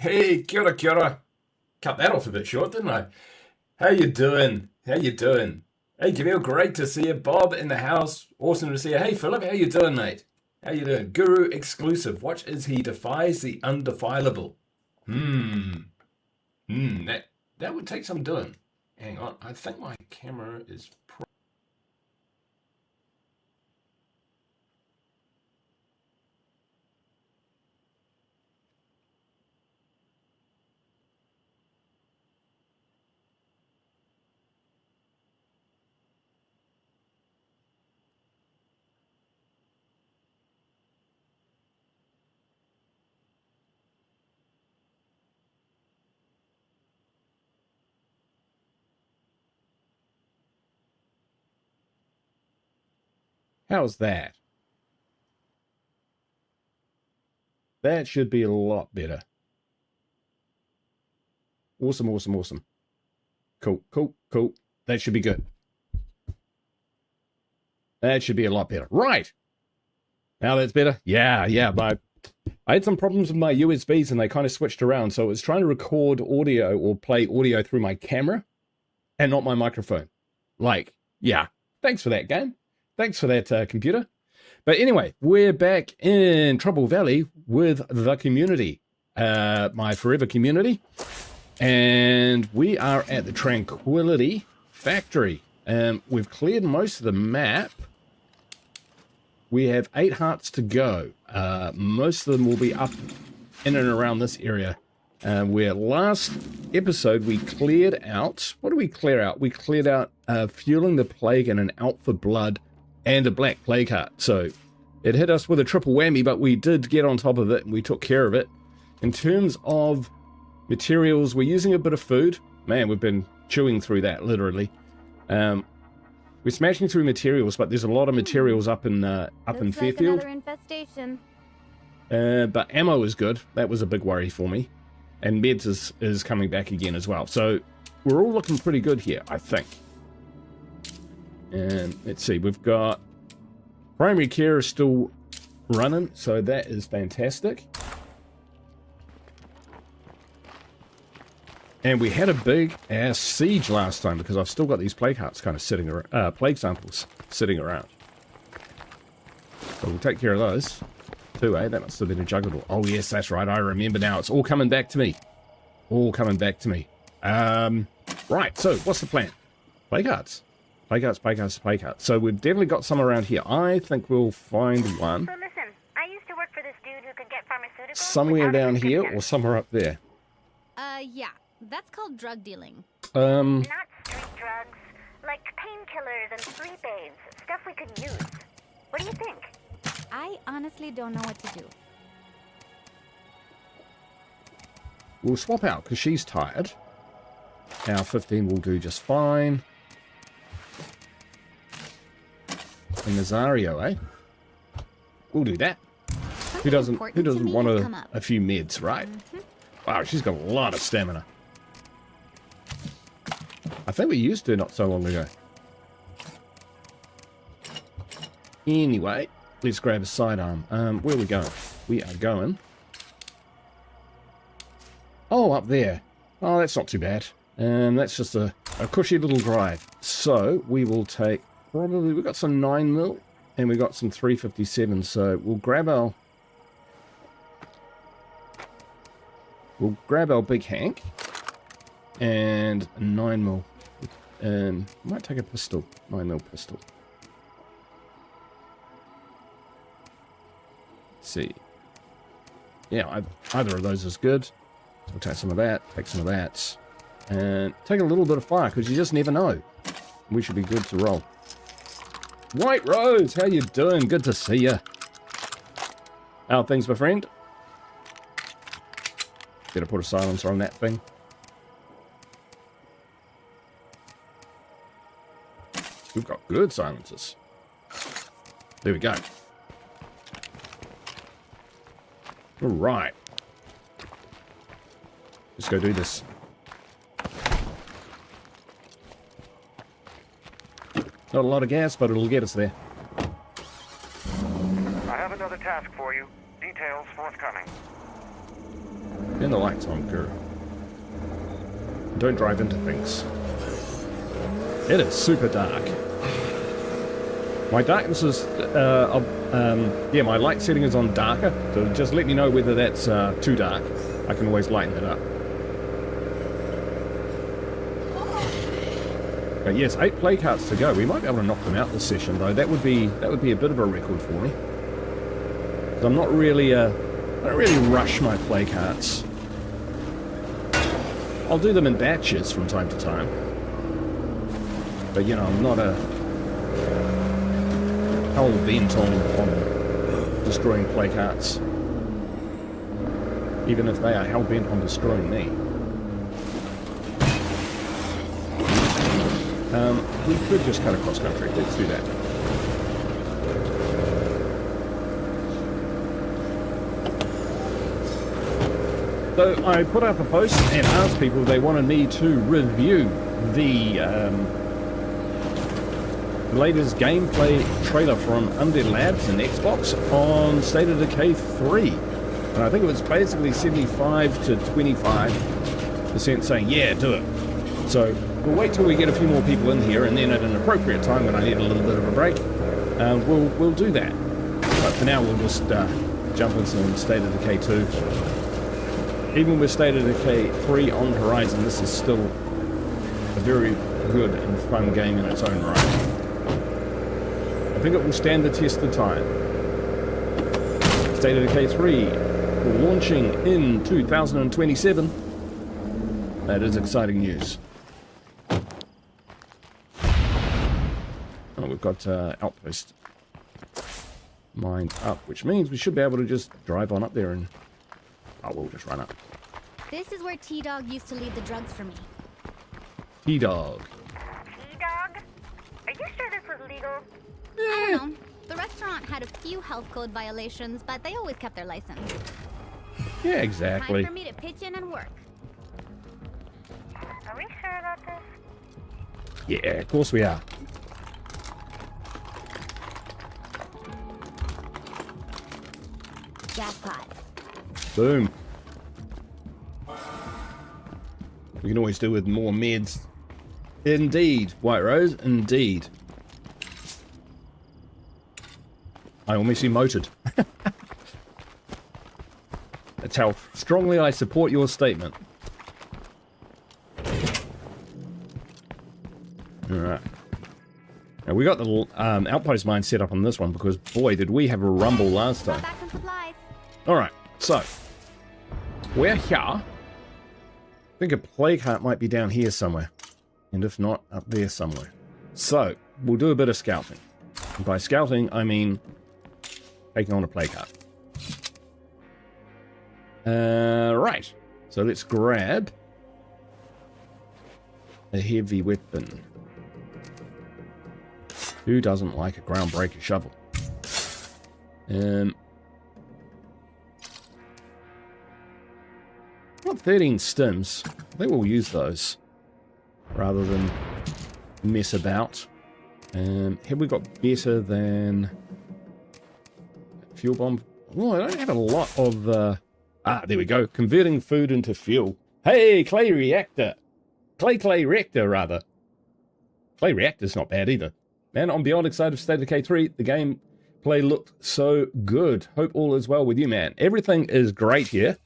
Hey, kia ora, kia ora. Cut that off a bit short, didn't I? How you doing? How you doing? Hey, Camille, great to see you. Bob in the house. Awesome to see you. Hey, Philip, how you doing, mate? How you doing? Guru exclusive. Watch as he defies the undefilable. Hmm. That would take some doing. Hang on. I think my camera is... How's that? That should be a lot better. Awesome, awesome, awesome. Cool, cool, cool. That should be good. That should be a lot better. Right. Now that's better. Yeah. I had some problems with my USBs and they kind of switched around. So it was trying to record audio or play audio through my camera and not my microphone. Like, yeah. Thanks for that, game. Thanks for that, computer. But anyway, we're back in Trumbull Valley with the community, my forever community. And we are at the Tranquility Factory. We've cleared most of the map. We have 8 hearts to go. Most of them will be up in and around this area. Where last episode we cleared out... What did we clear out? We cleared out Fueling the Plague and an Out for Blood and a Black Plague Heart. So it hit us with a triple whammy, but we did get on top of it and we took care of it. In terms of materials, we're using a bit of food. Man, we've been chewing through that, literally. We're smashing through materials, but there's a lot of materials up in Fairfield. Another infestation. But ammo is good. That was a big worry for me. And meds is coming back again as well. So we're all looking pretty good here, I think. And let's see, we've got primary care is still running, so that is fantastic. And we had a big ass siege last time because I've still got these plague hearts kind of sitting around, plague samples sitting around. So we'll take care of those too, eh? That must have been a juggernaut. Oh yes, that's right. I remember now. It's all coming back to me. All coming back to me. Right. So what's the plan? Plague hearts. Plague hearts, plague hearts, plague hearts. So we've definitely got some around here. I think we'll find one. So listen, I used to work for this dude who could get pharmaceuticals somewhere down here or somewhere up there. Yeah. That's called drug dealing. Not street drugs, like painkillers and sleep aids, stuff we could use. What do you think? I honestly don't know what to do. We'll swap out because she's tired. Our 15 will do just fine. And Nazario, eh? We'll do that. Who doesn't want a few meds, right? Wow, she's got a lot of stamina. I think we used to not so long ago. Anyway, let's grab a sidearm. Where are we going? We are going... Oh, up there. Oh, that's not too bad. That's just a cushy little drive. So, we will take... Probably, we've got some 9mm, and we've got some 357, so we'll grab our... We'll grab our big Hank, and a 9mm. Might take a pistol, 9mm pistol. Let's see. Yeah, either of those is good. So we'll take some of that, take some of that, and take a little bit of fire, because you just never know. We should be good to roll. White Rose, how you doing? Good to see you. How are things, my friend? Better put a silencer on that thing. We've got good silencers. There we go. All right. Let's go do this. Not a lot of gas, but it'll get us there. I have another task for you. Details forthcoming. Turn the lights on, girl. Don't drive into things. It is super dark. My darkness is, yeah, my light setting is on darker, so just let me know whether that's too dark. I can always lighten it up. But yes, 8 play carts to go. We might be able to knock them out this session, though. That would be a bit of a record for me. 'Cause I'm not really, I don't really rush my play carts. I'll do them in batches from time to time. But, you know, I'm not a hell bent on destroying play carts. Even if they are hell bent on destroying me. We could just cut across country. Let's do that. So I put up a post and asked people if they wanted me to review the latest gameplay trailer from Undead Labs and Xbox on State of Decay 3. And I think it was basically 75 to 25% saying, yeah, do it. So we'll wait till we get a few more people in here, and then at an appropriate time when I need a little bit of a break, we'll do that. But for now, we'll just jump into some State of Decay 2. Even with State of Decay 3 on the horizon, this is still a very good and fun game in its own right. I think it will stand the test of time. State of Decay 3 launching in 2027. That is exciting news. Oh, we've got outpost mined up, which means we should be able to just drive on up there and... oh, we'll just run up. This is where T-Dog used to leave the drugs for me. T-Dog. T-Dog? Are you sure this was legal? I don't know. The restaurant had a few health code violations, but they always kept their license. Yeah, exactly. Time for me to pitch in and work. Are we sure about this? Yeah, of course we are. Jackpot. Boom. We can always do with more meds. Indeed, White Rose, indeed. I almost emoted. That's how strongly I support your statement. Alright. Now we got the outpost mine set up on this one because, boy, did we have a rumble last time. Back on supplies. Alright, so we're here. I think a plague heart might be down here somewhere. And if not, up there somewhere. So, we'll do a bit of scouting. And by scouting, I mean taking on a plague heart. Right. So let's grab a heavy weapon. Who doesn't like a groundbreaker shovel? Got 13 stims. I think we'll use those rather than mess about. Have we got better than fuel bomb? Oh, I don't have a lot of... there we go. Converting food into fuel. Hey, clay reactor. Clay reactor, rather. Clay reactor's not bad either. Man, I'm beyond excited for State of Decay 3. The gameplay looked so good. Hope all is well with you, man. Everything is great here.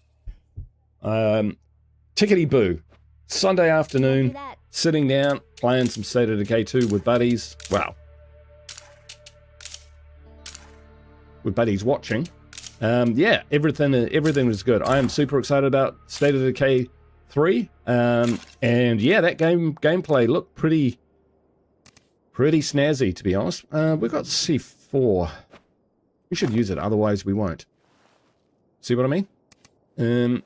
Tickety boo. Sunday afternoon, sitting down, playing some State of Decay 2 with buddies. Wow. With buddies watching. Yeah, everything was good. I am super excited about State of Decay 3. And yeah, that gameplay looked pretty snazzy, to be honest. We've got C4. We should use it, otherwise we won't. See what I mean?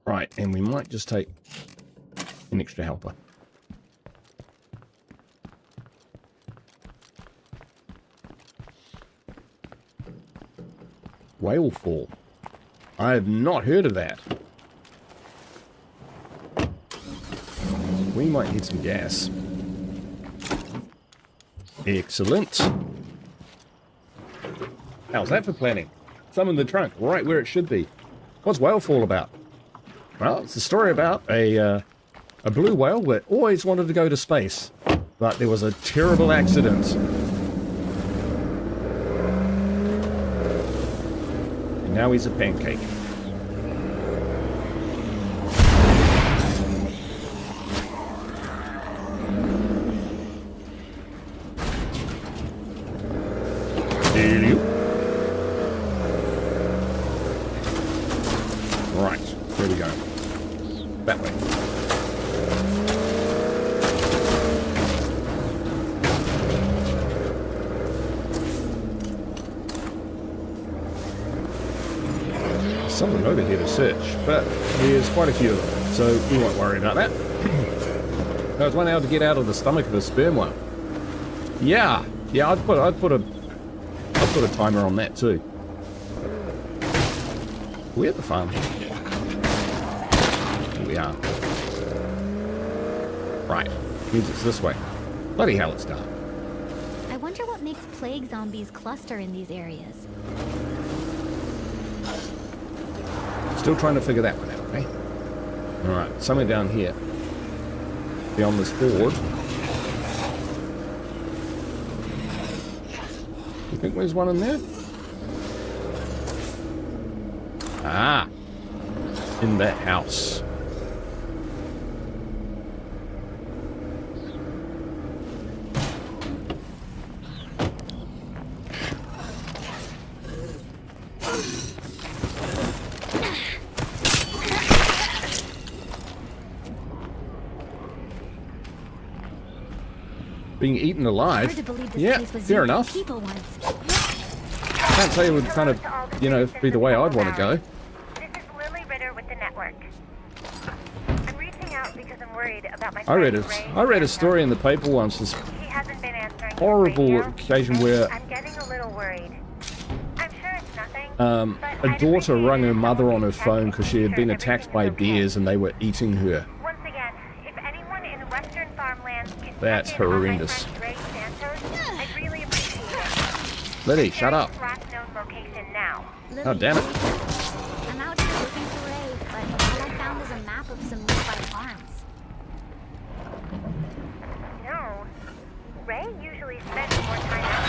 Right, and we might just take an extra helper. Whalefall. I have not heard of that. We might need some gas. Excellent. How's that for planning? Some in the trunk, right where it should be. What's Whalefall about? Well, it's a story about a blue whale that always wanted to go to space, but there was a terrible accident. And now he's a pancake. Right, here we go. That way. Something over here to search, but there's quite a few of them, so we won't worry about that. There's one out to get out of the stomach of a sperm whale. Yeah, I'd put a timer on that too. We're at the farm. Here we are. Right, means it's this way. Bloody hell, it's dark. I wonder what makes plague zombies cluster in these areas. Still trying to figure that one out, eh? Alright, somewhere down here. Beyond this board. You think there's one in there? Ah! In that house. Being eaten alive? Yeah, fair enough. Can't say it would kind of, you know, be the way I'd want to go. This is Lily Ritter with the network. I'm reaching out because I'm worried about my I read a story in the paper once. This He hasn't been answering his horrible radio. occasion where I'm getting a little worried. I'm sure it's nothing. a but I'd daughter appreciate rang her it if mother on her someone phone could because check she and had been make sure attacked by everything is okay. bears and they were eating her. Once again, if anyone in Western farmlands can That's check in on my horrendous. friend Ray Santos, I'd really appreciate it. Liddy, shut up. His last known location now. Oh, damn it. I'm out here looking for Ray, but all I found was a map of some nearby farms. No. Ray usually spends more time out.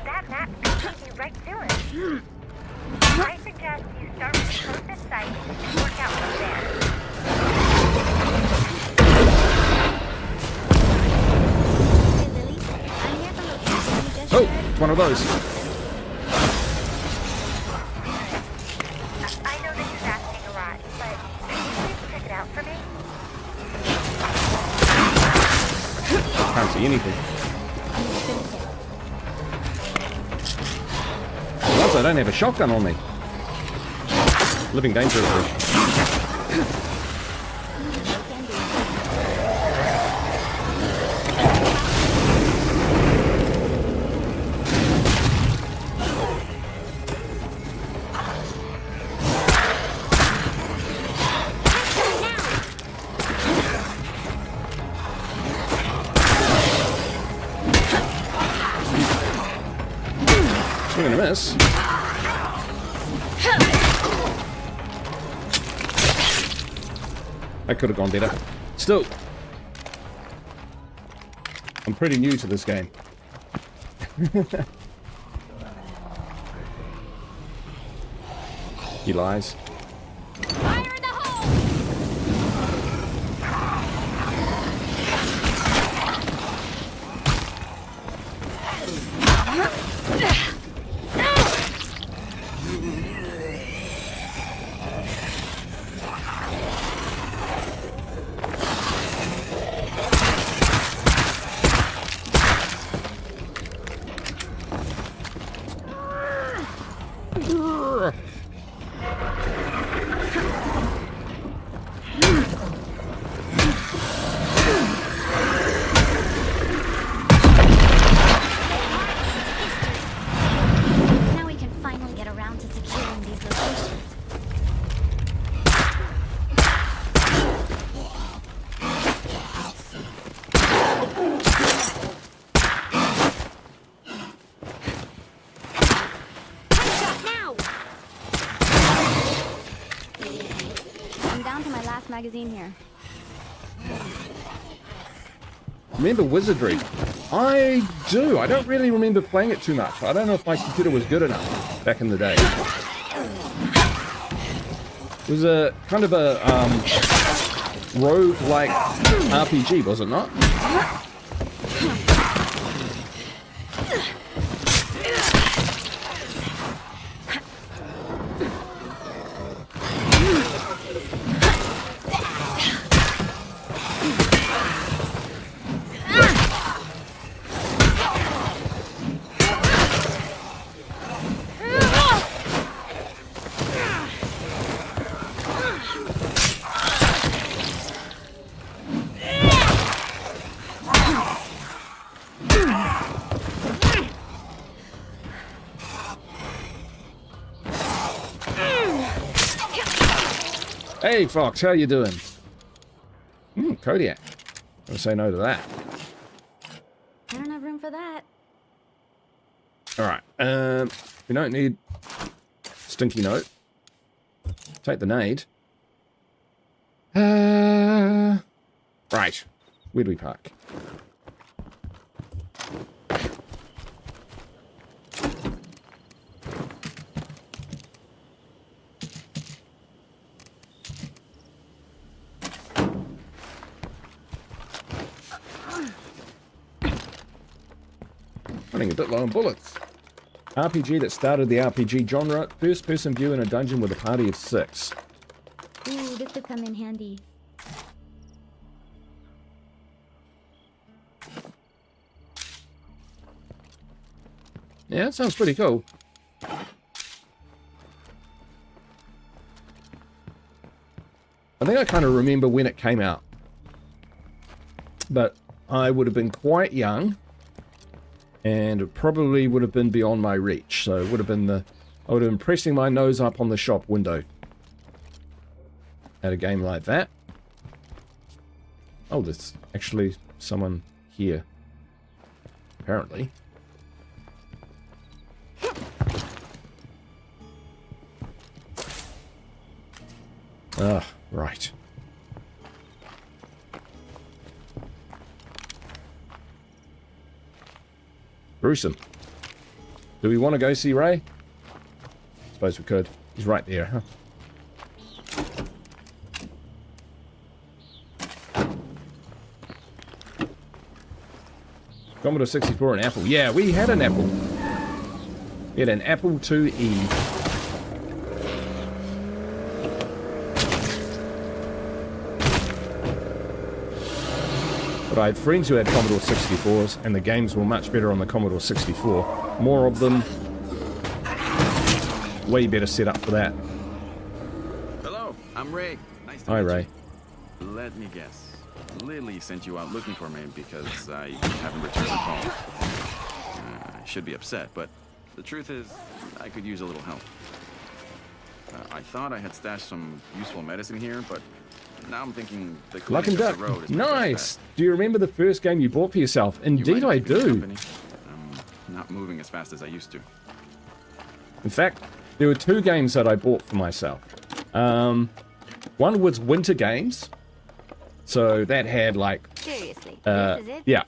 That map could take you right to it. I suggest you start with the closest site and work out from there. Hey Lily, I'm near the location you just Oh, shared. it's one of those. I know this is asking a lot, but can you please check it out for me? Can't see anything. Plus, I don't have a shotgun on me. Living dangerously. Swing and a miss. That could have gone better. Still, I'm pretty new to this game. He lies. Fire in the hole! this magazine here. Remember Wizardry? I do. I don't really remember playing it too much. I don't know if my computer was good enough back in the day. It was a kind of a rogue-like RPG, was it not? Hey Fox, how you doing? Kodiak. I'll say no to that. I don't have room for that. Alright, we don't need stinky note. Take the nade. Right. Where do we park? Running a bit low on bullets. RPG that started the RPG genre. First person view in a dungeon with a party of 6. Ooh, this could come in handy. Yeah, that sounds pretty cool. I think I kind of remember when it came out. But I would have been quite young. And it probably would have been beyond my reach. So it would have been I would have been pressing my nose up on the shop window at a game like that. Oh, there's actually someone here. Apparently. Ah, right. Gruesome. Do we want to go see Ray? Suppose we could. He's right there, huh? Commodore 64 and Apple. Yeah, we had an Apple. We had an Apple IIe. But I had friends who had Commodore 64s, and the games were much better on the Commodore 64. More of them. Way better set up for that. Hello, I'm Ray. Nice to Hi, meet Ray. you. Let me guess. Lily sent you out looking for me because I haven't returned the call. I should be upset, but the truth is, I could use a little help. I thought I had stashed some useful medicine here, but now I'm thinking the Luck clinic and up Duck. the road is my best Nice. bet. Do you remember the first game you bought for yourself? You Indeed, mind I keeping me do. company? I'm not moving as fast as I used to. In fact, there were 2 games that I bought for myself. One was Winter Games. So that had like, Seriously, this is it? yeah,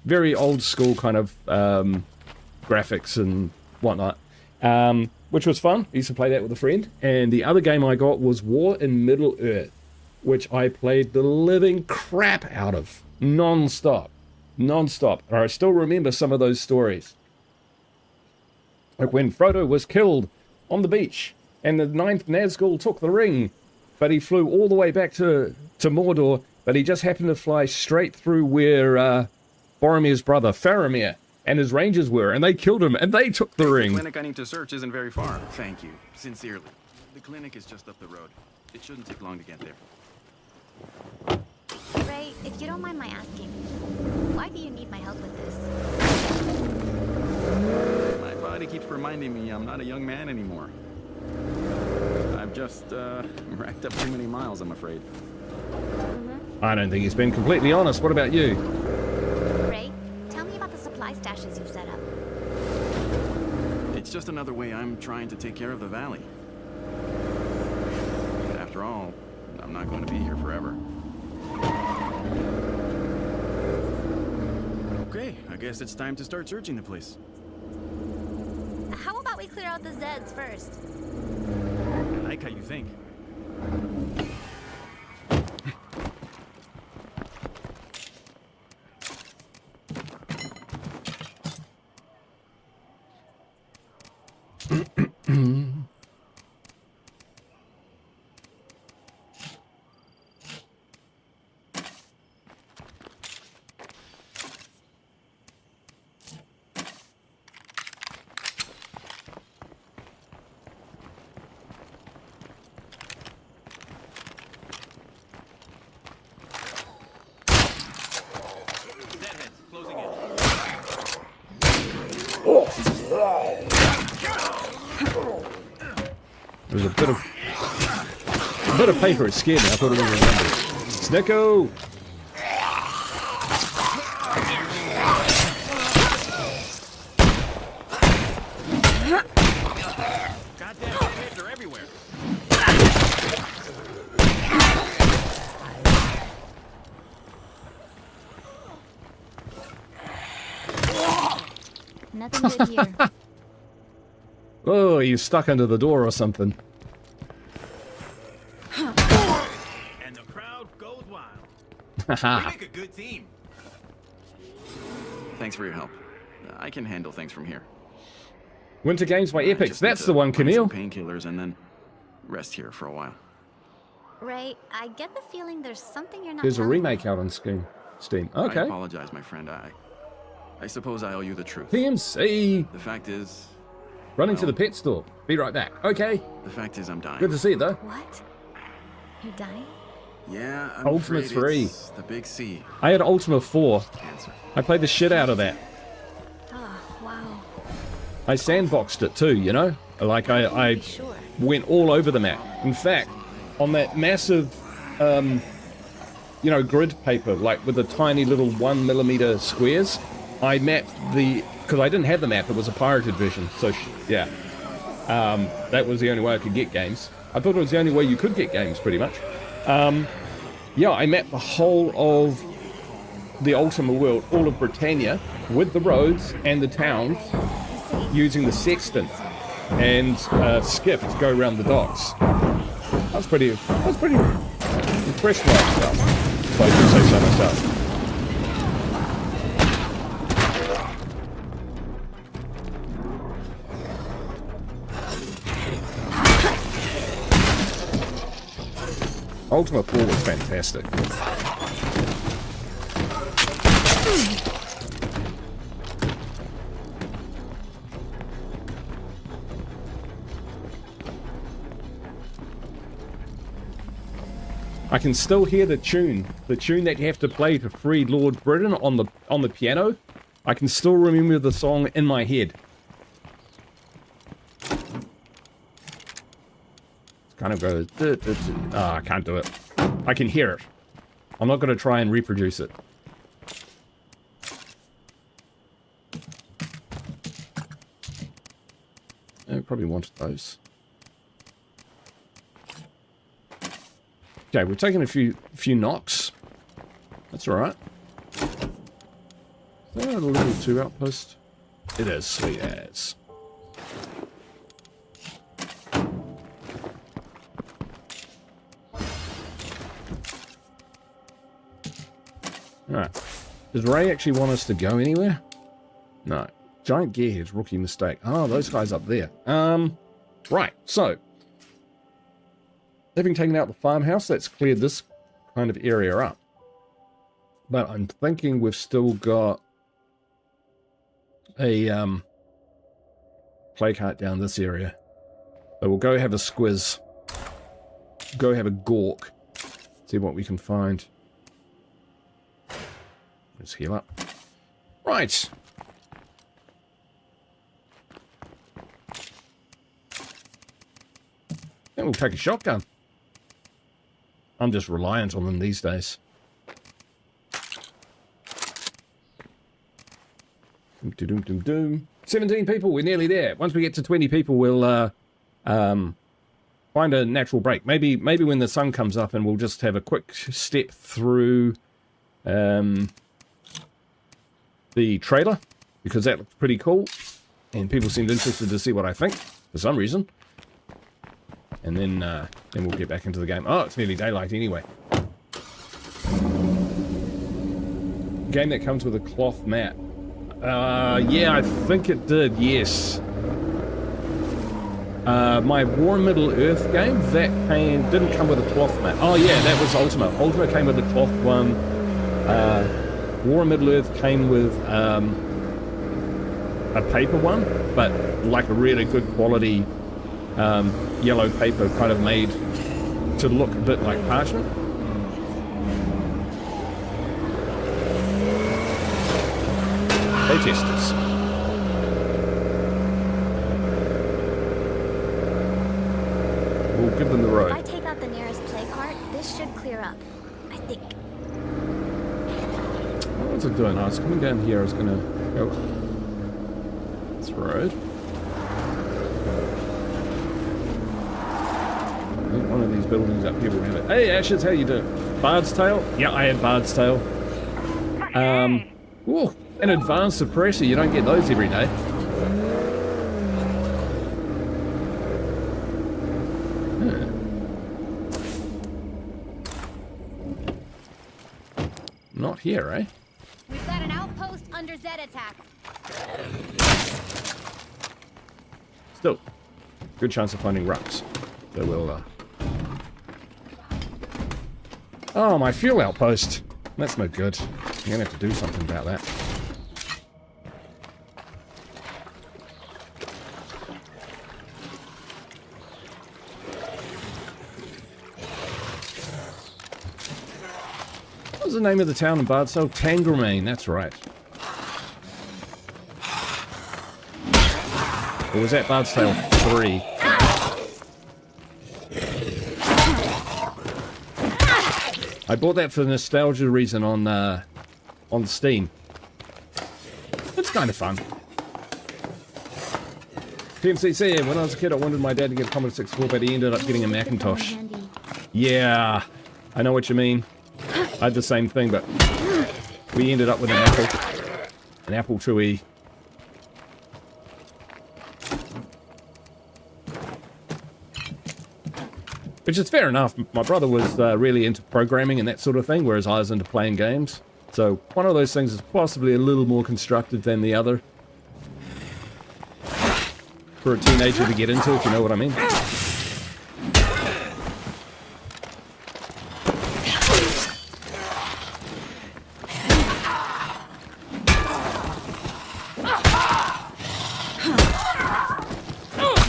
very old school kind of graphics and whatnot, which was fun. I used to play that with a friend. And the other game I got was War in Middle Earth, which I played the living crap out of, non-stop. Non-stop. And I still remember some of those stories. Like when Frodo was killed on the beach, and the 9th Nazgul took the ring, but he flew all the way back to Mordor, but he just happened to fly straight through where Boromir's brother, Faramir, and his rangers were, and they killed him, and they took the The ring. clinic I need to search isn't very far. Thank you. Sincerely. The clinic is just up the road. It shouldn't take long to get there. Ray, if you don't mind my asking, why do you need my help with this? My body keeps reminding me I'm not a young man anymore. I've just racked up too many miles, I'm afraid. I don't think he's been completely honest. What about you? Ray, tell me about the supply stashes you've set up. It's just another way I'm trying to take care of the valley. After all, I'm not going to be here forever. Okay, I guess it's time to start searching the place. How about we clear out the Zeds first? I like how you think. There's a bit of paper. It scared me. I thought it was a zombie. Snicko! Goddamn deadheads are everywhere. Nothing good here. Oh, he's stuck under the door or something. And the crowd goes wild. We make a good team. Thanks for your help. I can handle things from here. Winter Games by Epic. Just need That's to the one, find Camille. some painkillers and then rest here for a while. Ray, I get the feeling there's something you're not There's a telling me. remake out on Steam. I Okay. apologize, my friend. I suppose I owe you the truth. PMC. The fact is, Running to the pet store. Be right back. Okay. the fact is I'm dying. Good to see you, though. What? You're dying? Yeah, I'm Ultimate afraid 3. it's the big C. I had Ultima 4. Cancer. I played the shit out of that. Oh, wow. I sandboxed it too, you know? Like, I Sure. went all over the map. In fact, on that massive, you know, grid paper, like with the tiny little 1mm squares, I mapped because I didn't have the map, it was a pirated version, so yeah. That was the only way I could get games. I thought it was the only way you could get games, pretty much. Yeah, I mapped the whole of the Ultima world, all of Britannia, with the roads and the towns, using the sextant and skiff to go around the docks. That's pretty impressive stuff, if I can say so myself. Ultima 4 was fantastic. I can still hear the tune that you have to play to free Lord Britain on the piano. I can still remember the song in my head. Kind of goes. I can't do it. I can hear it. I'm not going to try and reproduce it. I probably wanted those. Okay, we're taking a few knocks. That's all right. Is that a level 2 outpost? It is, sweet as. Alright. Does Ray actually want us to go anywhere? No. Giant gearheads, rookie mistake. Oh, those guys up there. Right, so. Having taken out the farmhouse, that's cleared this kind of area up. But I'm thinking we've still got a play cart down this area. So we'll go have a squiz. Go have a gawk. See what we can find. Let's heal up. Right. Then we'll take a shotgun. I'm just reliant on them these days. Doom, doom, doom. 17 people, we're nearly there. Once we get to 20 people, we'll find a natural break. Maybe when the sun comes up and we'll just have a quick step through the trailer, because that looks pretty cool and people seemed interested to see what I think for some reason. And then we'll get back into the game. Oh, it's nearly daylight anyway. Game that comes with a cloth mat. Yeah, I think it did, yes. My War Middle Earth game, that didn't come with a cloth mat. Oh yeah, that was Ultima. Ultima came with a cloth one. War Middle Earth came with a paper one, but like a really good quality yellow paper, kind of made to look a bit like parchment. Protesters. We'll give them the road. If I take out the nearest plague heart, this should clear up. I think. What's it doing? I was coming down here. I was going to go this road. I think one of these buildings up here will have it. Hey, Ashes, how you doing? Bard's Tale? Yeah, I had Bard's Tale. Ooh, an advanced suppressor. You don't get those every day. Not here, eh? We've got an outpost under Z attack. Still, good chance of finding rucks. So we'll, Oh, my fuel outpost. That's no good. I'm gonna have to do something about that. What was the name of the town in Bardsdale? Tangermain, that's right. Or was that Bardsdale 3? I bought that for nostalgia reason on Steam. It's kind of fun. TMCC, when I was a kid I wanted my dad to get a Commodore 64, but he ended up getting a Macintosh. Yeah, I know what you mean. I had the same thing, but we ended up with an Apple IIe. Which is fair enough. My brother was really into programming and that sort of thing, whereas I was into playing games. So one of those things is possibly a little more constructive than the other. For a teenager to get into, if you know what I mean.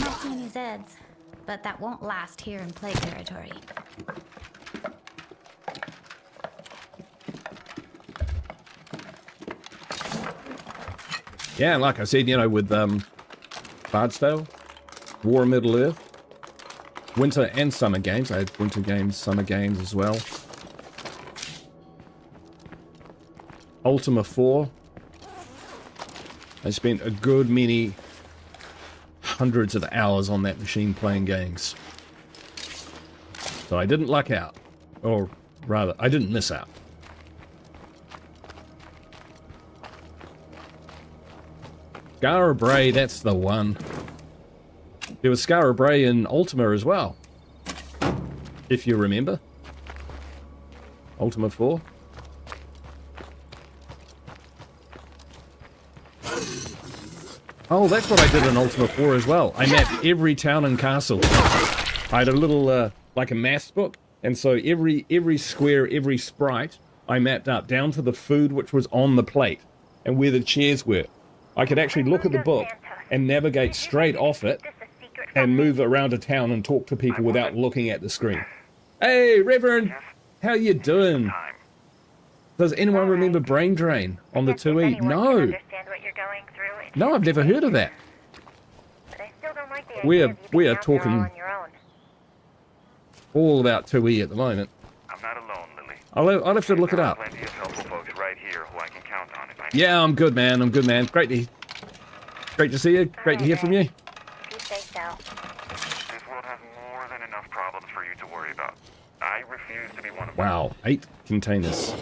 Not seeing any Zeds, but that won't last here in plague territory. Yeah, like I said, you know, with Bardsdale, War Middle Earth, winter and summer games. I had winter games, summer games as well. Ultima 4. I spent a good many hundreds of hours on that machine playing games. So I didn't luck out. Or rather, I didn't miss out. Skara Brae, that's the one. There was Skara Brae in Ultima as well. If you remember. Ultima 4. Oh, that's what I did in Ultima 4 as well. I mapped every town and castle. I had a little, like a maths book. And so every square, every sprite, I mapped up down to the food which was on the plate. And where the chairs were. I could actually look at the book and navigate straight off it and move around a town and talk to people without looking at the screen. Hey, Reverend, how you doing? Does anyone remember Brain Drain on the 2E? No. No, I've never heard of that. We are talking all about 2E at the moment. I'm not alone, Lily. I'll have to look it up. Plenty of helpful folks right here who I can count on if I need. Yeah, I'm good, man. I'm good, man. Great to see you. Great to hear from you. You say so. This world has more than enough Wow, 8 containers.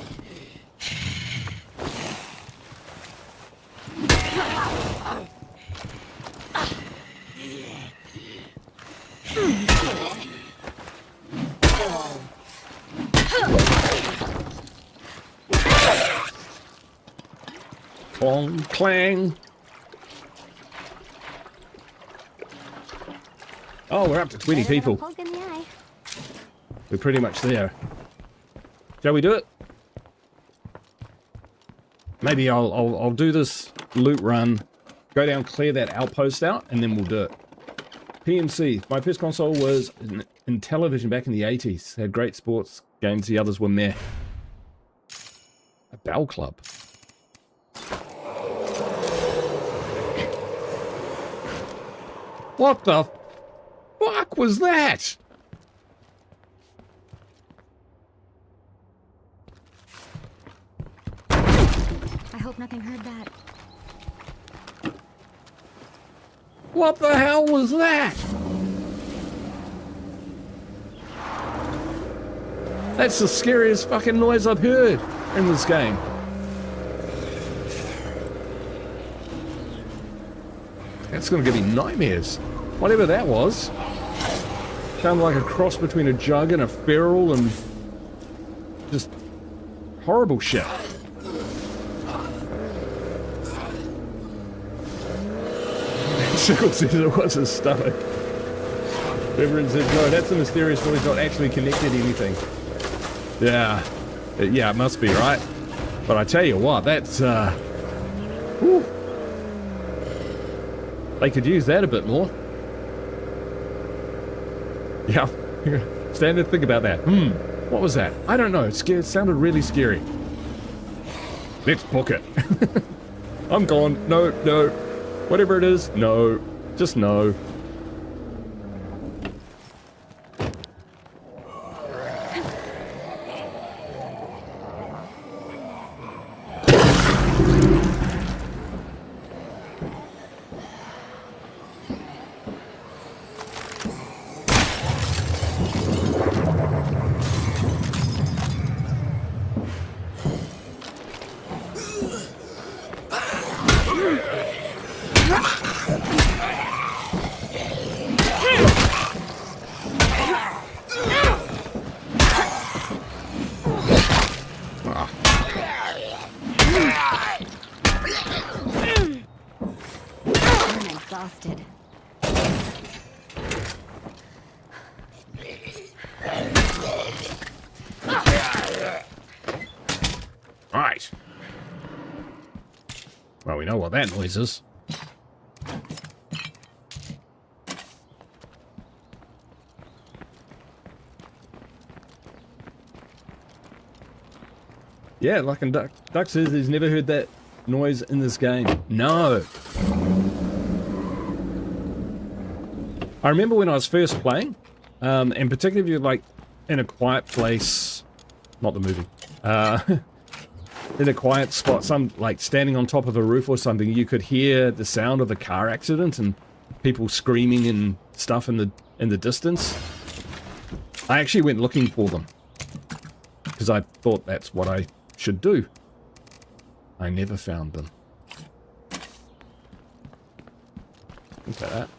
Clong, clang. Oh, we're up to 20 people. Poke in the eye. We're pretty much there. Shall we do it? Maybe I'll do this loot run, go down, clear that outpost out, and then we'll do it. PMC. My first console was in television back in the 80s. Had great sports games. The others were meh. A bell club. What the fuck was that? I hope nothing heard that. What the hell was that? That's the scariest fucking noise I've heard in this game. That's gonna give me nightmares. Whatever that was. Sounded like a cross between a jug and a feral and just horrible shit. Circle says it was his stomach. Reverend says, no, that's a mysterious noise, not actually connected to anything. Yeah. Yeah, it must be, right? But I tell you what, that's, whew. They could use that a bit more. Yeah. Stand and think about that. What was that? I don't know. It sounded really scary. Let's book it. I'm gone. No, no. Whatever it is, no. Just no. Exhausted. Right. Well, we know what that noise is. Yeah, like and Duck says he's never heard that noise in this game. No. I remember when I was first playing, and particularly like in a quiet place, not the movie, in a quiet spot, some like standing on top of a roof or something, you could hear the sound of a car accident and people screaming and stuff in the distance. I actually went looking for them because I thought that's what I should do. I never found them. Look at that.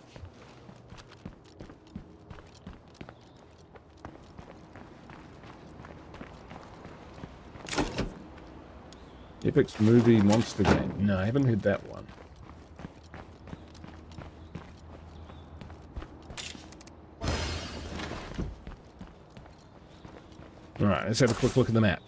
Epic's movie monster game. No, I haven't heard that one. Alright, let's have a quick look at the map.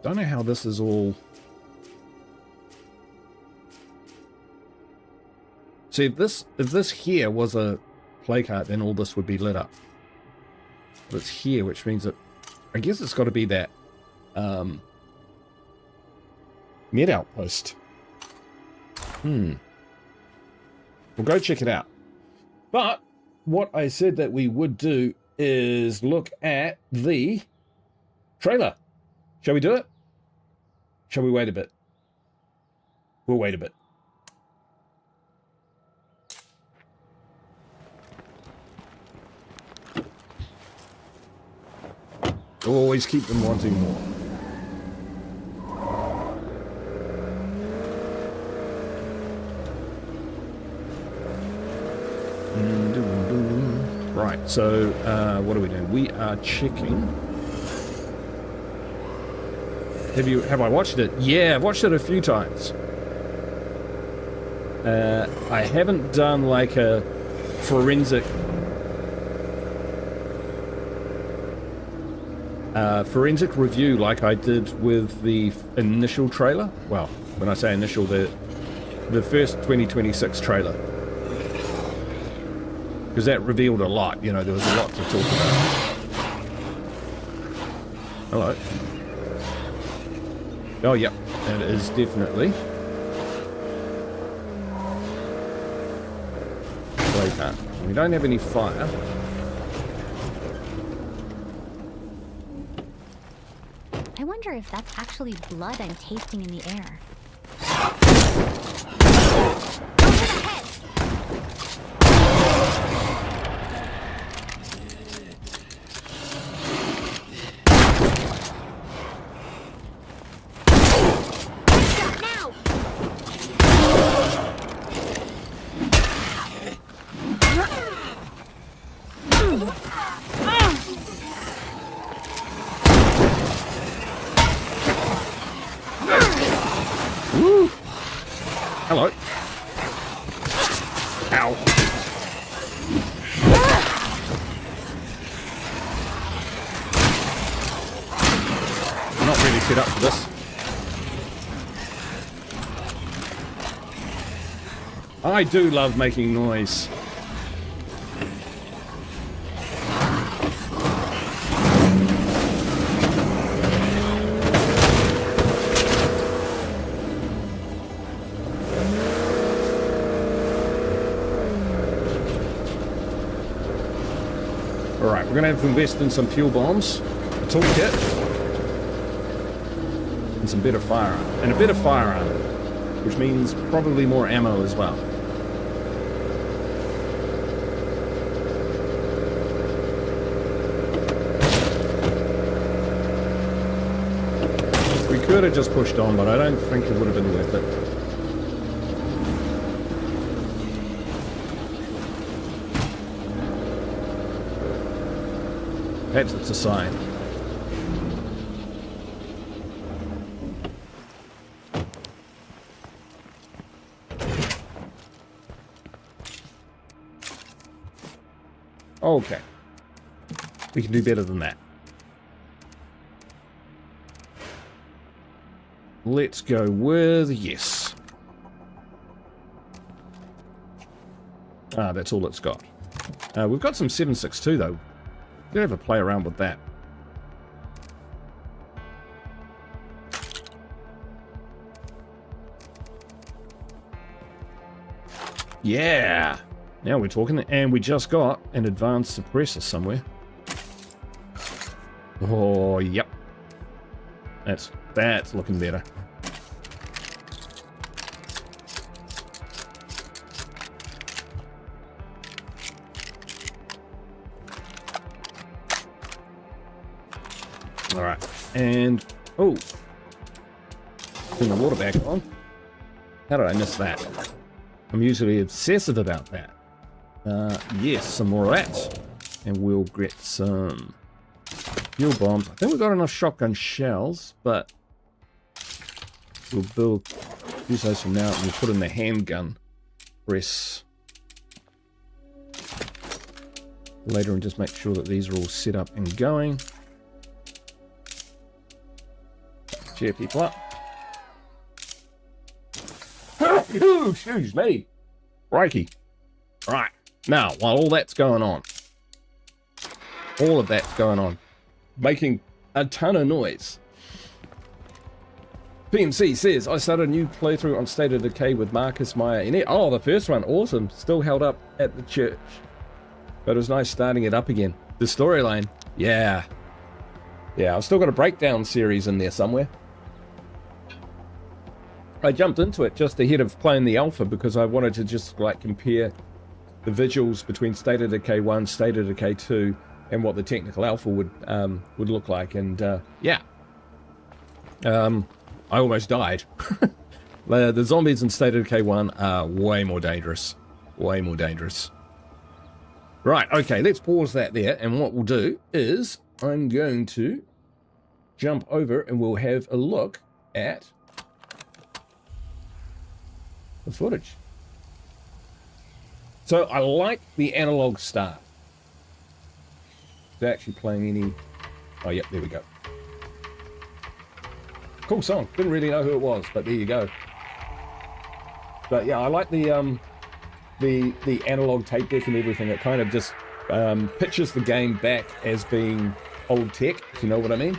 Don't know how this is all... See, if this here was a play card, then all this would be lit up. But it's here, which means that... I guess it's got to be that... med outpost. We'll go check it out. But what I said that we would do is look at the trailer. Shall we do it? Shall we wait a bit? We'll wait a bit. Always keep them wanting more. Right, so what are we doing? We are checking. Have I watched it? Yeah, I've watched it a few times. I haven't done like a forensic review like I did with the initial trailer. Well, when I say initial, the first 2026 trailer, because that revealed a lot. You know, there was a lot to talk about. Hello. Oh, yep, it is definitely. Later. We don't have any fire. I wonder if that's actually blood I'm tasting in the air. Hello. Ow. I'm not really set up for this. I do love making noise. Alright, we're going to have to invest in some fuel bombs, a toolkit, and some better firearm. And a better firearm, which means probably more ammo as well. We could have just pushed on, but I don't think it would have been worth it. Perhaps it's a sign. Okay. We can do better than that. Let's go with yes. Ah, that's all it's got. We've got some 7.62 though. We're gonna have a play around with that. Yeah! Now we're talking, and we just got an advanced suppressor somewhere. Oh, yep. That's looking better. Alright, and oh, turn the water back on. How did I miss that? I'm usually obsessive about that. Yes, some more of that, and we'll get some fuel bombs. I think we've got enough shotgun shells, but we'll use those for now, and we'll put in the handgun press later, and just make sure that these are all set up and going. Cheer people up. Excuse me. Crikey. Right. Now, while all that's going on, all of that's going on, making a ton of noise, PMC says, I started a new playthrough on State of Decay with Marcus, Maya, and it. Oh, the first one, awesome. Still held up at the church. But it was nice starting it up again. The storyline, yeah. Yeah, I've still got a breakdown series in there somewhere. I jumped into it just ahead of playing the alpha because I wanted to just like compare the visuals between State of Decay 1, State of Decay 2, and what the technical alpha would look like. And yeah. I almost died. The zombies in State of Decay 1 are way more dangerous. Way more dangerous. Right, okay, let's pause that there. And what we'll do is I'm going to jump over and we'll have a look at the footage. So I like the analog start. Is it actually playing any... Oh, yep, there we go. Cool song. Didn't really know who it was, but there you go. But yeah, I like the analog tape deck and everything. It kind of just pictures the game back as being old tech, if you know what I mean.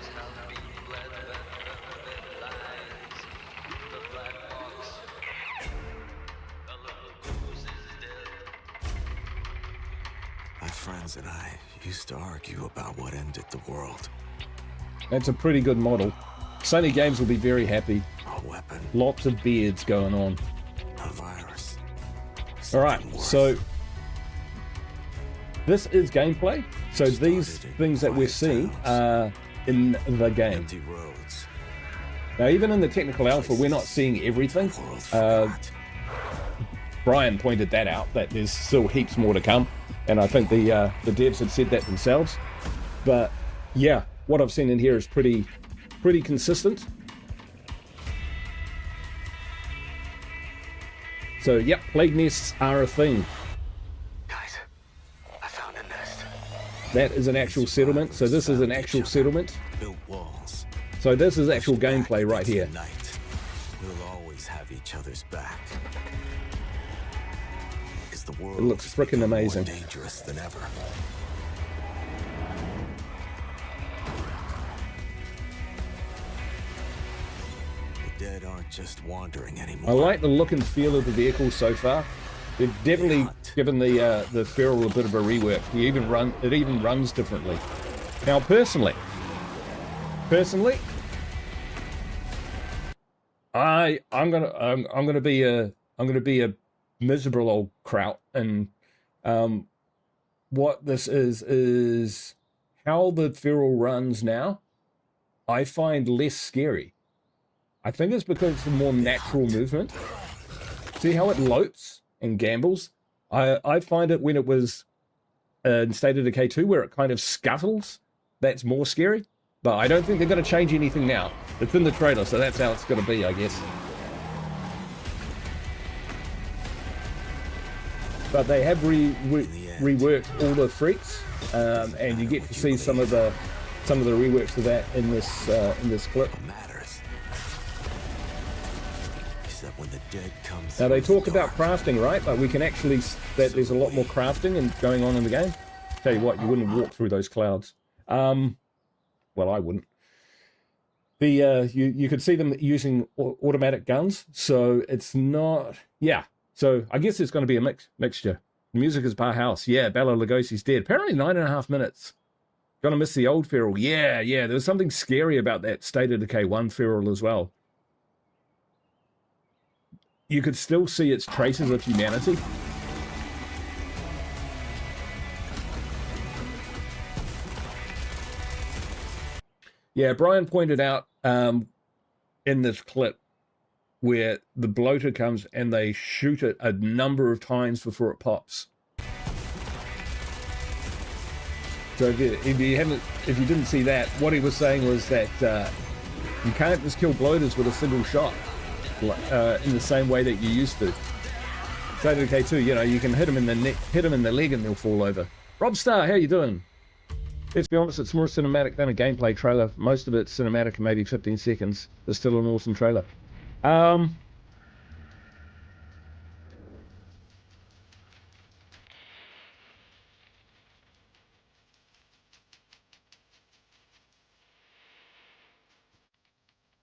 My friends and I used to argue about what ended the world. That's a pretty good model. Sony Games will be very happy. A weapon. Lots of beards going on. A virus. Alright, so this is gameplay. So these things that we're seeing are in the game. Empty roads. Now, even in the technical alpha, we're not seeing everything. Brian pointed that out, that there's still heaps more to come. And I think the devs have said that themselves. But yeah, what I've seen in here is pretty consistent. So yep, plague nests are a thing. Guys, I found a nest. That is an actual settlement. So this is an actual settlement. Built walls. So this is actual gameplay right here. Night. We'll always have each other's back. The world It looks freaking amazing. More dangerous than ever. The dead aren't just wandering anymore. I like the look and feel of the vehicle so far. They've definitely given the Feral a bit of a rework. It even runs differently. Now, personally, I'm gonna be a miserable old kraut, and what this is how the Feral runs now. I find less scary. I think it's because it's a more natural movement. See how it lopes and gambles? I find it when it was in State of Decay 2 where it kind of scuttles. That's more scary. But I don't think they're going to change anything now. It's in the trailer, so that's how it's going to be, I guess. But they have reworked all the freaks, and you get to see some of the reworks of that in this clip. Now they talk about crafting, right? Like we can actually that there's a lot more crafting and going on in the game. Tell you what, you wouldn't walk through those clouds. Well, I wouldn't. You could see them using automatic guns, so it's not. Yeah. So I guess it's going to be a mixture. The music is Bar House. Yeah, Bela Lugosi's dead. Apparently 9.5 minutes. Gonna miss the old Feral. Yeah. There was something scary about that State of Decay 1 Feral as well. You could still see its traces of humanity. Yeah, Brian pointed out in this clip where the bloater comes and they shoot it a number of times before it pops. So if you didn't see that, what he was saying was that you can't just kill bloaters with a single shot in the same way that you used to. State of Decay 2, you can hit them in the neck, hit them in the leg, and they'll fall over. Rob Star, how you doing? Let's be honest, it's more cinematic than a gameplay trailer. Most of it's cinematic, maybe 15 seconds. It's still an awesome trailer.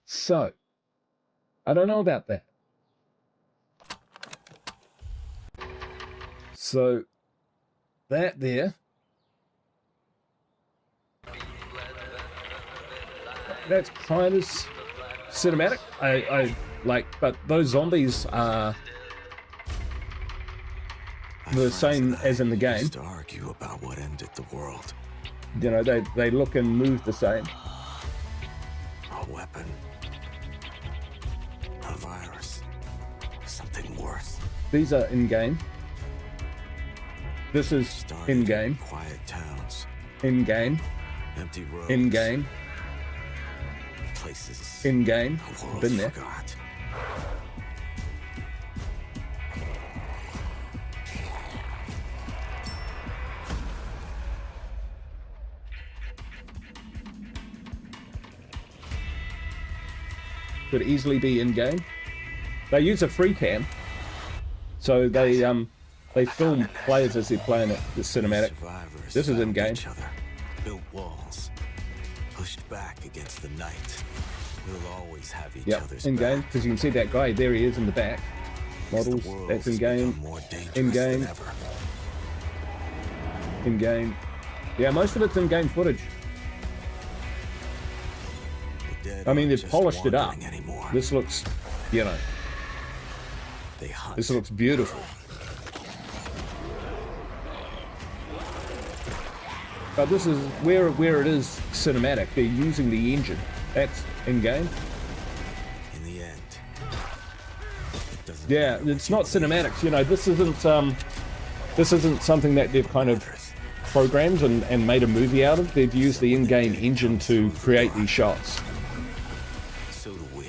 So, I don't know about that. So that there, that's kind of cinematic. I like, but those zombies are the same as in the game. Used to argue about what ended the world. You know, they look and move the same. A weapon. A virus. Something worse. These are in-game. This is Started in-game. Quiet towns. In-game. Empty roads. In-game. Places. In-game. The world Been there. forgot. Could easily be in-game. They use a free cam, so they film players as they're playing it. The cinematic. Survivors This is found in-game. each other, built walls, pushed back against the night. We'll always have each Yep, other's in-game, back. because you can see that guy. There he is in the back. As the Models. world That's has in-game. become more dangerous In-game. than ever. In-game. Yeah, most of it's in-game footage. The dead I mean, aren't they've just polished it up. wandering anymore. This looks, you know, They hunt. this looks beautiful. But this is where it is cinematic. They're using the engine. That's in-game. In the end, it doesn't Yeah, matter what it's you not believe. cinematics. You know, this isn't something that they've kind of programmed and made a movie out of. They've used the in-game engine to create these shots. So do we.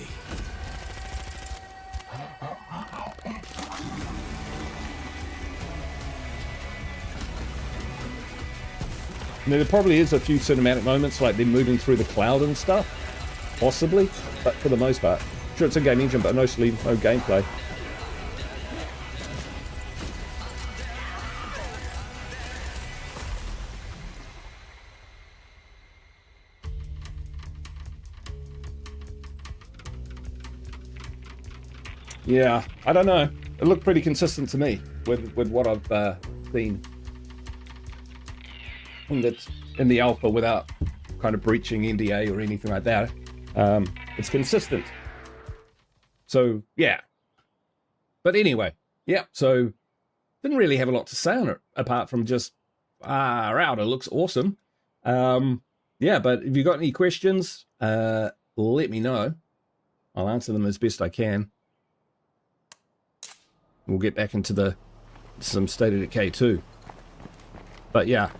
I mean, there probably is a few cinematic moments, like them moving through the cloud and stuff, possibly, but for the most part, sure it's a game engine, but mostly no gameplay. Yeah, I don't know. It looked pretty consistent to me with what I've seen. And that's in the alpha without kind of breaching NDA or anything like that. It's consistent. So, yeah. But anyway, yeah, so didn't really have a lot to say on it apart from just, out, it looks awesome. Yeah, but if you got any questions, let me know. I'll answer them as best I can. We'll get back into some State of Decay too. But yeah.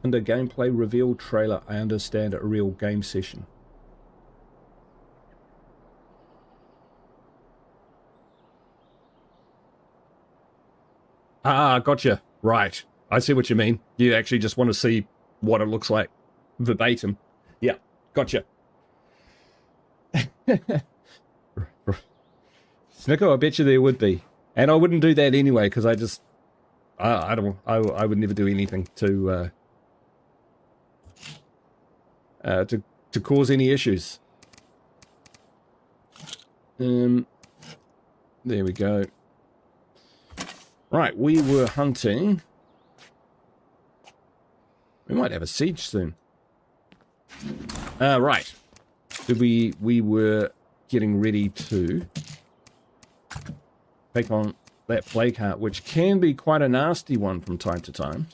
Under gameplay reveal trailer, I understand a real game session. Ah, gotcha. Right. I see what you mean. You actually just want to see what it looks like verbatim. Yeah, gotcha. Snicko, I bet you there would be. And I wouldn't do that anyway, because I just... I would never do anything to cause any issues. There we go. Right, we were hunting. We might have a siege soon. Right. We were getting ready to take on that plague heart, which can be quite a nasty one from time to time.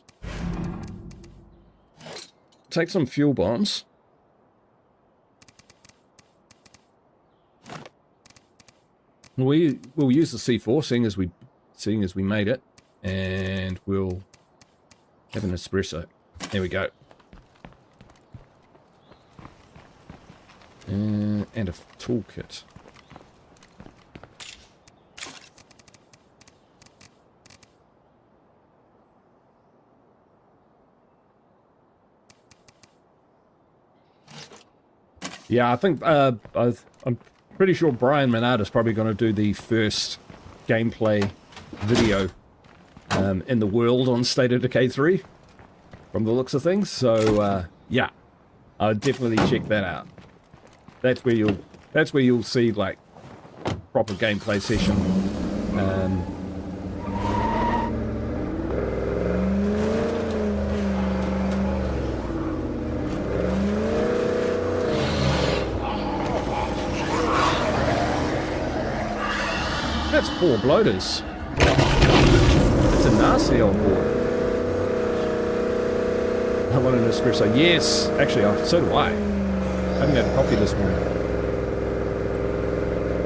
Take some fuel bombs. We'll use the C4, seeing as we made it, and we'll have an espresso. There we go. And a toolkit. Yeah, I think I'm pretty sure Brian Menard is probably going to do the first gameplay video in the world on State of Decay 3, from the looks of things. So yeah, I'll definitely check that out. That's where you'll see like proper gameplay session. That's 4 bloaters. That's a nasty old boy. I want an espresso. Yes, actually, so do I. I haven't had coffee this morning.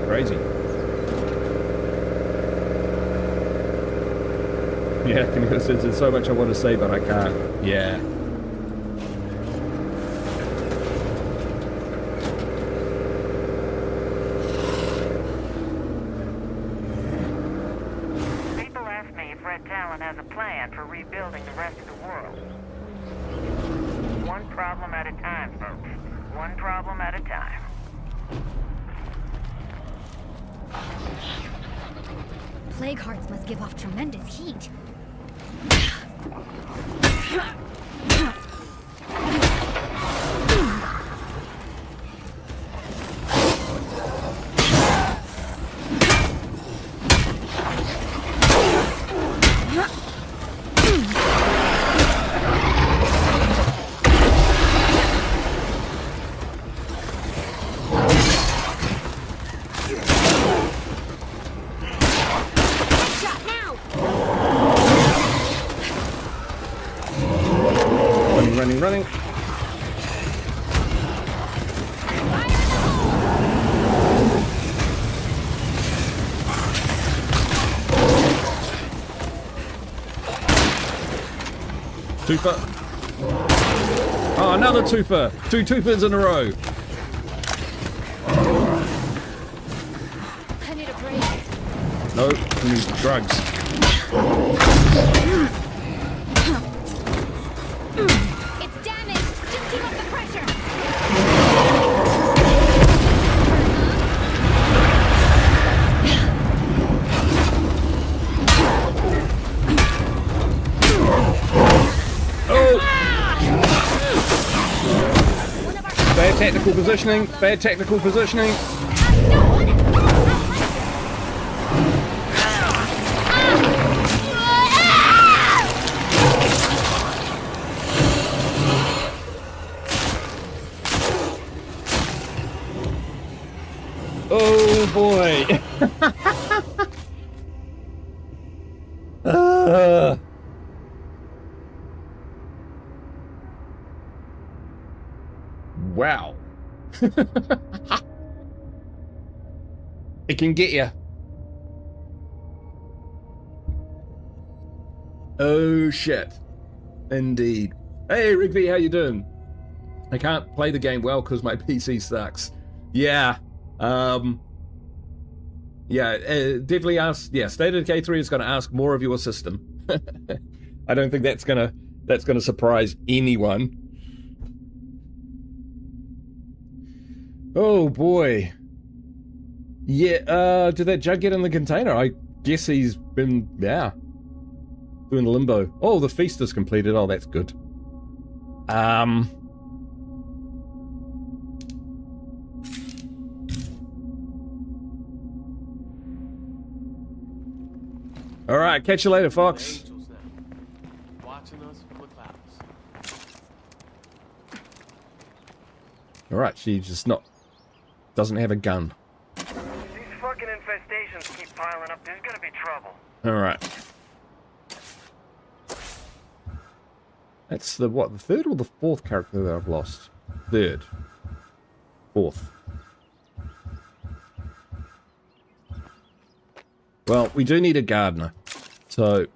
Crazy. Yeah, there's so much I want to say, but I can't. Yeah. People ask me if Red Talon has a plan for rebuilding the rest of the world. One problem at a time, folks. One problem at a time. Plague hearts must give off tremendous heat. Running. Twofer. Oh, another twofer. 2 twofers in a row. I need a break. No, I need drugs. It's damaged. Just keep up the pressure. Oh! Bad tactical positioning. Bad tactical positioning. Oh boy. Wow. It can get you. Oh shit. Indeed. Hey Rigby, how you doing? I can't play the game well because my PC sucks. Yeah. Definitely ask. Yeah, State of Decay 3 is going to ask more of your system. I don't think that's gonna surprise anyone. Oh boy. Yeah. Did that jug get in the container? I guess he's been doing limbo. Oh, the feast is completed. Oh, that's good. All right, catch you later, Fox. Watching us from the clouds. All right, she just doesn't have a gun. These fucking infestations keep piling up. There's gonna be trouble. All right. That's the third or the fourth character that I've lost? Third. Fourth. Well, we do need a gardener. So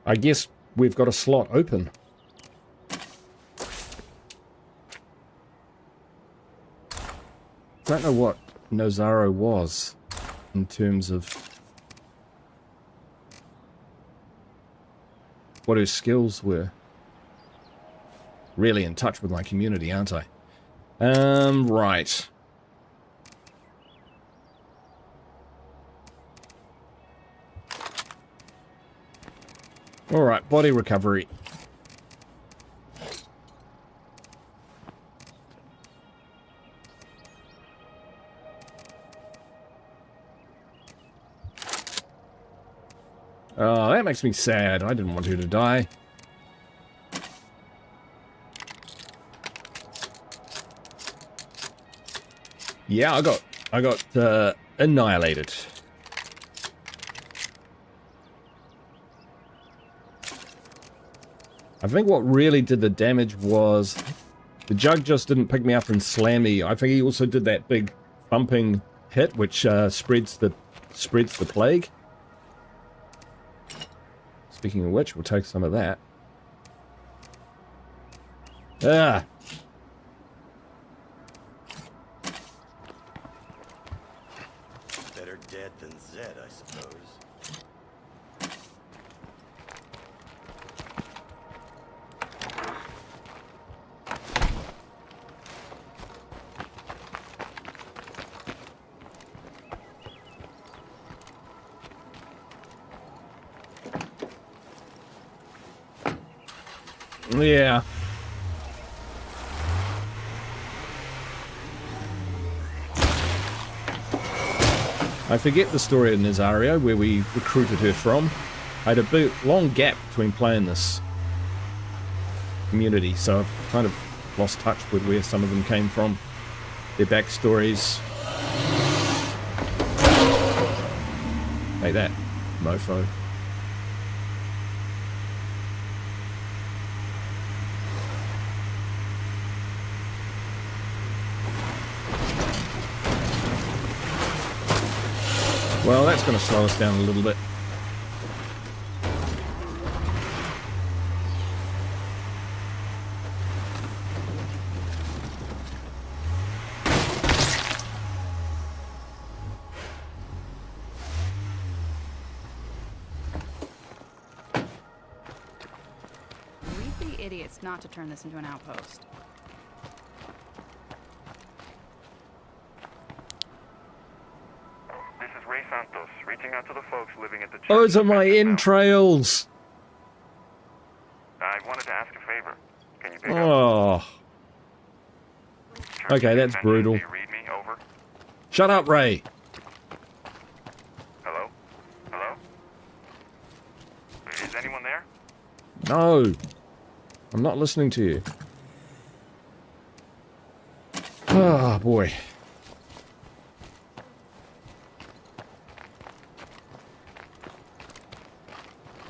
I guess we've got a slot open. Don't know what Nozaro was in terms of what her skills were. really in touch with my community, aren't I? Right. Alright, body recovery. Oh, that makes me sad. I didn't want her to die. Yeah, I got annihilated. I think what really did the damage was the jug just didn't pick me up and slam me. I think he also did that big thumping hit, which spreads the plague. Speaking of which, we'll take some of that. Ah. Better dead than Zed, I suppose. Yeah. I forget the story in Nazario, where we recruited her from. I had a big, long gap between playing this community, so I've kind of lost touch with where some of them came from, their backstories. Like that, mofo. Well, that's going to slow us down a little bit. We'd be idiots not to turn this into an outpost. Reaching out to the folks living at the church. Those are my entrails! I wanted to ask a favor. Can you pick up? Oh. Church Okay, that's Convention, brutal. do you read me? Over. Shut up, Ray! Hello? Hello? Is anyone there? No! I'm not listening to you. Oh, boy.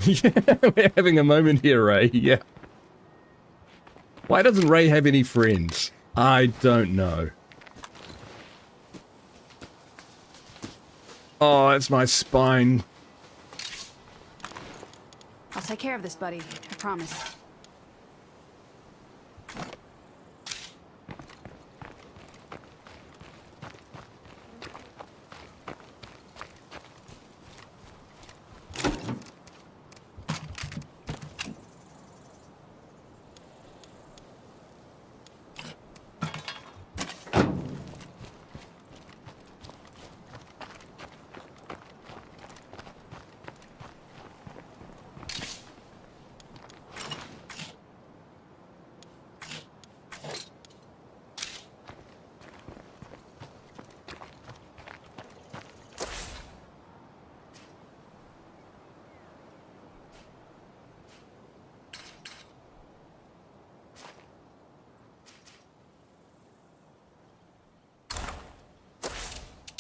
Yeah, we're having a moment here, Ray. Yeah. Why doesn't Ray have any friends? I don't know. Oh, it's my spine. I'll take care of this, buddy. I promise.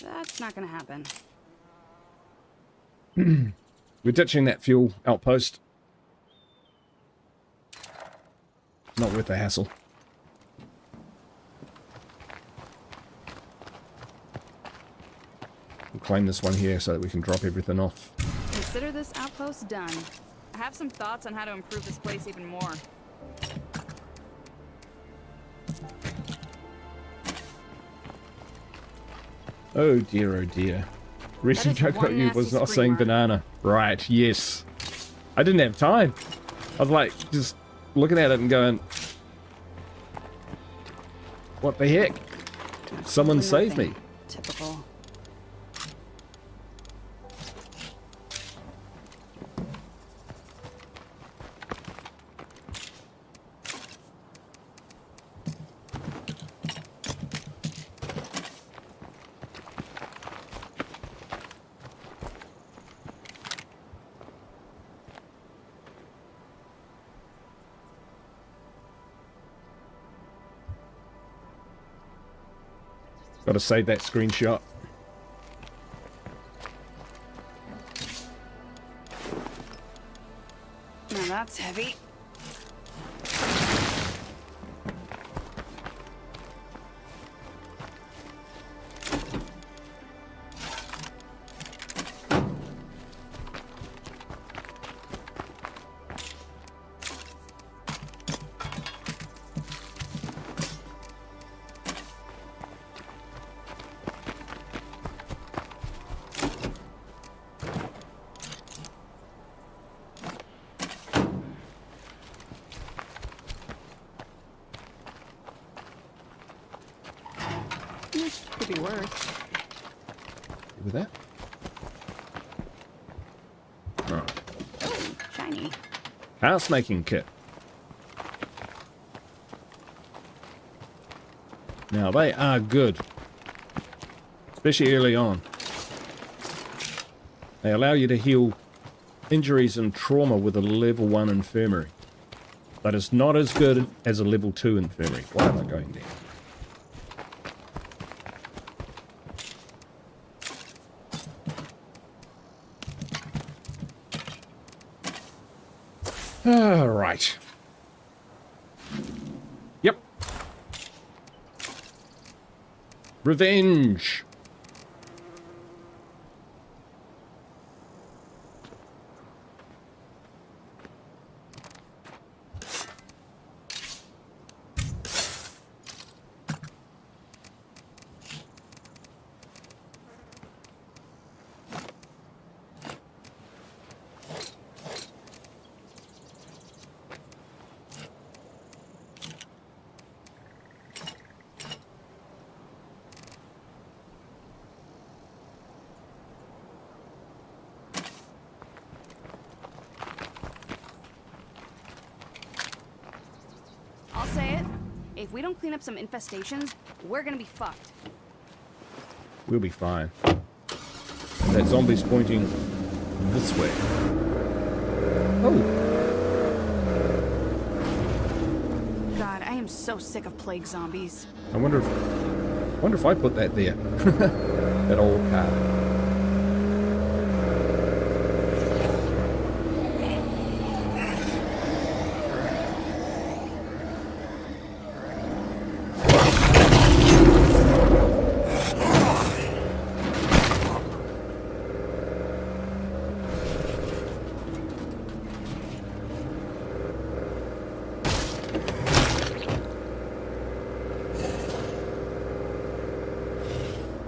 That's not gonna happen. We're ditching that fuel outpost. Not worth the hassle. We'll claim this one here so that we can drop everything off. Consider this outpost done. I have some thoughts on how to improve this place even more. Oh dear, oh dear. Recent joke about you was not saying banana. Right, yes. I didn't have time. I was like, just looking at it and going, What the heck? Someone save me. Typical. Gotta save that screenshot. Now that's heavy. Could be worse. With that? Right. Oh, shiny. House making kit. Now they are good. Especially early on. They allow you to heal injuries and trauma with a level 1 infirmary. But it's not as good as a level 2 infirmary. Why am I going there? Right. Yep. Revenge. I'll say it. If we don't clean up some infestations, we're gonna be fucked. We'll be fine. That zombie's pointing this way. Oh. God, I am so sick of plague zombies. I wonder if I put that there. That old car.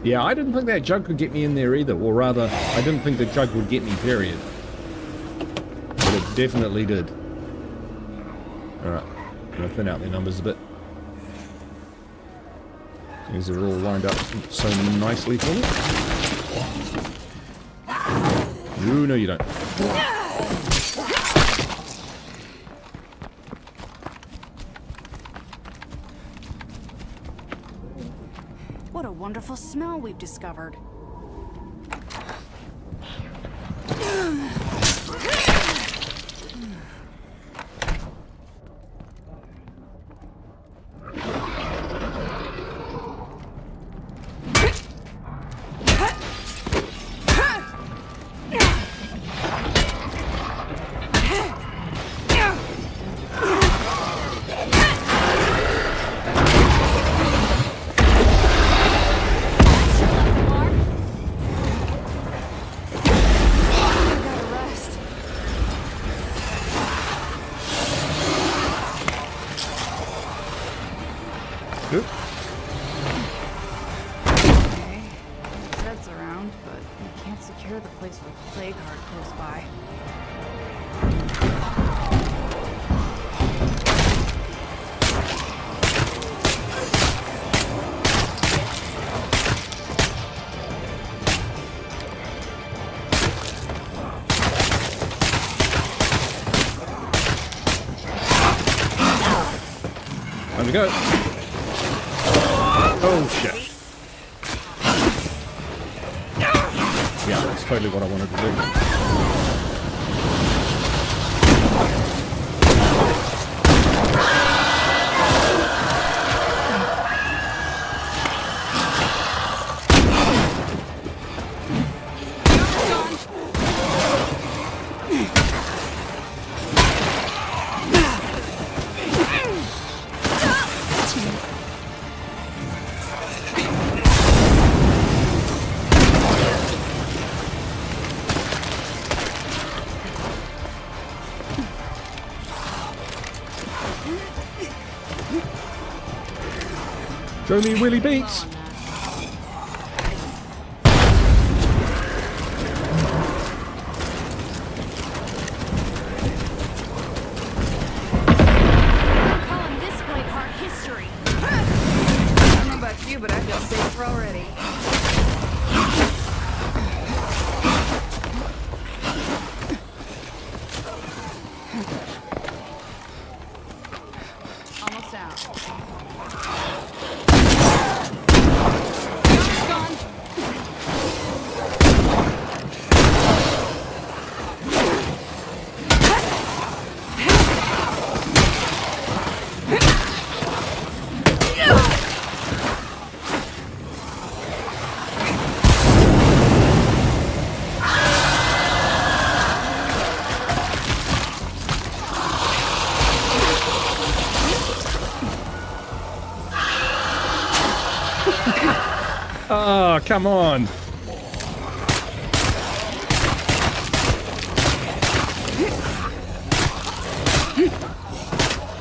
Yeah, I didn't think that jug could get me in there either, or rather, I didn't think the jug would get me, period. But it definitely did. Alright, I'm gonna thin out their numbers a bit. These are all lined up so nicely for me. Ooh, no you don't. What a wonderful smell we've discovered. Good. Okay. Zed's around, but we can't secure the place with plague heart close by. Time to go. Oh, shit. Yeah, that's totally what I wanted to do. Show me Willie Beats. Calling this point hard history. I don't know about you, but I feel safer already. Almost out. Oh, come on.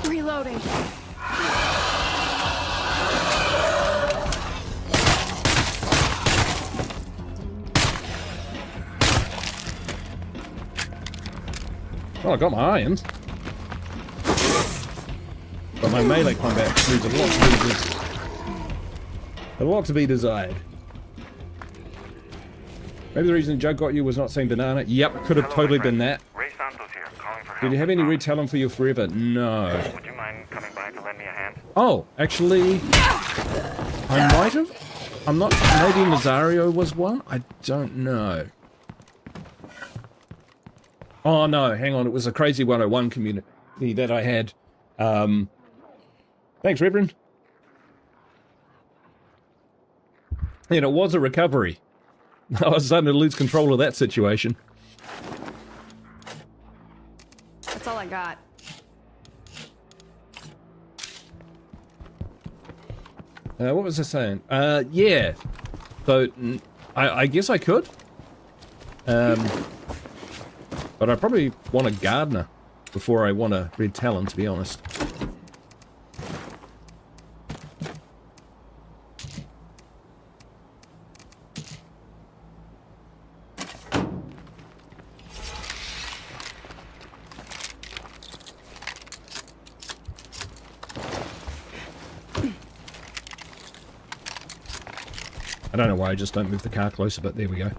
Reloading. Oh, I got my irons. But my melee combat leaves a lot to be desired. Maybe the reason Joe got you was not saying banana. Yep, could have totally been that. Ray Santos here, calling for help. Did you have any retelling for you forever? No. Would you mind coming by to lend me a hand? Oh, actually, I might have. I'm not. Maybe Nazario was one. I don't know. Oh no, hang on. It was a crazy 101 community that I had. Thanks, Reverend. And it was a recovery. I was starting to lose control of that situation. That's all I got. What was I saying? Yeah. So, I guess I could. But I probably want a gardener before I want a red talon, to be honest. I don't know why I just don't move the car closer, but there we go.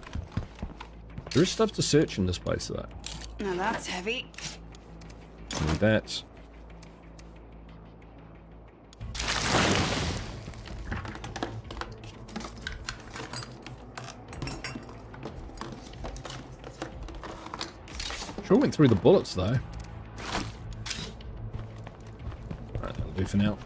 There is stuff to search in this place, though. Now that's heavy. And that. Sure went through the bullets, though. Alright, that'll do for now.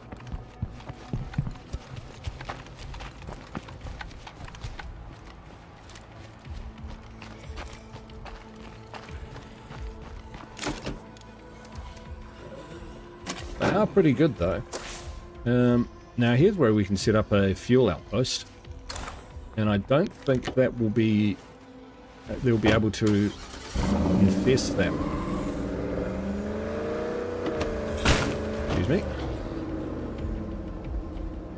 They are pretty good, though. Now here's where we can set up a fuel outpost, and I don't think that will be they'll be able to infest them. Excuse me.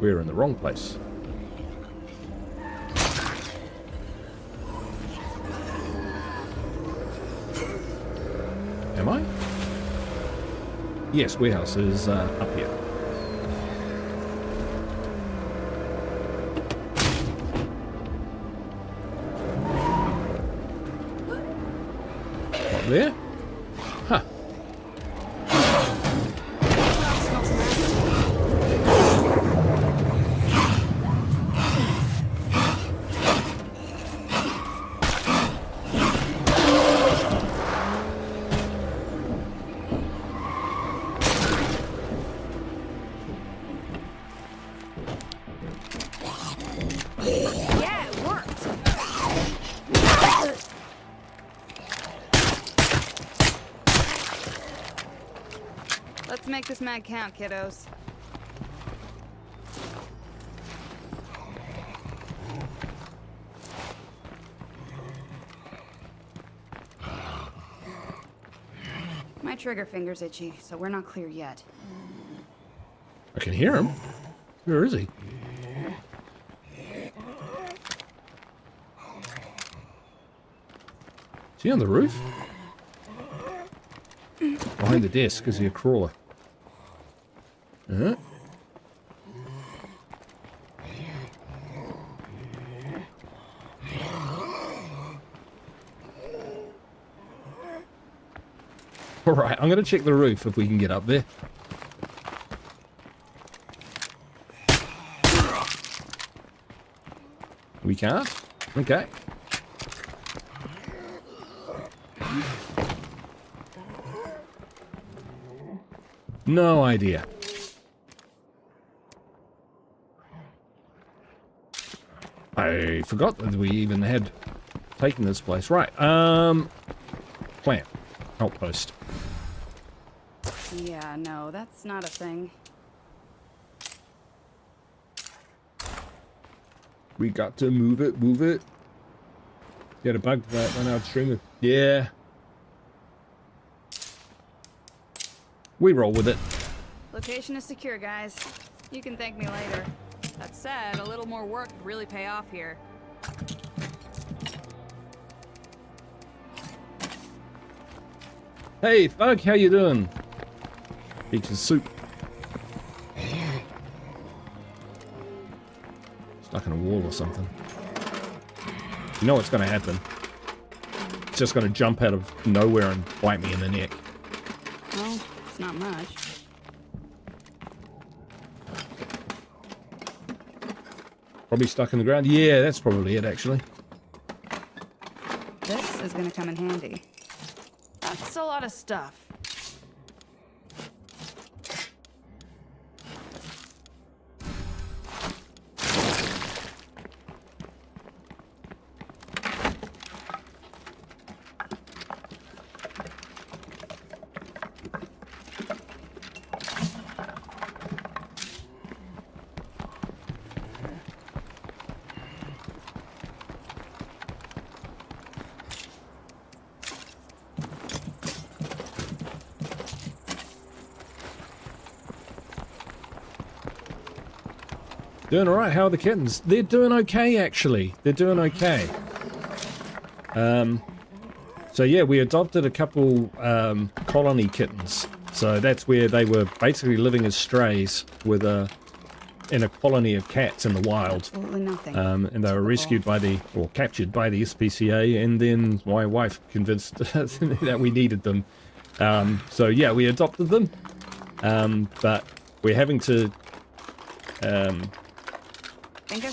We're in the wrong place. Am I? Yes, warehouse is up here. Not there? Huh. Let's make this mag count, kiddos. My trigger finger's itchy, so we're not clear yet. I can hear him. Where is he? Is he on the roof? Behind the desk. Is he a crawler? Uh-huh. Alright, I'm going to check the roof if we can get up there. We can't? Okay. No idea. I forgot that we even had taken this place. Right, plant. Outpost. Yeah, no, that's not a thing. We got to move it, move it. Get a bug that run out streamer. Yeah. We roll with it. Location is secure, guys. You can thank me later. That said, a little more work would really pay off here. Hey, Thug, how you doing? Eat some soup. Stuck in a wall or something. You know what's going to happen. It's just going to jump out of nowhere and bite me in the neck. Well, it's not much. Probably stuck in the ground. Yeah, that's probably it, actually. This is gonna come in handy. That's a lot of stuff. Doing alright, how are the kittens? They're doing okay, actually. They're doing okay. So yeah, we adopted a couple colony kittens. So that's where they were basically living as strays with in a colony of cats in the wild. Absolutely nothing. And they were rescued by or captured by the SPCA, and then my wife convinced us that we needed them. So yeah, we adopted them. But we're having to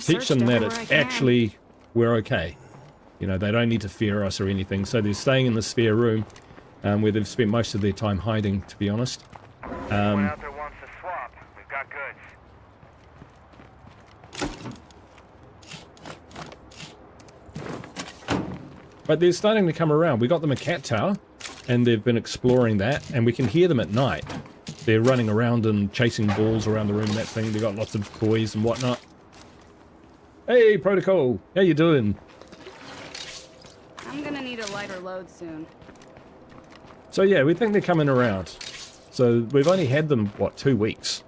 teach them that it's actually we're okay. You know, they don't need to fear us or anything. So they're staying in the spare room, where they've spent most of their time hiding, to be honest. Someone out there wants to swap. We've got goods. But they're starting to come around. We got them a cat tower, and they've been exploring that, and we can hear them at night. They're running around and chasing balls around the room and that thing. They've got lots of toys and whatnot. Hey, Protocol, how you doing? I'm gonna need a lighter load soon. So yeah, we think they're coming around. So we've only had them, what, 2 weeks?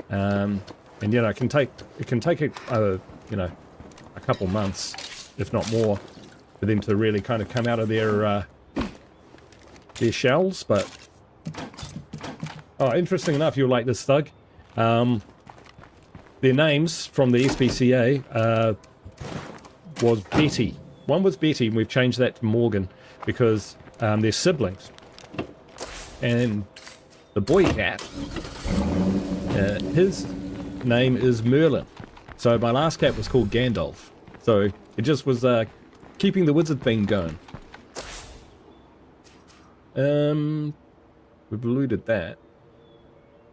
And you know, it can take you know, a couple months, if not more, for them to really kind of come out of their shells. But oh, interesting enough, you'll like this, Thug. Their names from the SPCA was Betty. One was Betty, and we've changed that to Morgan because they're siblings. And the boy cat, his name is Merlin. So my last cat was called Gandalf. So it just was keeping the wizard thing going. We've eluded that.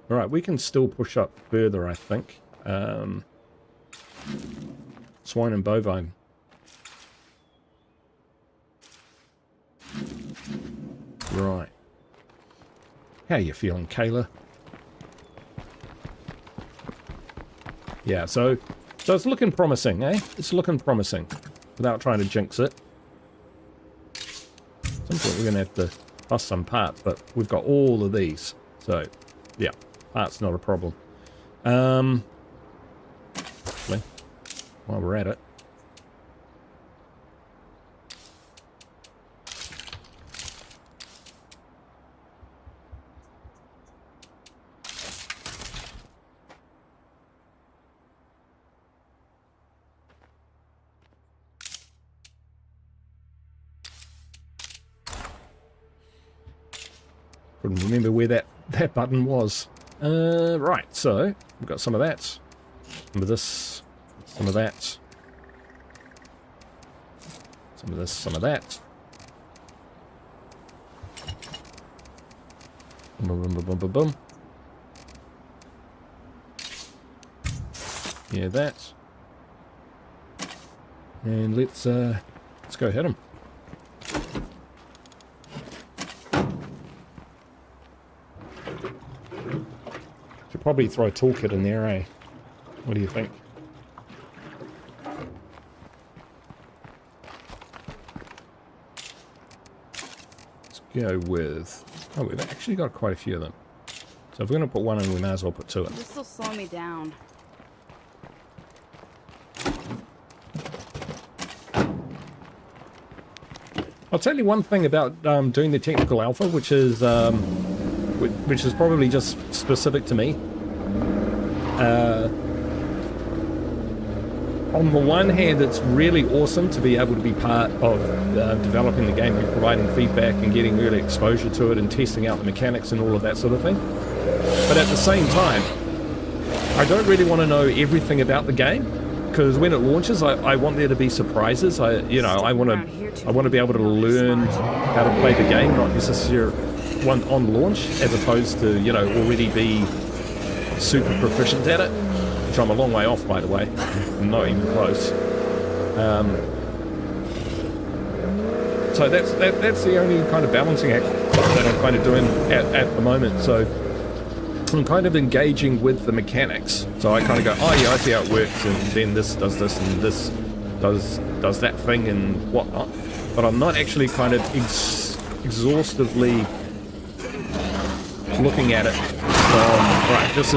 Alright, we can still push up further, I think. Swine and bovine. Right. How you feeling, Kayla? Yeah, so it's looking promising, eh? It's looking promising, without trying to jinx it. At some point we're going to have to bust some parts, but we've got all of these. So, yeah, parts not a problem. Actually, while we're at it. Couldn't remember where that button was. Right, so we've got some of that, some of this, some of that, some of this, some of that. Boom, boom, boom, boom, boom, boom. Yeah, that. And let's go hit him. Should probably throw a toolkit in there, eh? What do you think? Let's go with... Oh, we've actually got quite a few of them. So if we're going to put one in, we may as well put two in. This will slow me down. I'll tell you one thing about doing the technical alpha, which is probably just specific to me. On the one hand, it's really awesome to be able to be part of developing the game and providing feedback and getting early exposure to it and testing out the mechanics and all of that sort of thing. But at the same time, I don't really want to know everything about the game, because when it launches, I want there to be surprises. I want to be able to learn how to play the game, not necessarily on launch, as opposed to already be super proficient at it, which I'm a long way off, by the way. Not even close. So that's the only kind of balancing act that I'm kind of doing at the moment. So I'm kind of engaging with the mechanics. So I kind of go, oh yeah, I see how it works, and then this and this does that thing and whatnot. But I'm not actually kind of exhaustively looking at it from, right, this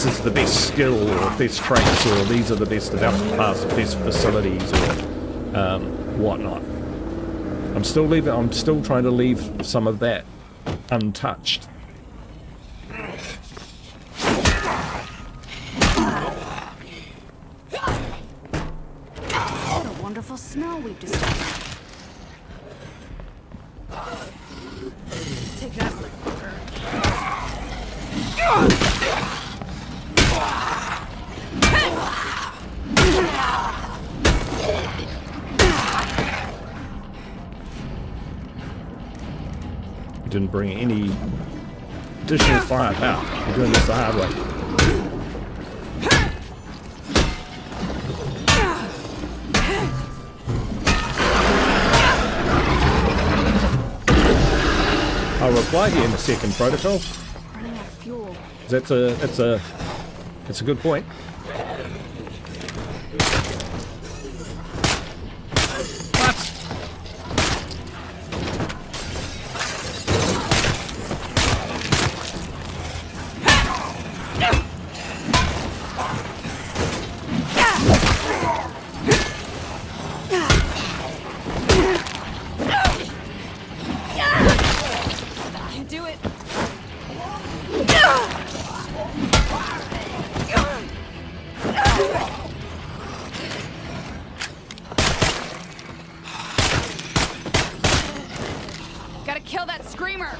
is the best skill or best traits, or these are the best development paths, best facilities, or whatnot. I'm still trying to leave some of that untouched. What a wonderful smell we've discovered. Take that, motherfucker. Didn't bring any additional firepower. We're doing this the hard way. I'll reply to you in a second, Protocol. Running out of fuel. That's a good point. Gotta kill that screamer!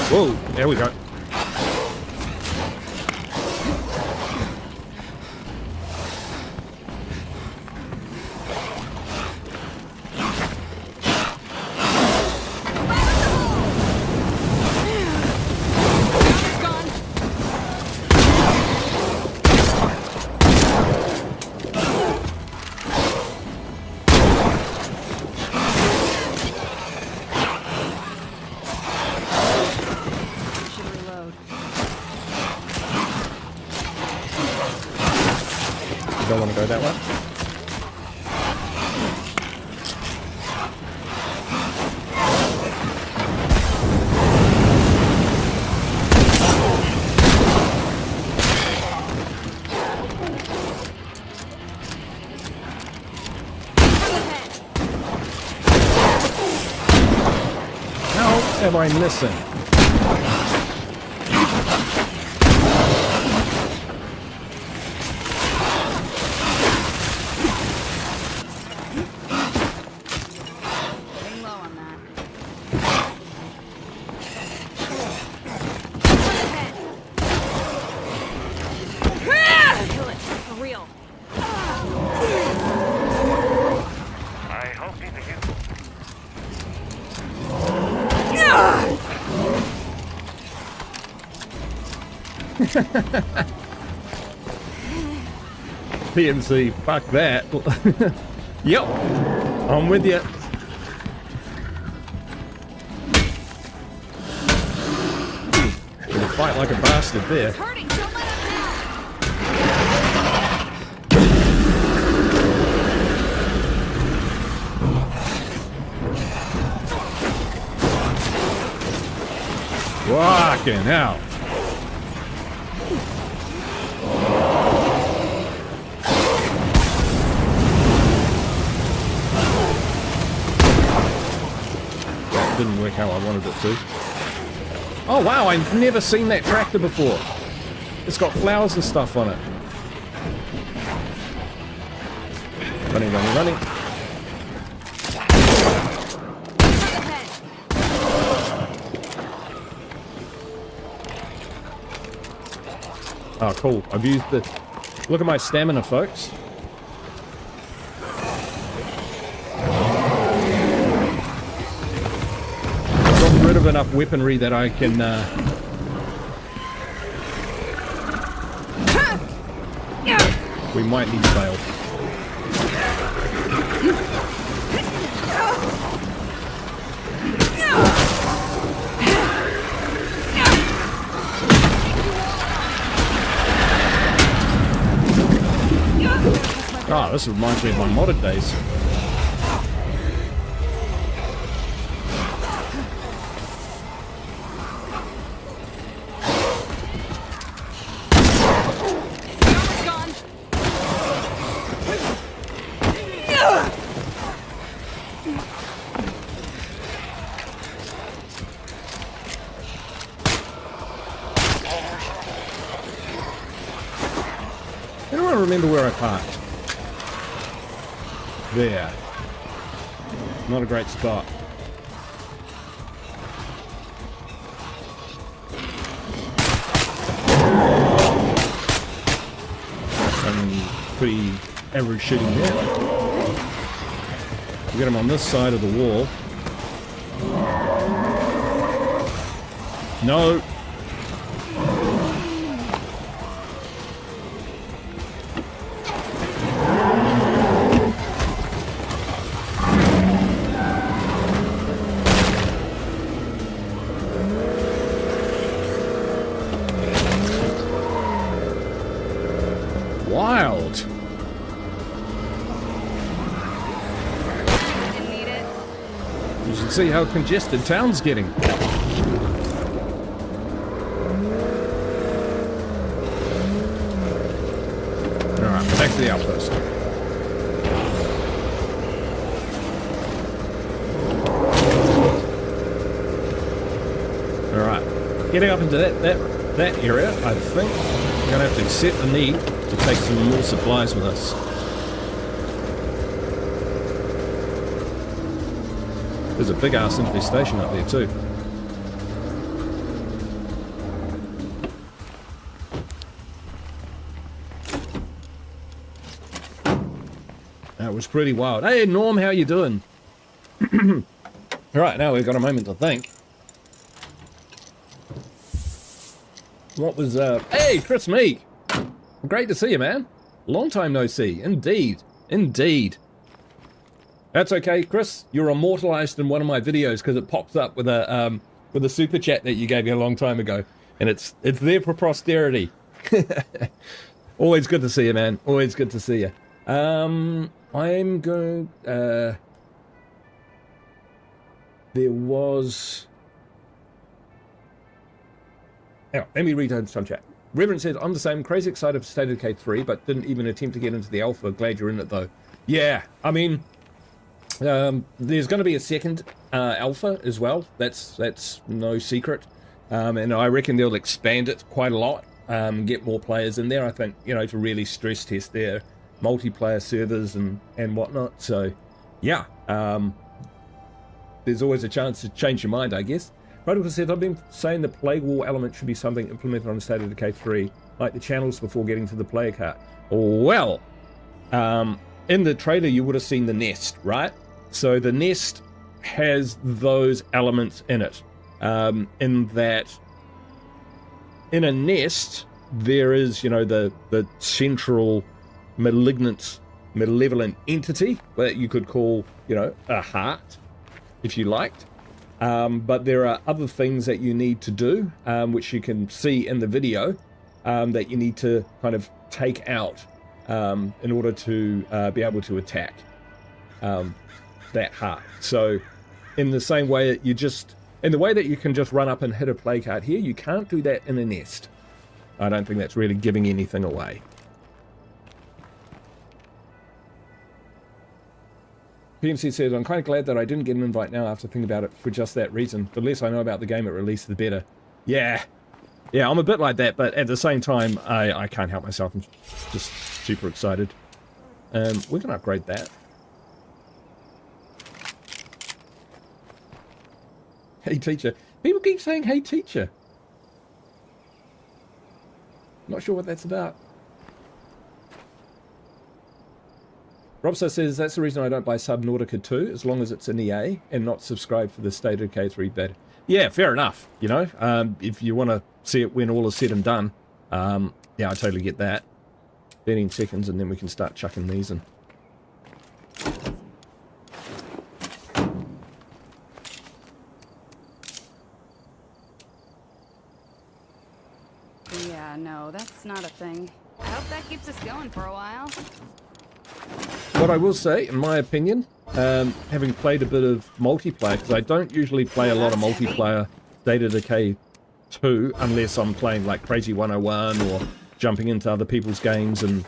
Whoa, there we go. want to go that way. How am I missing? Getting low on that. Kill it, for real. I hope he's a human. PNC, fuck that. Yep, I'm with you. Gonna fight like a bastard there. It's hurting, don't let him Fucking hell. That didn't work how I wanted it to. Oh wow, I've never seen that tractor before. It's got flowers and stuff on it. Running, running, running. Oh, cool. I've used the... Look at my stamina, folks. I've gotten rid of enough weaponry that I can... We might need to bail. Oh, this reminds me of my modded days. I don't remember where I parked. There. Not a great spot. Pretty average shooting there. We get him on this side of the wall. No. Wild. Didn't need it. You should see how congested town's getting. Alright, back to the outpost. Alright, getting up into that area, I think we're gonna have to accept the need to take some more supplies with us. There's a big ass infestation up there too. That was pretty wild. Hey Norm, how you doing? Alright, now we've got a moment to think. What was hey Chris Meek! Great to see you, man. Long time no see. Indeed. Indeed. That's okay, Chris. You're immortalized in one of my videos because it pops up with a super chat that you gave me a long time ago. And it's there for posterity. Always good to see you, man. Always good to see you. I'm going... there was... Hang on, let me read some chat. Reverend says, I'm the same, crazy excited for State of Decay 3, but didn't even attempt to get into the alpha. Glad you're in it, though. Yeah, I mean, there's going to be a second alpha as well. That's no secret. And I reckon they'll expand it quite a lot, get more players in there, I think, you know, to really stress test their multiplayer servers and whatnot. So, yeah, there's always a chance to change your mind, I guess. Protocol said, I've been saying the plague wall element should be something implemented on State of Decay 3, like the channels before getting to the player cart. Well, in the trailer you would have seen the nest, right? So the nest has those elements in it, in that in a nest there is, you know, the central malevolent entity that you could call, you know, a heart, if you liked. But there are other things that you need to do, which you can see in the video, that you need to kind of take out in order to be able to attack that heart. So in the same way that in the way that you can just run up and hit a play card here, you can't do that in a nest. I don't think that's really giving anything away. PMC says, I'm kind of glad that I didn't get an invite now after thinking about it for just that reason. The less I know about the game at release, the better. Yeah, I'm a bit like that, but at the same time, I can't help myself. I'm just super excited. We can upgrade that. Hey, teacher. People keep saying, hey, teacher. Not sure what that's about. Robster says, that's the reason I don't buy Subnautica 2, as long as it's an EA and not subscribe for the State of Decay 3 beta. Yeah, fair enough, you know. If you want to see it when all is said and done, yeah, I totally get that. 13 seconds and then we can start chucking these in. Yeah, no, that's not a thing. I hope that keeps us going for a while. What I will say, in my opinion, having played a bit of multiplayer, because I don't usually play a lot of multiplayer State of Decay 2, unless I'm playing like Crazy 101 or jumping into other people's games and,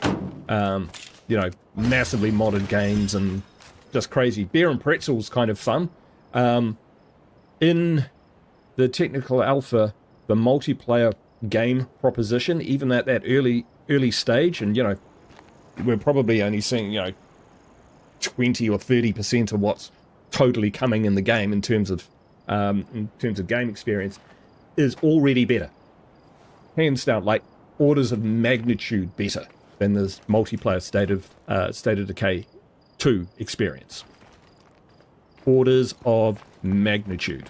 you know, massively modded games and just crazy. Beer and Pretzel's kind of fun. In the technical alpha, the multiplayer game proposition, even at that early stage, and, you know, we're probably only seeing, you know, 20 or 30% of what's totally coming in the game in terms of game experience, is already better. Hands down, like orders of magnitude better than this multiplayer State of Decay 2 experience. Orders of magnitude.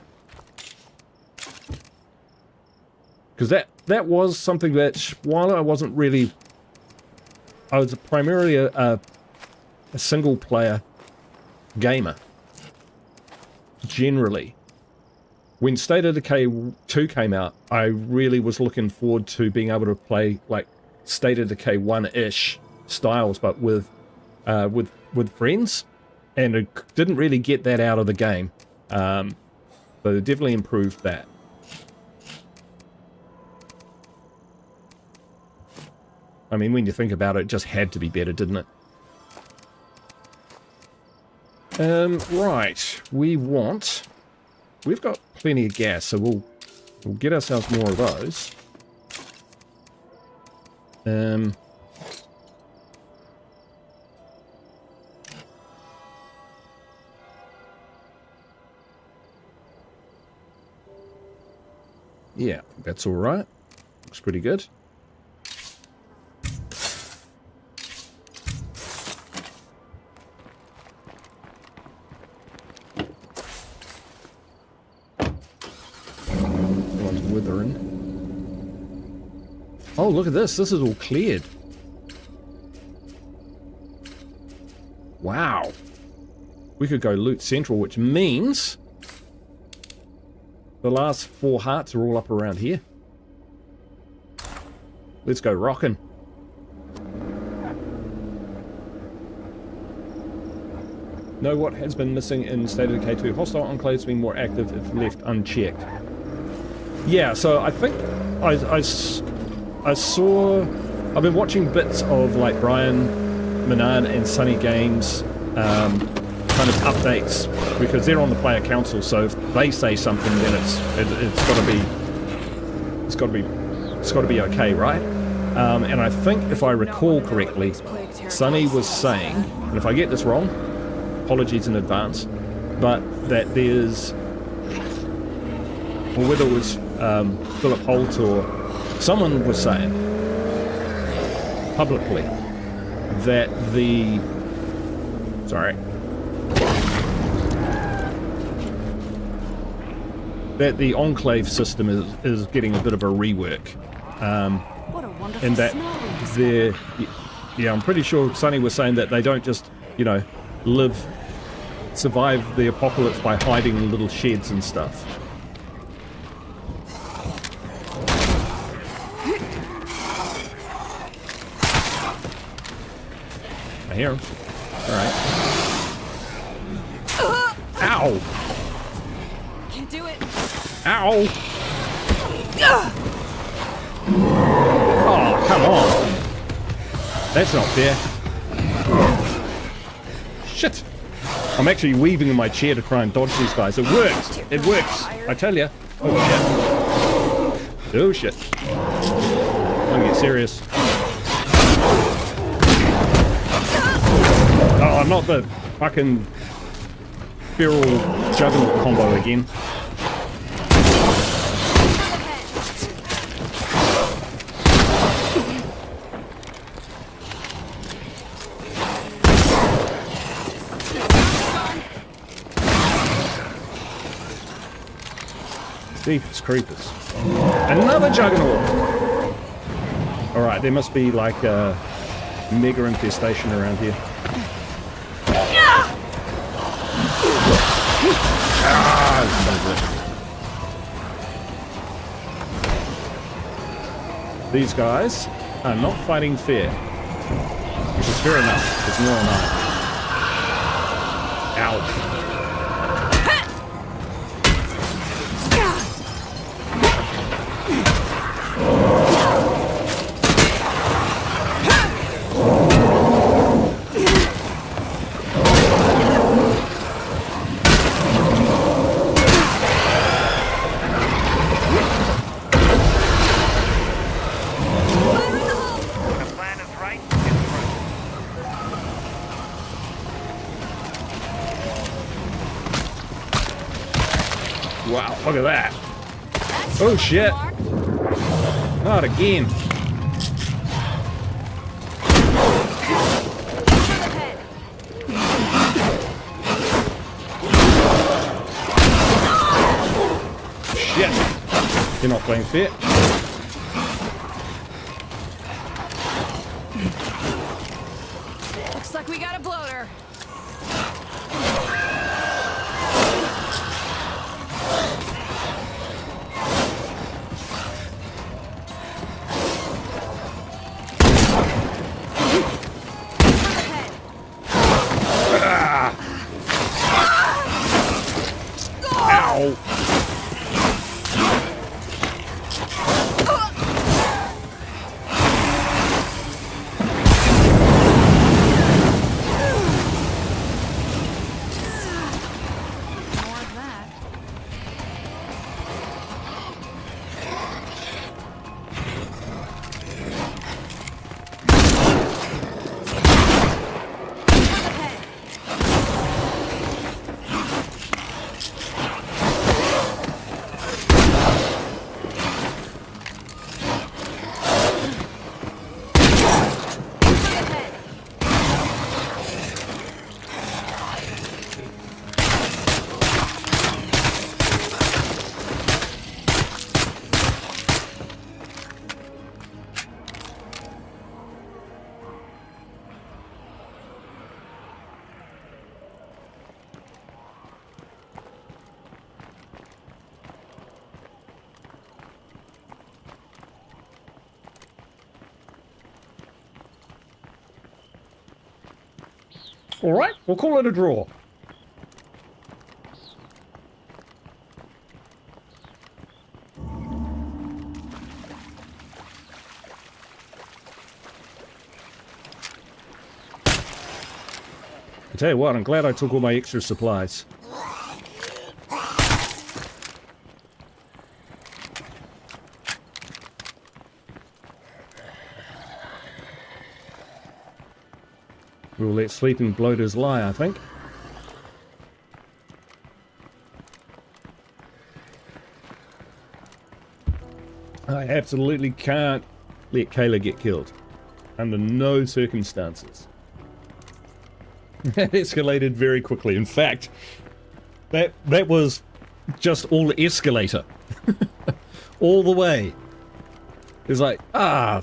Because that was something that, while I wasn't really... I was primarily a single-player gamer, generally. When State of Decay 2 came out, I really was looking forward to being able to play, like, State of Decay 1-ish styles, but with friends, and it didn't really get that out of the game. But it definitely improved that. I mean, when you think about it, it just had to be better, didn't it? Right. We've got plenty of gas, so we'll get ourselves more of those. Yeah, that's all right. Looks pretty good. Oh, look at this. This is all cleared. Wow. We could go loot central, which means the last 4 hearts are all up around here. Let's go rockin'. Know what has been missing in State of Decay 2? Hostile enclaves being more active if left unchecked. Yeah, so I think I saw... I've been watching bits of like Brian, Manan and Sunny Games kind of updates because they're on the player council, so if they say something then it's got to be okay, right? And I think if I recall correctly, Sunny was saying, and if I get this wrong, apologies in advance, but that there's, or whether it was Philip Holt or someone was saying publicly that the enclave system is getting a bit of a rework, What a wonderful and that smell we just they're, yeah, I'm pretty sure Sonny was saying that they don't just, you know, survive the apocalypse by hiding in little sheds and stuff. I hear him. Alright. Ow! can't do it. Ow! Oh, come on! That's not fair. Shit! I'm actually weaving in my chair to try and dodge these guys. It works! It works! I tell ya. Oh shit. Oh shit. I'm gonna get serious. Oh, not the fucking feral juggernaut combo again. Jeepers creepers. Another juggernaut! Alright, there must be like a mega infestation around here. Ah, these guys are not fighting fair, which is fair enough. It's more than Ow. Wow, look at that. Oh shit. Not again. Shit. You're not playing fair. Looks like we got a bloater. Ow. More of that. Alright, we'll call it a draw. I tell you what, I'm glad I took all my extra supplies. We'll let sleeping bloaters lie, I think. I absolutely can't let Kayla get killed. Under no circumstances. That escalated very quickly. In fact, that was just all escalator. All the way. It's like,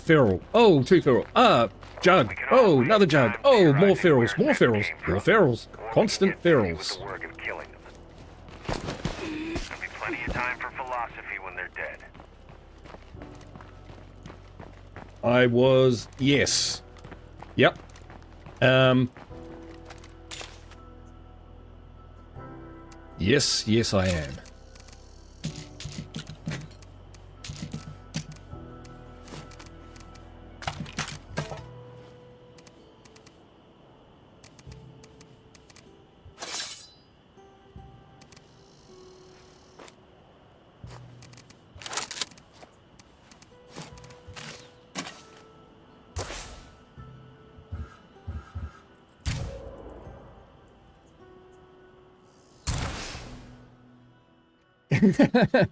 feral. Oh, two feral. Jug. Oh, another jug. Oh, more ferals. More ferals. More ferals. Constant ferals. Work of killing them. There'll be plenty of time for philosophy when they're dead. I was... Yes. Yep. Yes, I am.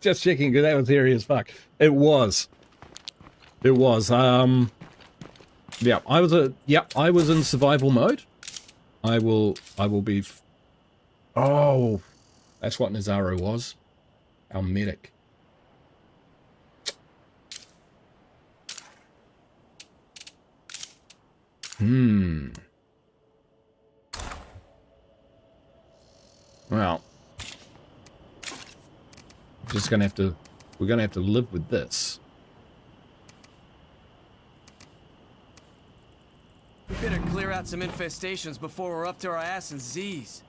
Just checking, because that was hairy as fuck. It was. Yeah, I was in survival mode. I will be... Oh, that's what Nazaro was. Our medic. Well... Just gonna have to, we're gonna have to live with this. We better clear out some infestations before we're up to our ass in Z's.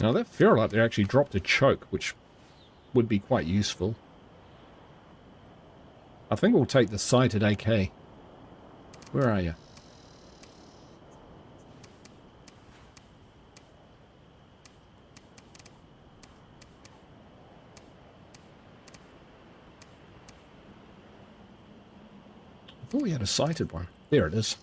Now that feral up there actually dropped a choke, which would be quite useful. I think we'll take the sighted AK. Where are you? I thought we had a sighted one. There it is.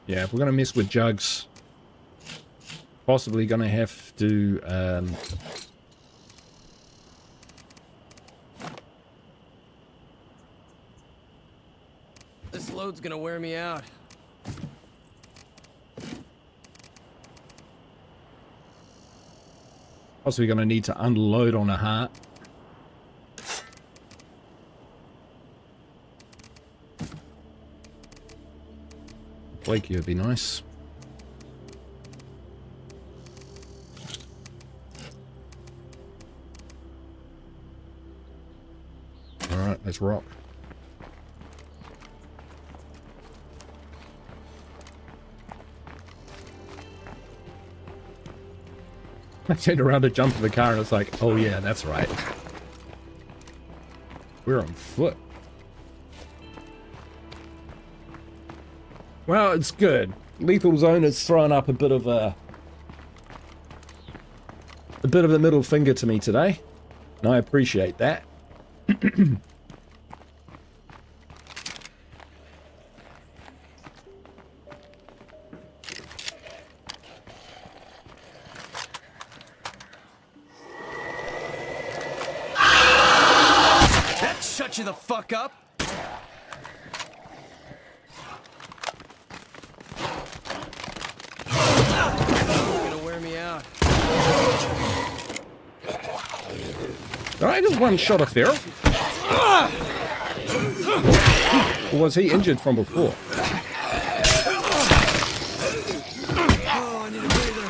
Yeah, if we're going to mess with jugs, possibly going to have to... This load's gonna wear me out. Possibly going to need to unload on a heart. Flaky would be nice. Alright, let's rock. I turned around to jump in the car and it's like, oh yeah, that's right. We're on foot. Well, it's good. Lethal Zone has thrown up a bit of a middle finger to me today, and I appreciate that. That shut you the fuck up. Alright, just one shot of feral. Or was he injured from before? Oh, I need a breather.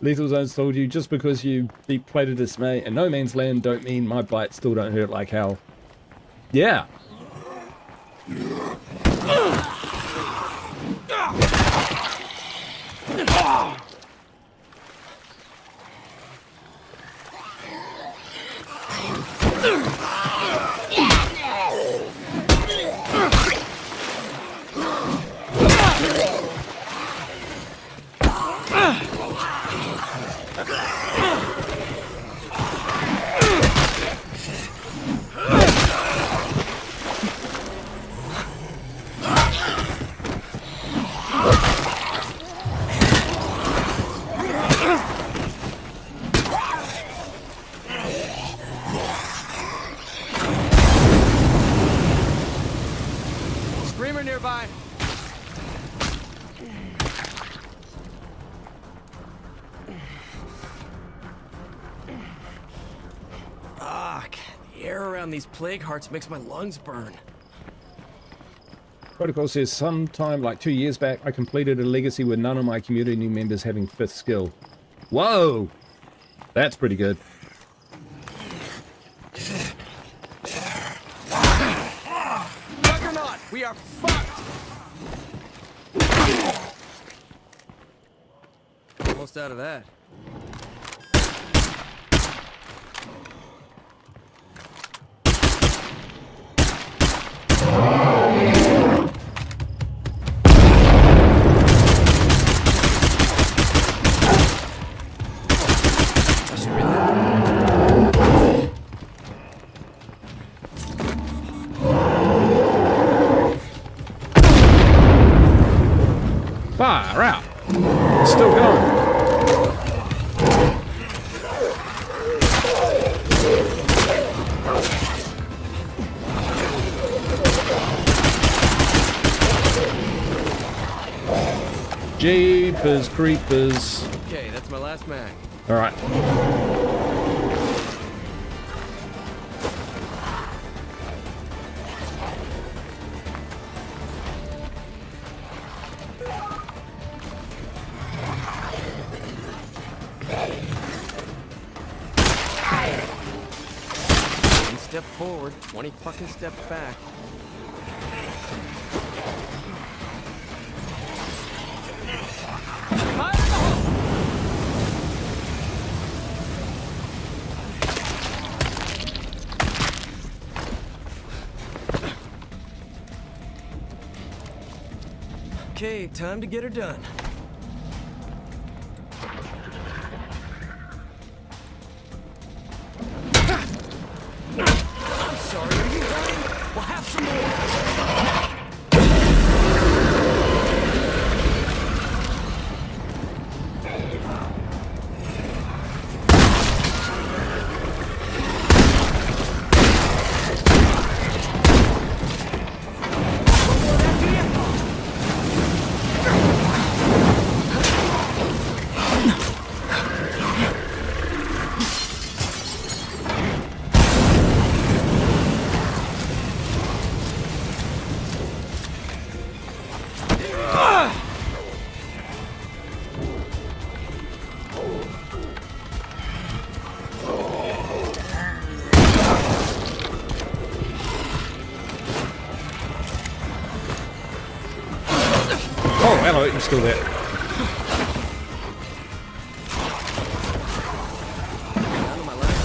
Lethal Zones told you, just because you beat Plate of Dismay and No Man's Land don't mean my bites still don't hurt like hell. Yeah. Screamer nearby. The air around these plague hearts makes my lungs burn. Protocol says sometime like 2 years back, I completed a legacy with none of my community members having 5th skill. Whoa! That's pretty good. Juggernaut, we are fucked! Almost out of that. Far out. It's still going. Jeepers creepers. Okay, that's my last mag. All right. One step forward, 20 fucking steps back. Okay, time to get her done. I'm sorry, are you dying? We'll have some more. Oh, hello, you're still there. Down to my last.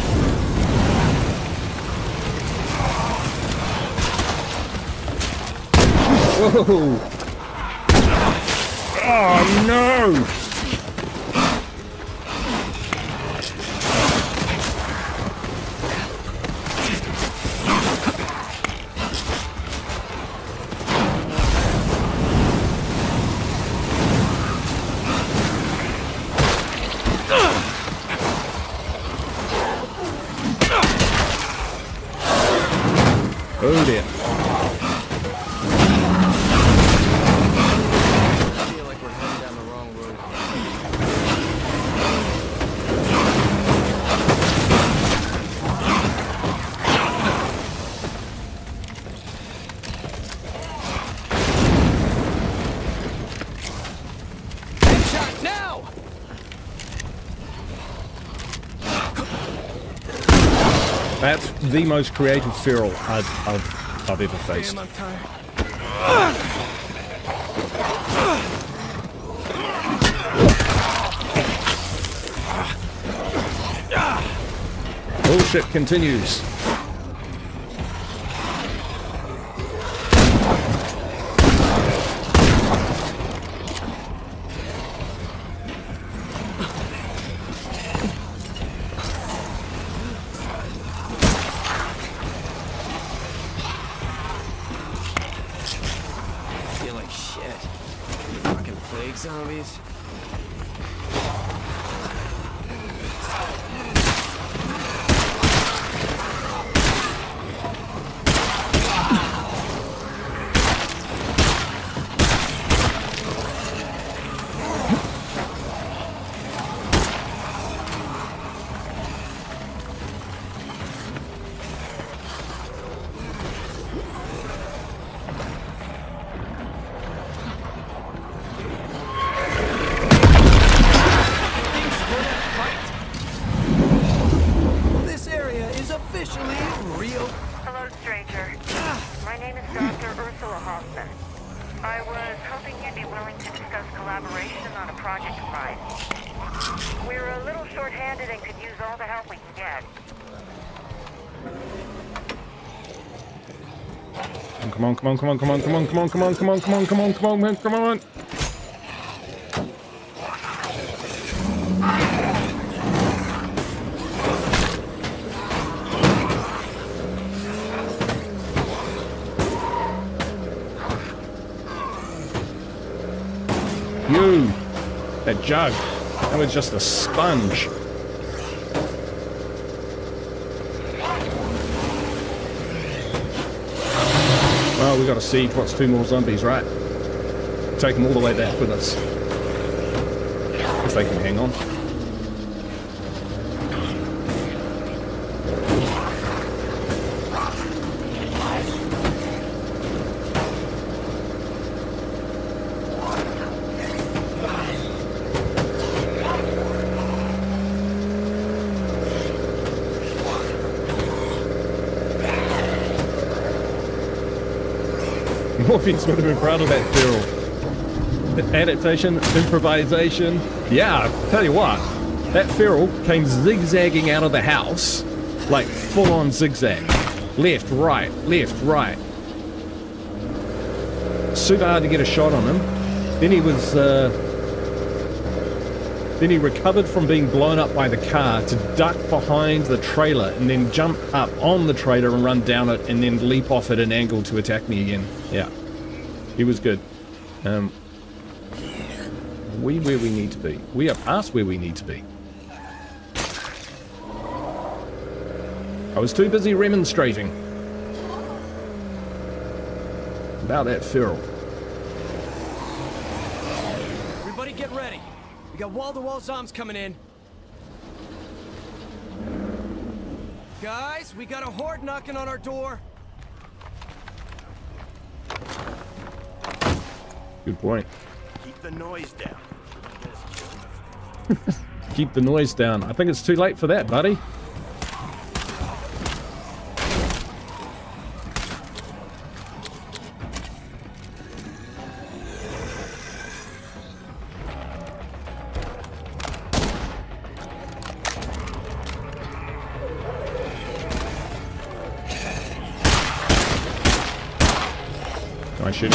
Whoa! Oh no! Oh dear. I feel like we're heading down the wrong road. That's the most creative feral I've ever faced. Damn, I'm tired. Bullshit continues. Feel like shit. Fucking plague zombies. This area is officially real. Hello, stranger. My name is Dr. Ursula Hoffman. I was hoping you'd be willing to discuss collaboration on a project of mine. We're a little short-handed and could use all the help we can get. Come on, come on, come on, come on, come on, come on, come on, come on, come on, come on, come on, come on, come on. You, that jug, that was just a sponge. Well, we got to siege. What's 2 more zombies, right? Take them all the way back with us. If they can hang on. Morpheus would have been proud of that feral. Adaptation, improvisation. Yeah, tell you what, that feral came zigzagging out of the house, like full-on zigzag. Left, right, left, right. Super hard to get a shot on him. Then he was, then he recovered from being blown up by the car to duck behind the trailer and then jump up on the trailer and run down it and then leap off at an angle to attack me again. Yeah. He was good. We where we need to be. We are past where we need to be. I was too busy remonstrating about that feral. Everybody get ready. We got wall-to-wall zombs coming in. Guys, we got a horde knocking on our door. Good point. Keep the noise down. Keep the noise down. I think it's too late for that, buddy. I should.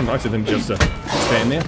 Nice of him just to stand there.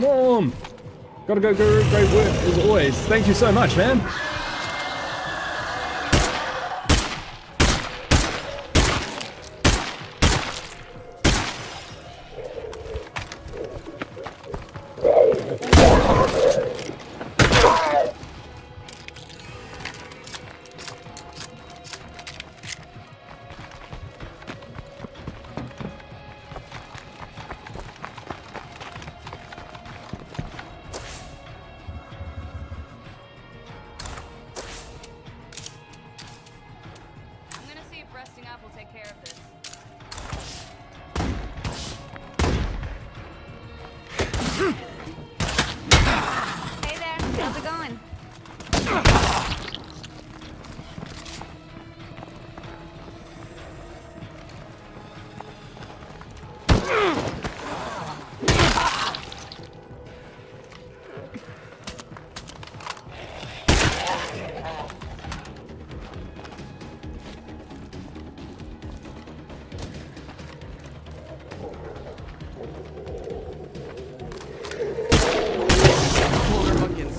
Norm! Gotta go, Guru. Great work as always. Thank you so much, man.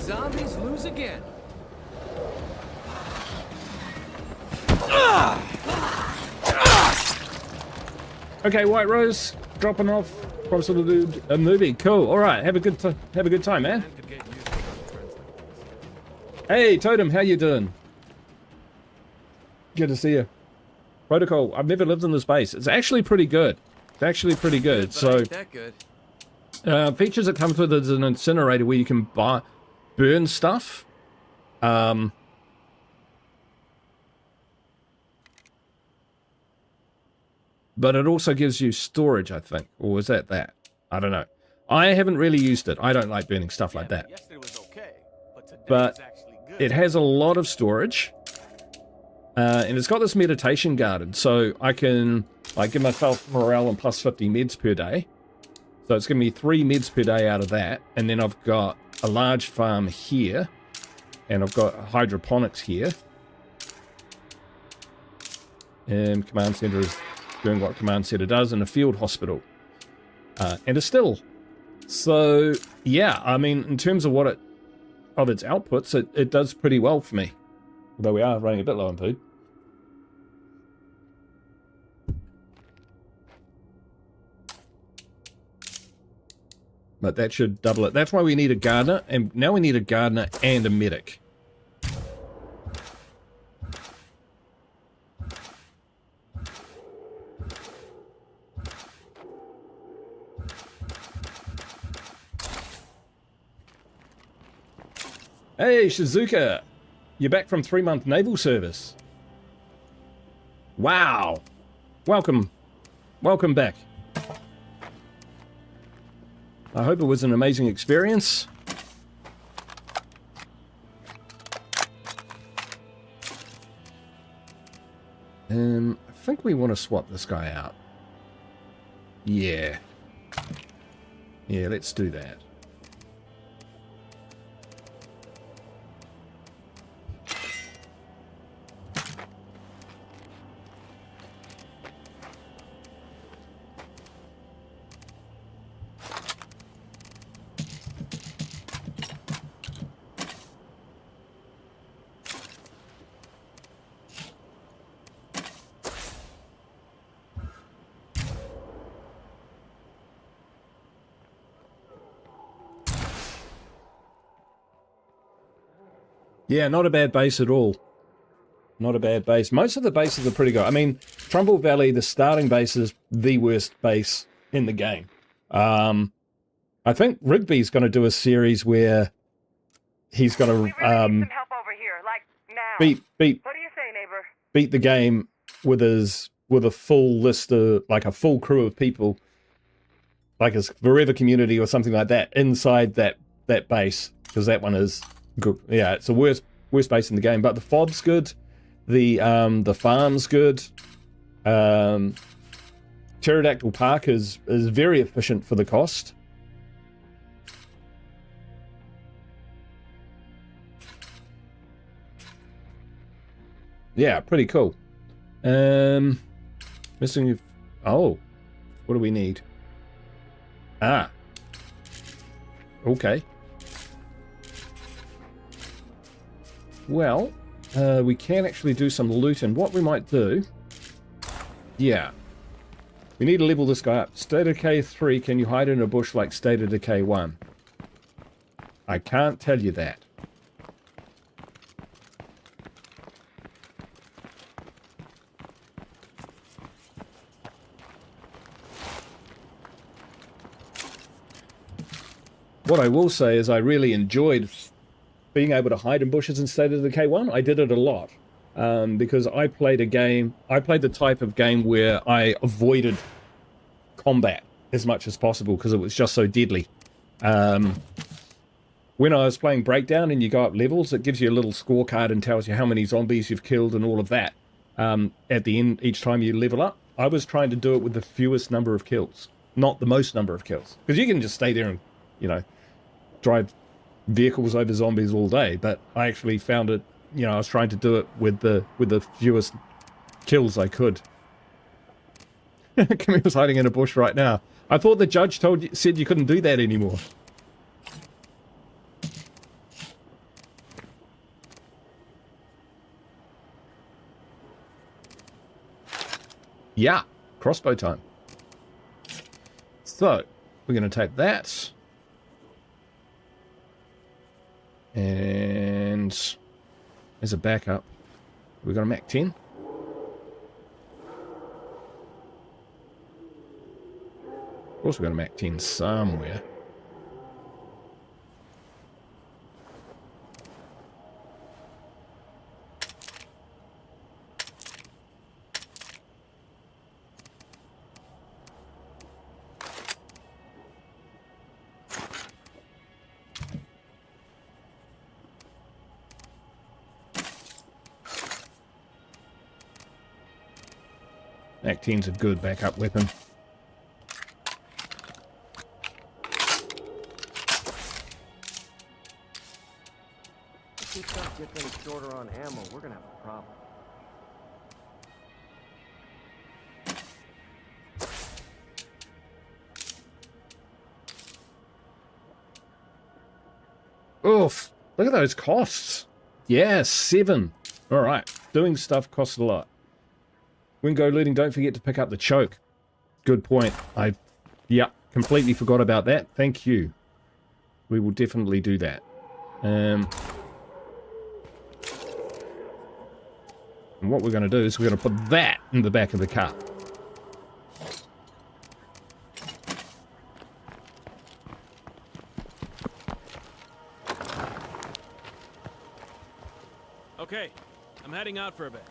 Zombies lose again. Okay, White Rose dropping off from sort of a movie. Cool. All right, have a good time, man. Hey, Totem, how you doing? Good to see you. Protocol. I've never lived in this base. It's actually pretty good. It's actually pretty good. So, that good. features that comes with it is an incinerator where you can burn stuff. But it also gives you storage, I think. Or is that? I don't know. I haven't really used it. I don't like burning stuff like that. But it has a lot of storage. And it's got this meditation garden. So I can give myself morale and plus 50 meds per day. So it's giving me 3 meds per day out of that. And then I've got a large farm here. And I've got hydroponics here. And command center is doing what command center does, in a field hospital. And a still. So, yeah, I mean, in terms of of its outputs, it does pretty well for me. Although we are running a bit low on food. But that should double it. That's why we need a gardener, and now we need a gardener and a medic. Hey, Shizuka! You're back from 3-month naval service. Wow! Welcome. Welcome back. I hope it was an amazing experience. I think we want to swap this guy out. Yeah. Yeah, let's do that. Yeah, not a bad base at all. Not a bad base. Most of the bases are pretty good. I mean, Trumbull Valley, the starting base is the worst base in the game. I think Rigby's going to do a series where he's got to We really need some help over here, like now. beat What do you say, neighbor? beat the game with a full list of, like, a full crew of people, like his Forever community or something like that, inside that base, because that one is good. Yeah, it's the worst base in the game, but the fob's good, the farm's good. Pterodactyl Park is very efficient for the cost. Yeah, pretty cool. Missing. Oh, what do we need? Okay. Well, we can actually do some loot, and what we might do... Yeah. We need to level this guy up. State of Decay 3, can you hide in a bush like State of Decay 1? I can't tell you that. What I will say is I really enjoyed being able to hide in bushes in State of Decay 1. I did it a lot. Because I played the type of game where I avoided combat as much as possible because it was just so deadly. When I was playing Breakdown and you go up levels, it gives you a little scorecard and tells you how many zombies you've killed and all of that at the end each time you level up. I was trying to do it with the fewest number of kills, not the most number of kills. Because you can just stay there and, you know, drive vehicles over zombies all day, but I actually found it, you know, I was trying to do it with the fewest kills I could. Camille's hiding in a bush right now. I thought the judge said you couldn't do that anymore. Yeah, crossbow time. So, we're going to take that. And as a backup, we've got a Mac 10. Of course, we've got a Mac 10 somewhere. Mac 10's a good backup weapon. If this stuff gets any shorter on ammo, we're gonna have a problem. Oof. Look at those costs. Yeah, 7. Alright. Doing stuff costs a lot. When go looting, don't forget to pick up the choke. Good point. Yeah, completely forgot about that. Thank you. We will definitely do that. And what we're going to do is we're going to put that in the back of the car. Okay, I'm heading out for a bit.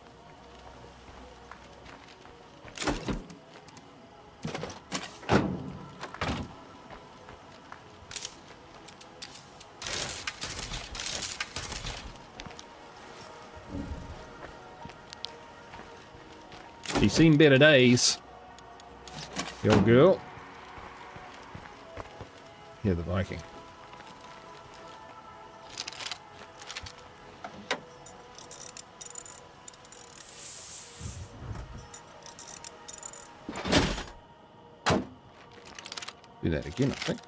She's seen better days. The old girl. Yeah, the Viking. Do that again, I think.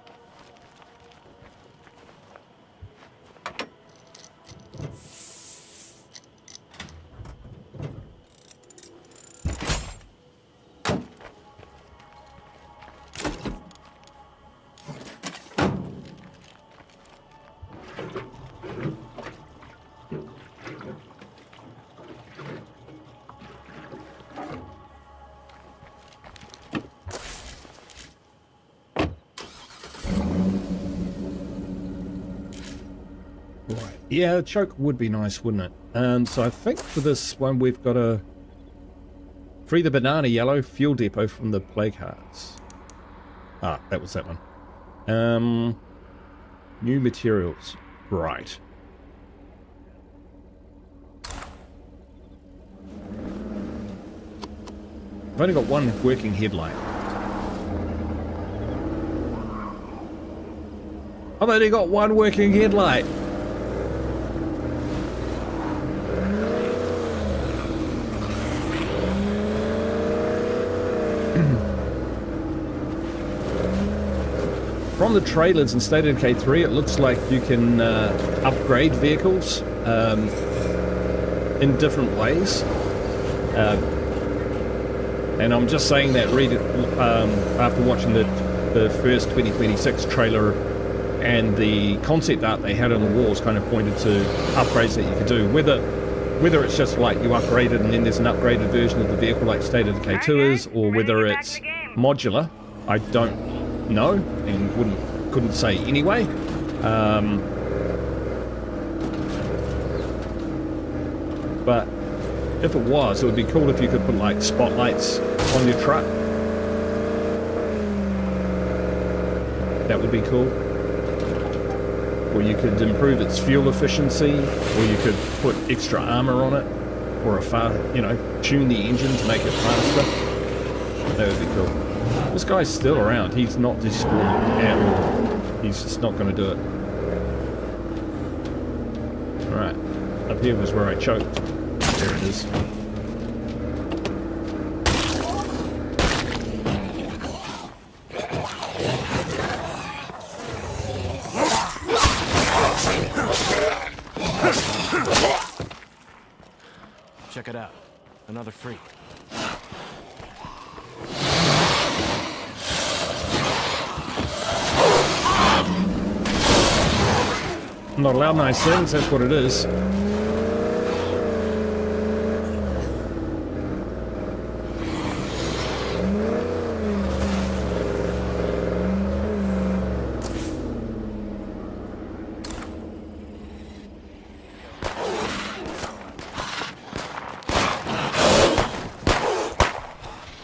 Yeah, a choke would be nice, wouldn't it? So I think for this one we've got to free the banana yellow fuel depot from the plague hearts. Ah, that was that one. New materials. Right. I've only got one working headlight. I've only got one working headlight. from the trailers in State of Decay 3, it looks like you can upgrade vehicles in different ways. And I'm just saying that, read it after watching the first 2026 trailer, and the concept art they had on the walls kind of pointed to upgrades that you could do. Whether it's just like you upgrade it and then there's an upgraded version of the vehicle like State of Decay 2 is, or whether it's modular, I don't know and couldn't say anyway. But if it was, it would be cool if you could put like spotlights on your truck. That would be cool. Or you could improve its fuel efficiency, or you could put extra armor on it, or tune the engine to make it faster. That would be cool. This guy's still around. He's not despawning at all. He's just not going to do it. Alright. Up here was where I choked. There it is. Check it out. Another freak. I'm not allowed nice things, that's what it is.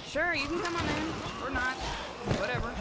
Sure, you can come on in. Or not. Whatever.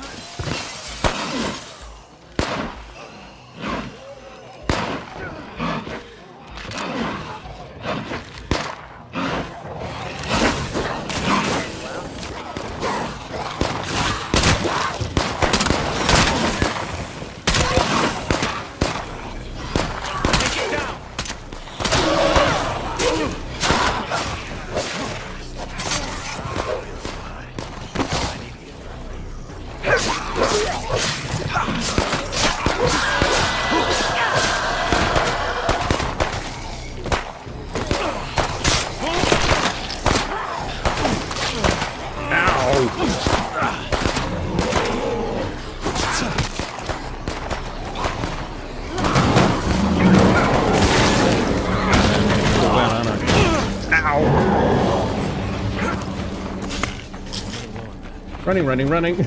Running.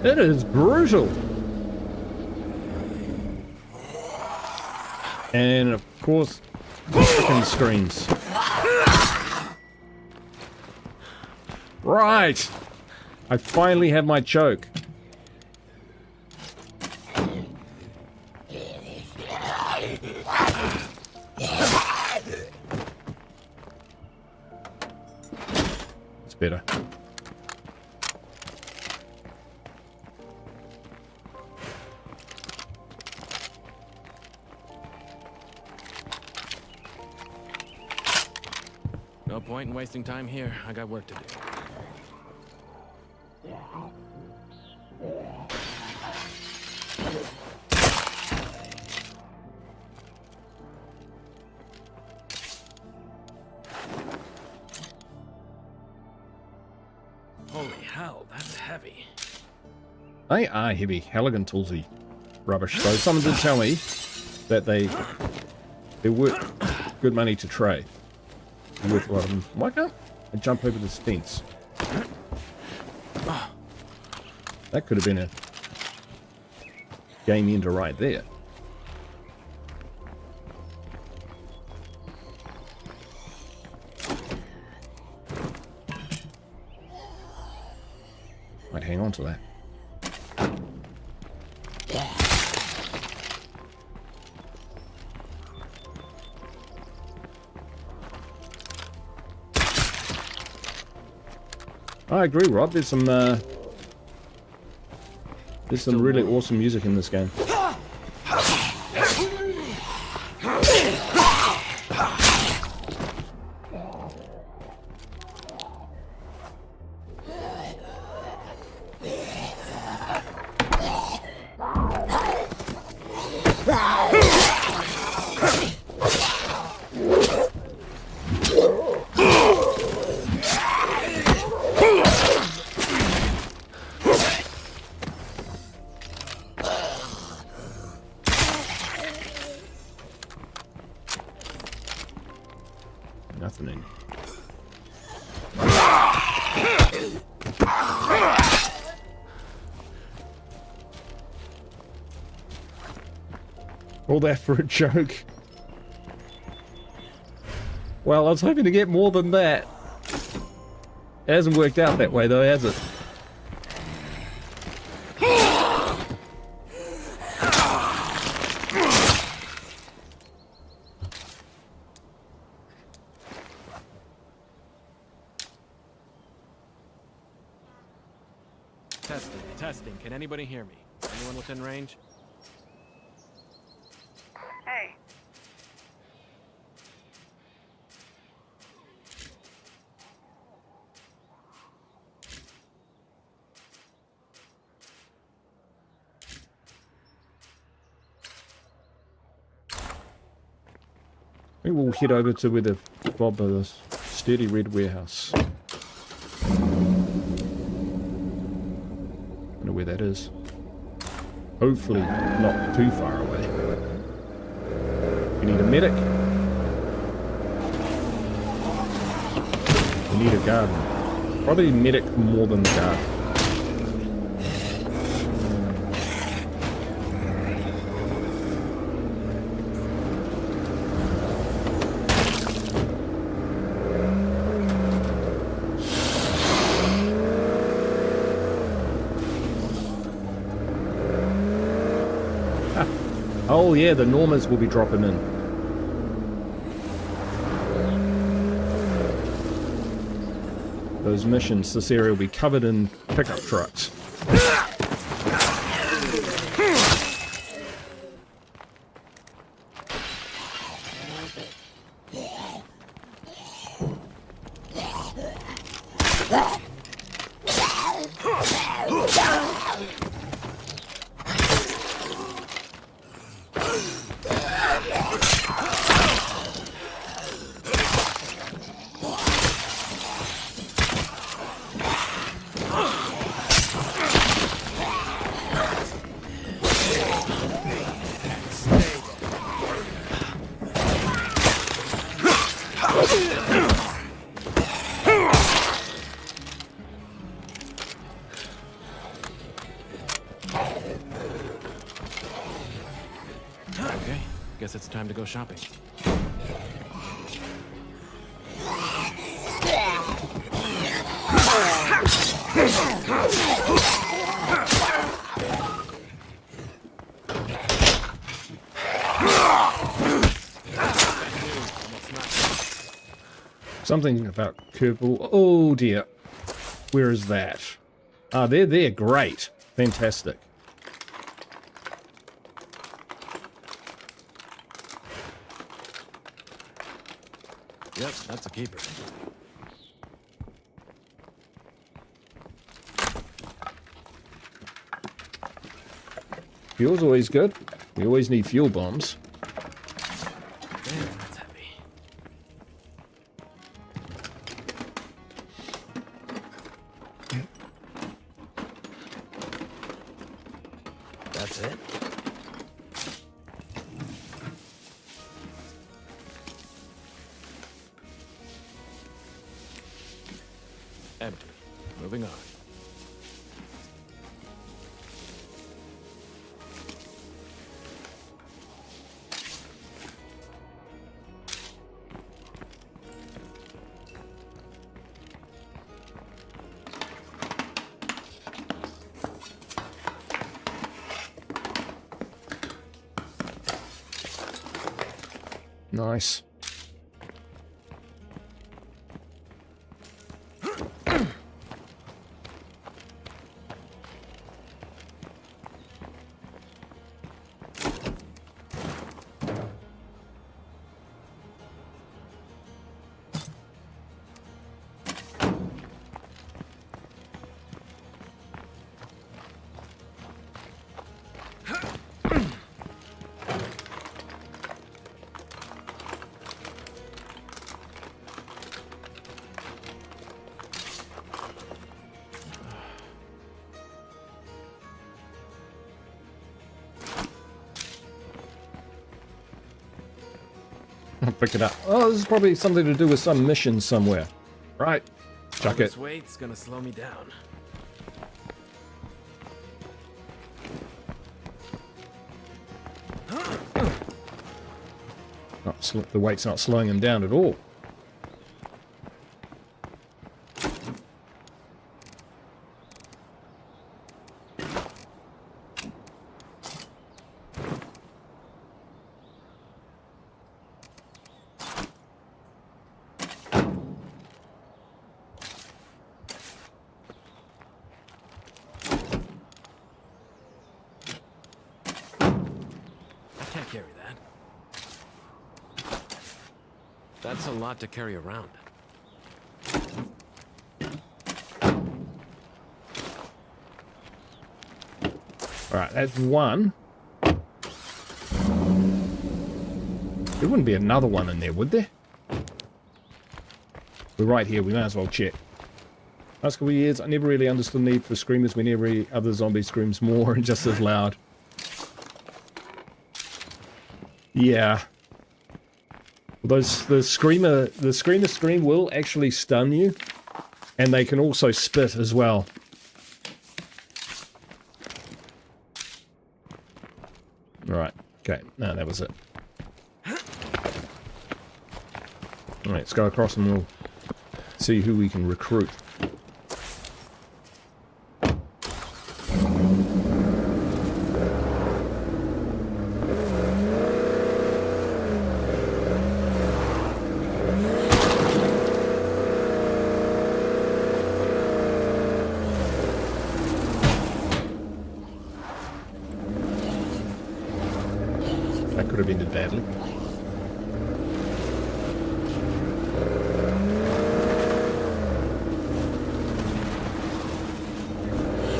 It is brutal. And of course, freaking screams. Right. I finally have my choke. It's better. No point in wasting time here. I got work to do. Holy hell, that's heavy. They are heavy. Halligan toolsy rubbish. So someone did tell me that they're worth good money to trade. Worth a lot of them. Why can't I jump over this fence? That could have been a game ender right there. Might hang on to that. I agree, Rob. There's some really awesome music in this game. Nothing in. All that for a joke. Well, I was hoping to get more than that. It hasn't worked out that way though, has it? Testing, testing. Can anybody hear me? Anyone within range? Hey. Maybe we'll head over to where the Bob of this sturdy red warehouse. I don't know where that is. Hopefully not too far away. We need a medic. We need a garden. Probably medic more than the garden. Oh yeah, the Normas will be dropping in. Those missions, this area will be covered in pickup trucks. Okay, guess it's time to go shopping. Something about curveball. Oh dear. Where is that? Ah, they're there. Great. Fantastic. Yep, that's a keeper. Fuel's always good. We always need fuel bombs. Damn, that's heavy. That's it? Empty. Moving on. Nice. I'll pick it up. Oh, this is probably something to do with some mission somewhere. Right. Chuck it. This weight's gonna slow me down. The weight's not slowing him down at all. Carry that. That's a lot to carry around. Alright, that's one. There wouldn't be another one in there, would there? We're right here, we might as well check. Last couple of years, I never really understood the need for screamers when every other zombie screams more and just as loud. Yeah. The screamer scream will actually stun you, and they can also spit as well. Alright, okay, no, that was it. Alright, let's go across and we'll see who we can recruit. That could have ended badly.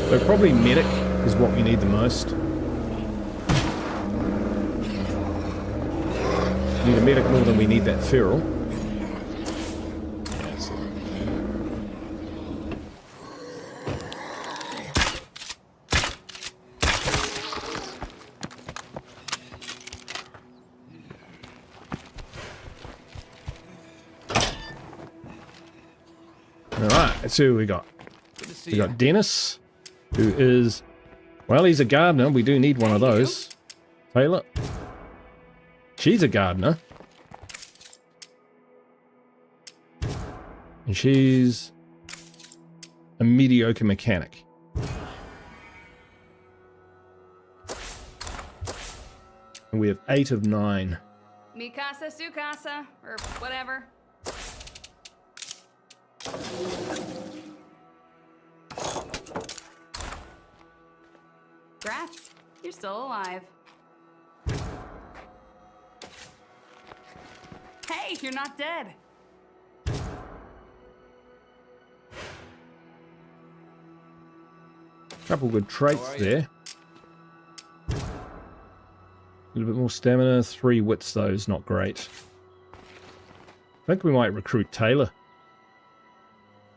So probably medic is what we need the most. We need a medic more than we need that feral. Yes. Alright, let's see who we got. We got Dennis, who is, well, he's a gardener. We do need one of those. Taylor. She's a gardener. And she's a mediocre mechanic. And we have 8 of 9. Mi casa, su casa, or whatever. Grats, you're still alive. Hey, you're not dead. Couple good traits there. A little bit more stamina, 3 wits though is not great. I think we might recruit Taylor.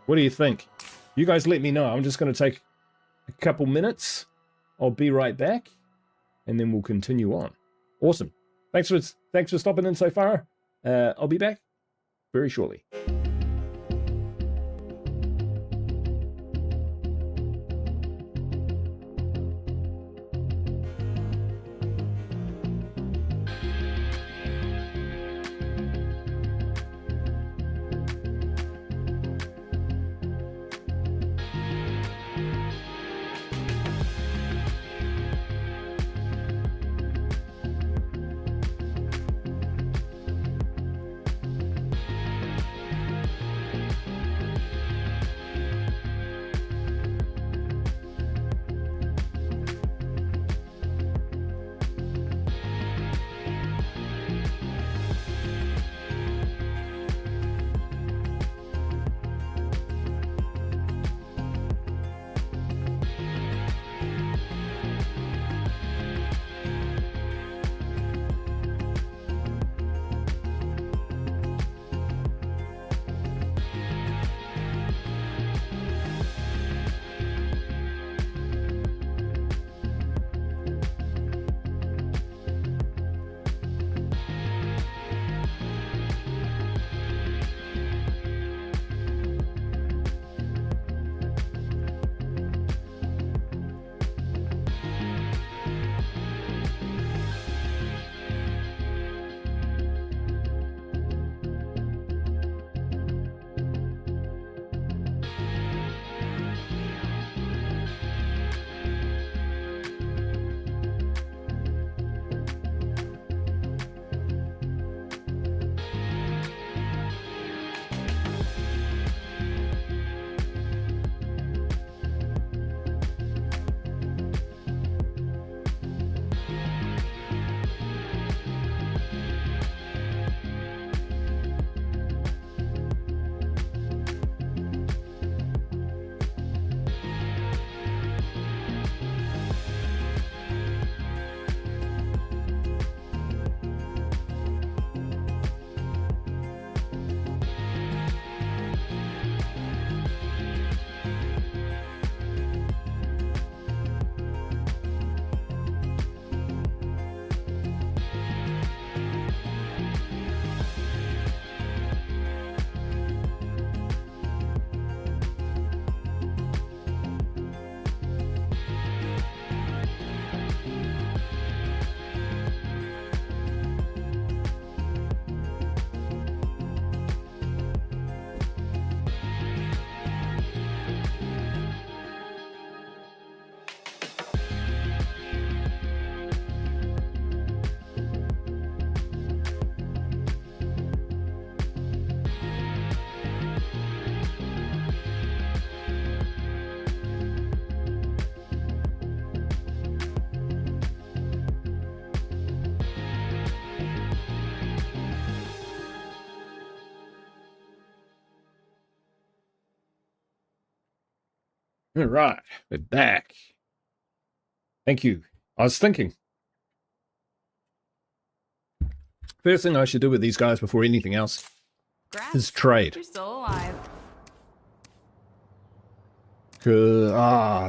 What do you think? You guys let me know. I'm just going to take a couple minutes. I'll be right back, and then we'll continue on. Awesome. Thanks for stopping in so far. I'll be back very shortly. All right, we're back. Thank you. I was thinking. First thing I should do with these guys before anything else is trade. You're still alive.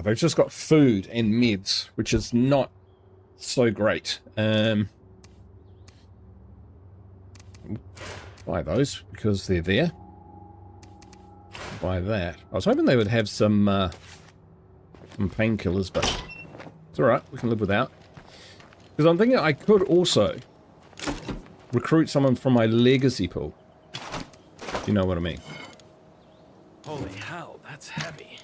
They've just got food and meds, which is not so great. Buy those because they're there. Buy that. I was hoping they would have some painkillers, but it's alright, we can live without. Because I'm thinking I could also recruit someone from my legacy pool. You know what I mean? Holy hell, that's heavy.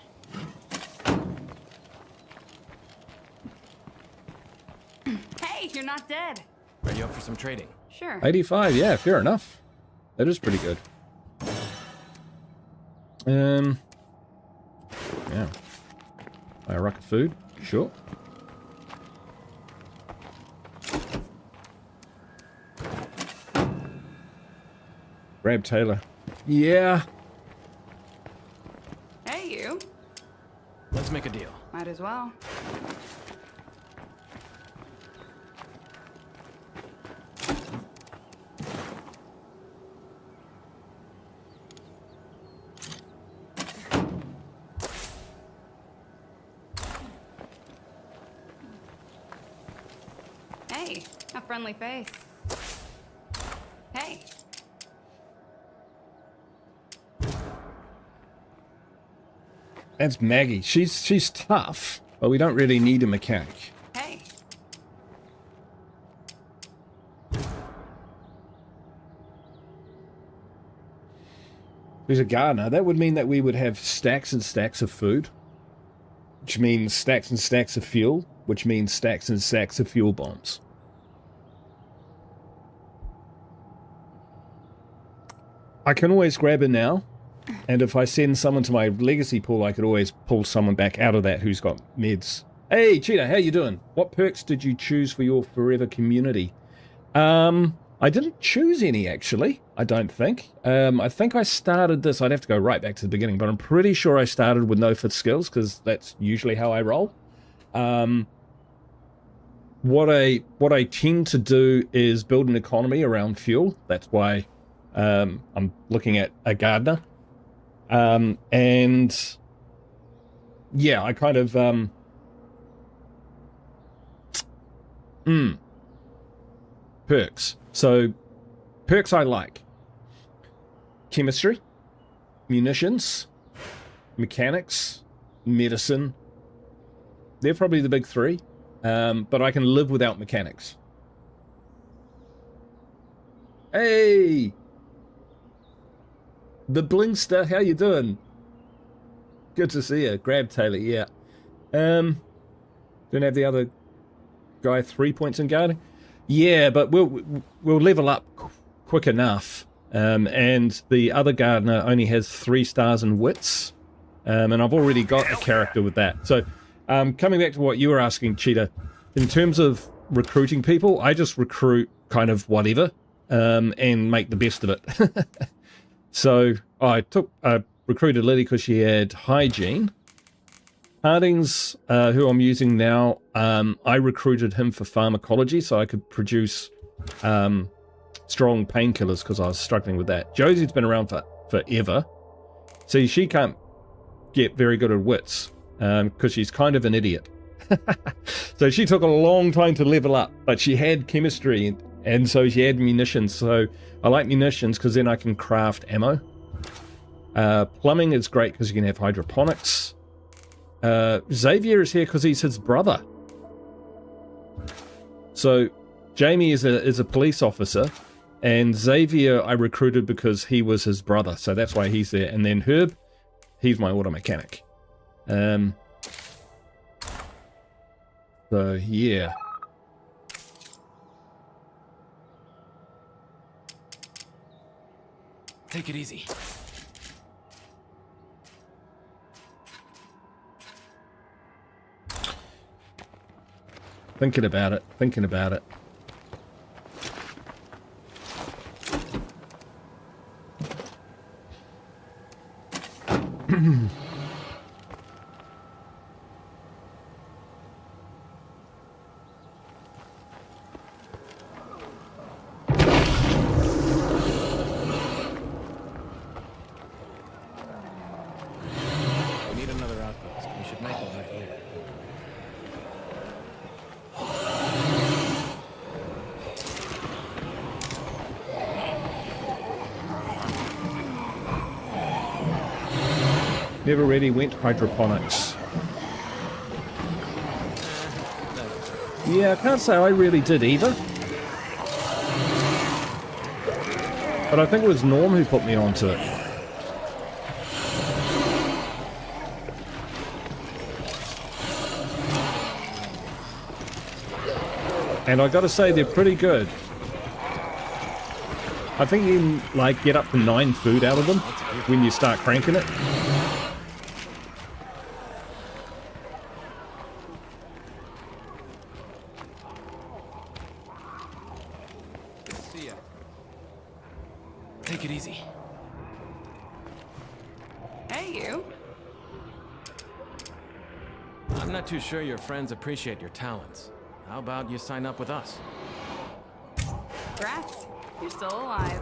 Hey, you're not dead. Are you up for some trading? Sure. 85, yeah, fair enough. That is pretty good. Yeah. Buy a ruck of food, sure. Grab Taylor. Yeah. Hey, you. Let's make a deal. Might as well. Hey, a friendly face. Hey. That's Maggie. She's tough, but we don't really need a mechanic. Hey. There's a gardener. That would mean that we would have stacks and stacks of food, which means stacks and stacks of fuel, which means stacks and stacks of fuel bombs. I can always grab her now, and if I send someone to my legacy pool, I could always pull someone back out of that who's got meds. Hey, Cheetah, how you doing? What perks did you choose for your forever community? I didn't choose any, actually. I don't think. I think I started this. I'd have to go right back to the beginning, but I'm pretty sure I started with no fit skills because that's usually how I roll. What I tend to do is build an economy around fuel. That's why I'm looking at a gardener. And yeah, I kind of perks. So perks I like: chemistry, munitions, mechanics, medicine. They're probably the big three. But I can live without mechanics. Hey! The Blinkster, how you doing? Good to see you. Grab Taylor, yeah. Don't have the other guy 3 points in guarding? Yeah, but we'll level up quick enough. And the other gardener only has 3 stars in wits. And I've already got a character with that. So, coming back to what you were asking, Cheetah, in terms of recruiting people, I just recruit kind of whatever, and make the best of it. So I recruited Lily because she had hygiene. Harding's, who I'm using now, I recruited him for pharmacology so I could produce strong painkillers because I was struggling with that. Josie's been around for forever. See, she can't get very good at wits because she's kind of an idiot. So she took a long time to level up, but she had chemistry and so she had munitions. So I like munitions because then I can craft ammo. Plumbing is great because you can have hydroponics. Xavier is here because he's his brother. So Jamie is a police officer, and Xavier I recruited because he was his brother, so that's why he's there. And then Herb, he's my auto mechanic. So yeah. Take it easy. Thinking about it. Never really went hydroponics. Yeah, I can't say I really did either. But I think it was Norm who put me onto it. And I gotta say, they're pretty good. I think you can, like, get up to 9 food out of them when you start cranking it. See ya. Take it easy. Hey, you. I'm not too sure your friends appreciate your talents. How about you sign up with us? Congrats. You're still alive.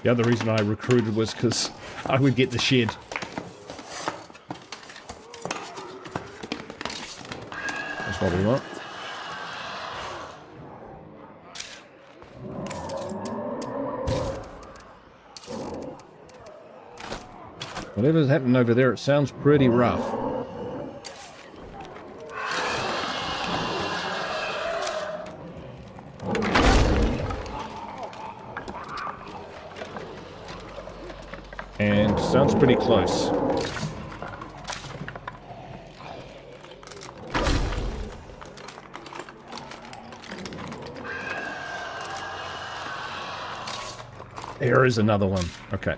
The other reason I recruited was because I would get the shed. That's what we want. Whatever's happening over there, it sounds pretty rough. And sounds pretty close. There is another one. Okay.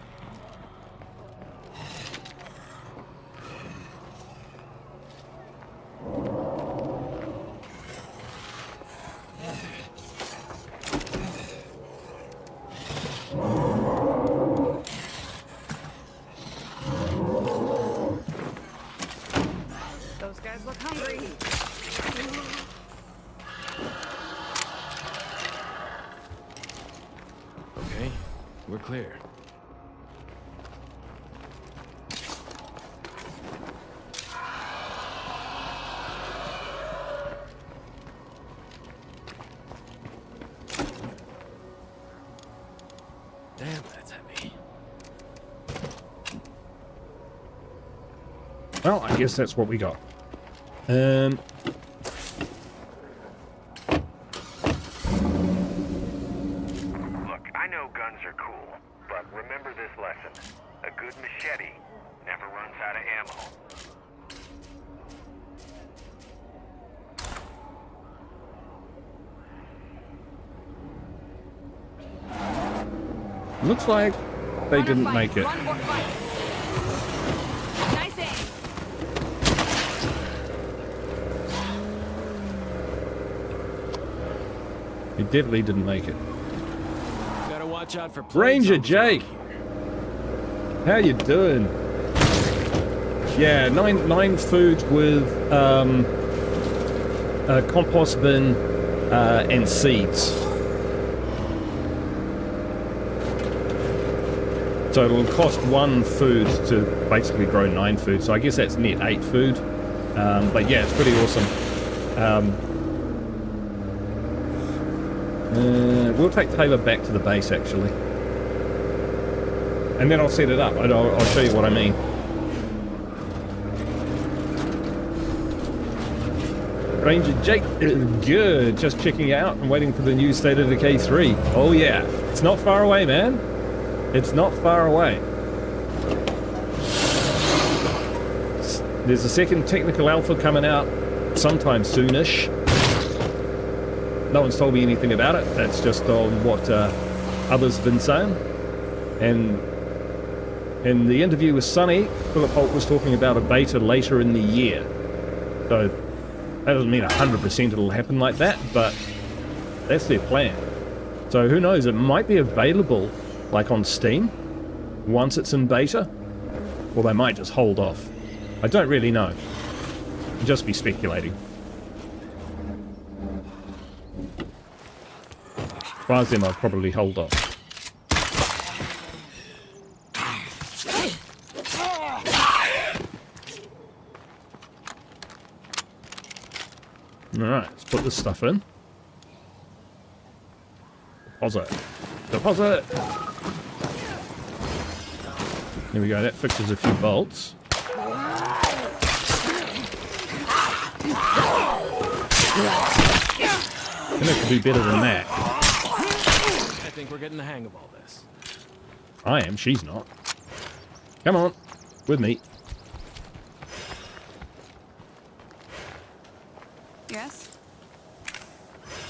Those guys look hungry. Okay, we're clear. Damn, that's heavy. Well, I guess that's what we got. Look, I know guns are cool, but remember this lesson. A good machete never runs out of ammo. Looks like they didn't Fight. make it. Run or fight. Nice aim. He definitely didn't make it. Gotta watch out for Ranger zombies Jake! around here. How you doing? Yeah, nine foods with a compost bin and seeds. So it'll cost 1 food to basically grow 9 food. So I guess that's net 8 food. But yeah, it's pretty awesome. We'll take Taylor back to the base actually. And then I'll set it up. I'll show you what I mean. Ranger Jake is good. Just checking out and waiting for the new State of Decay 3. Oh yeah. It's not far away, man. It's not far away. There's a second technical alpha coming out sometime soonish. No one's told me anything about it. That's just on what others have been saying. And in the interview with Sonny, Philip Holt was talking about a beta later in the year. So that doesn't mean 100% it'll happen like that, but that's their plan. So who knows, it might be available like on Steam once it's in beta, or they might just hold off. I don't really know. I'd just be speculating. As far as them, I'd probably hold off. Alright, let's put this stuff in. Deposit. Deposit! There we go, that fixes a few bolts. And it could be better than that. I think we're getting the hang of all this. I am, she's not. Come on, with me. Yes?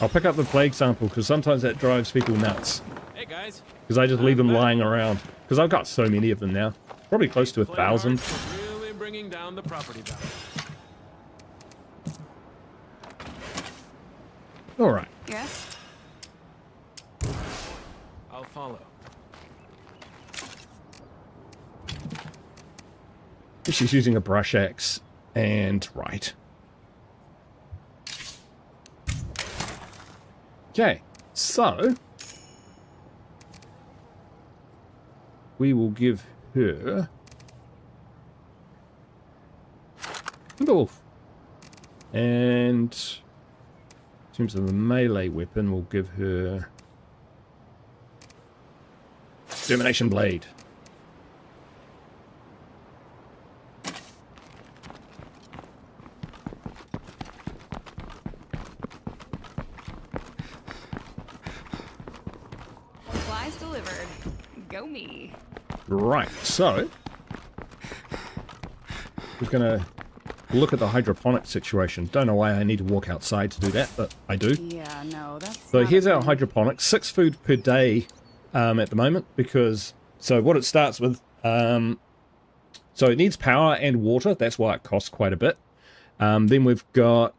I'll pick up the plague sample, because sometimes that drives people nuts. Hey guys. Because I just leave them lying around. Because I've got so many of them now. Probably close to 1,000. Really bringing down the property value. Alright. Yes? I'll follow. She's using a brush axe. And right. Okay. So. We will give her the wolf. And in terms of the melee weapon, we'll give her Extermination Blade. Supplies delivered. Go me. Right, so we're going to look at the hydroponic situation. Don't know why I need to walk outside to do that, but I do. Yeah, no, that's So not here's a our thing. hydroponics. 6 food per day at the moment, because so what it starts with, so it needs power and water. That's why it costs quite a bit. Then we've got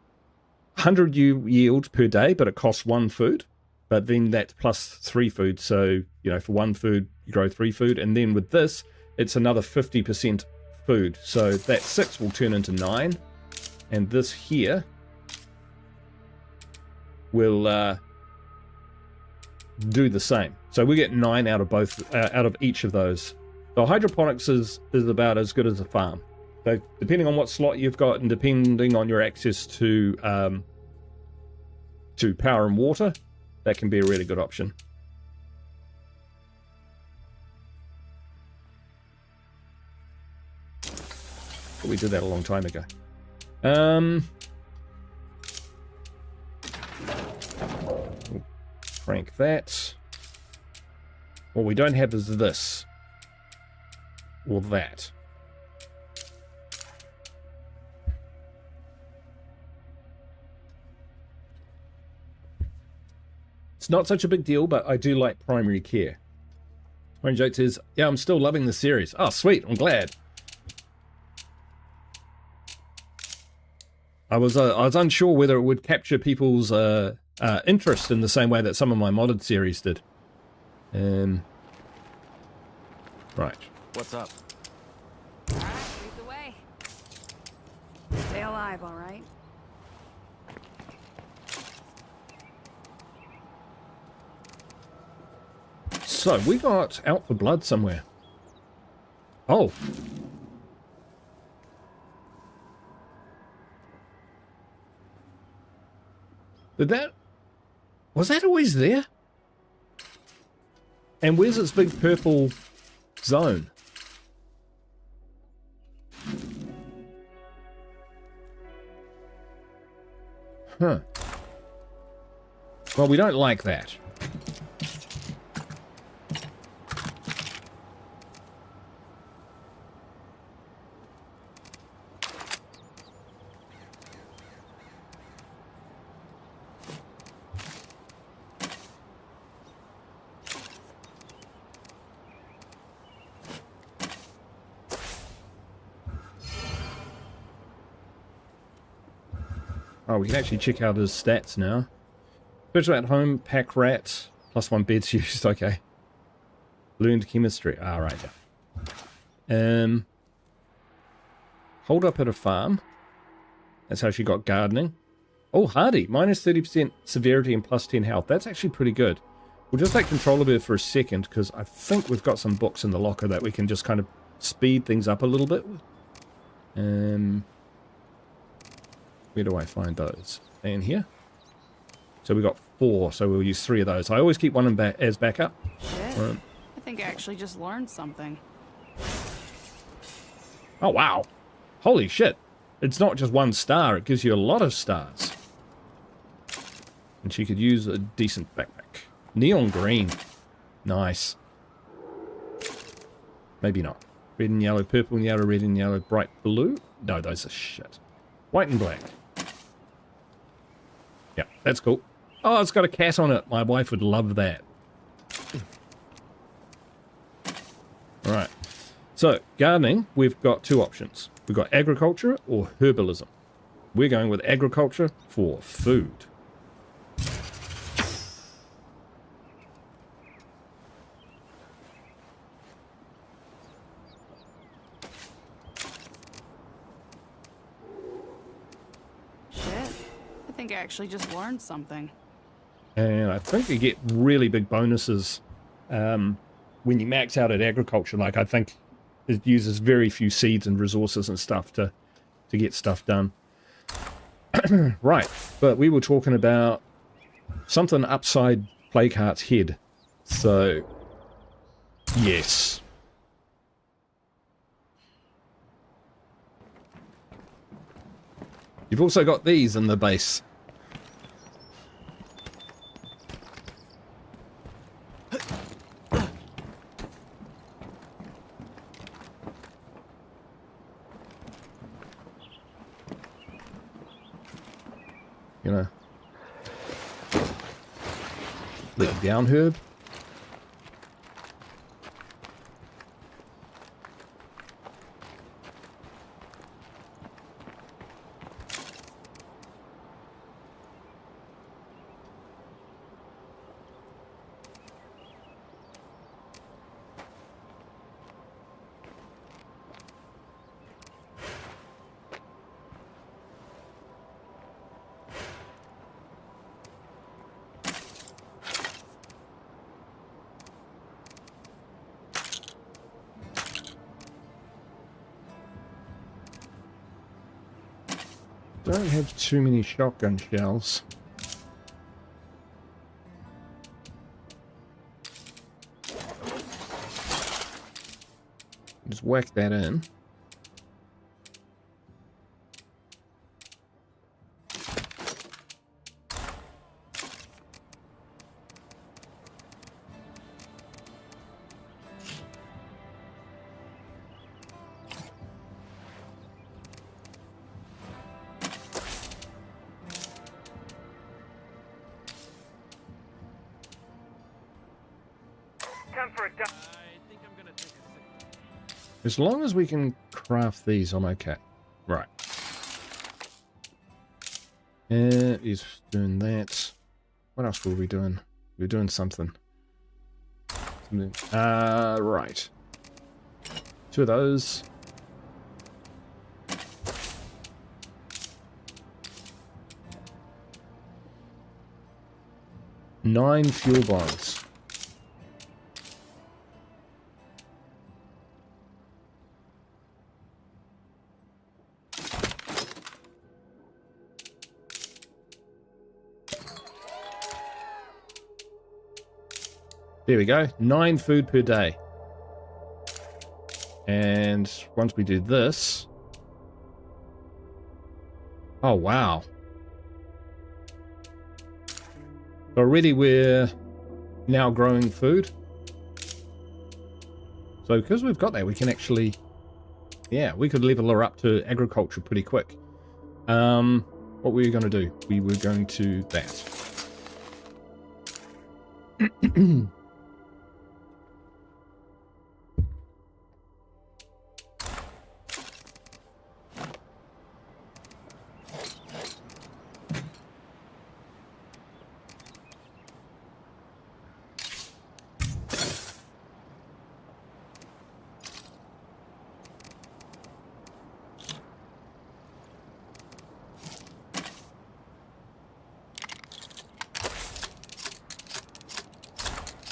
100 yield per day, but it costs 1 food. But then that's plus 3 food. So, you know, for 1 food, you grow 3 food. And then with this, it's another 50% food. So that 6 will turn into 9. And this here will do the same. So we get 9 out of both, out of each of those. So hydroponics is about as good as a farm. So depending on what slot you've got and depending on your access to power and water, that can be a really good option. But we did that a long time ago. We'll crank that. What we don't have is this. Or that. It's not such a big deal, but I do like primary care. Orange Joke says, yeah, I'm still loving the series. Oh, sweet. I'm glad. I was unsure whether it would capture people's interest in the same way that some of my modded series did. Right. What's up? All right, lead the way. Stay alive, all right? So, we got out for blood somewhere. Oh. Was that always there? And where's its big purple zone? Huh. Well, we don't like that. Oh, we can actually check out his stats now. Virtual at home, pack rat, +1 beds used, okay. Learned chemistry, right. Hold up at a farm. That's how she got gardening. Oh, hardy, -30% severity and +10 health. That's actually pretty good. We'll just take control of her for a second, because I think we've got some books in the locker that we can just kind of speed things up a little bit. Where do I find those? And here. So we got 4, so we'll use 3 of those. I always keep one as backup. Shit. I think I actually just learned something. Oh, wow. Holy shit. It's not just 1 star, it gives you a lot of stars. And she could use a decent backpack. Neon green. Nice. Maybe not. Red and yellow, purple and yellow, red and yellow, bright blue? No, those are shit. White and black. Yeah, that's cool. Oh, it's got a cat on it. My wife would love that. Alright. So, gardening, we've got 2 options. We've got agriculture or herbalism. We're going with agriculture for food. I think I actually just learned something. And I think you get really big bonuses when you max out at agriculture. Like, I think it uses very few seeds and resources and stuff to get stuff done. Right, but we were talking about something upside Plagueheart's head. So, yes. You've also got these in the base. You know, like down herb. Don't have too many shotgun shells. Just whack that in. As long as we can craft these, I'm okay. Right. He's doing that. What else were we doing? We were doing something. Right. 2 of those. Nine fuel bombs. There we go. 9 food per day. And once we do this... Oh, wow. Already we're now growing food. So because we've got that, we can actually... Yeah, we could level her up to agriculture pretty quick. What were we going to do? We were going to that.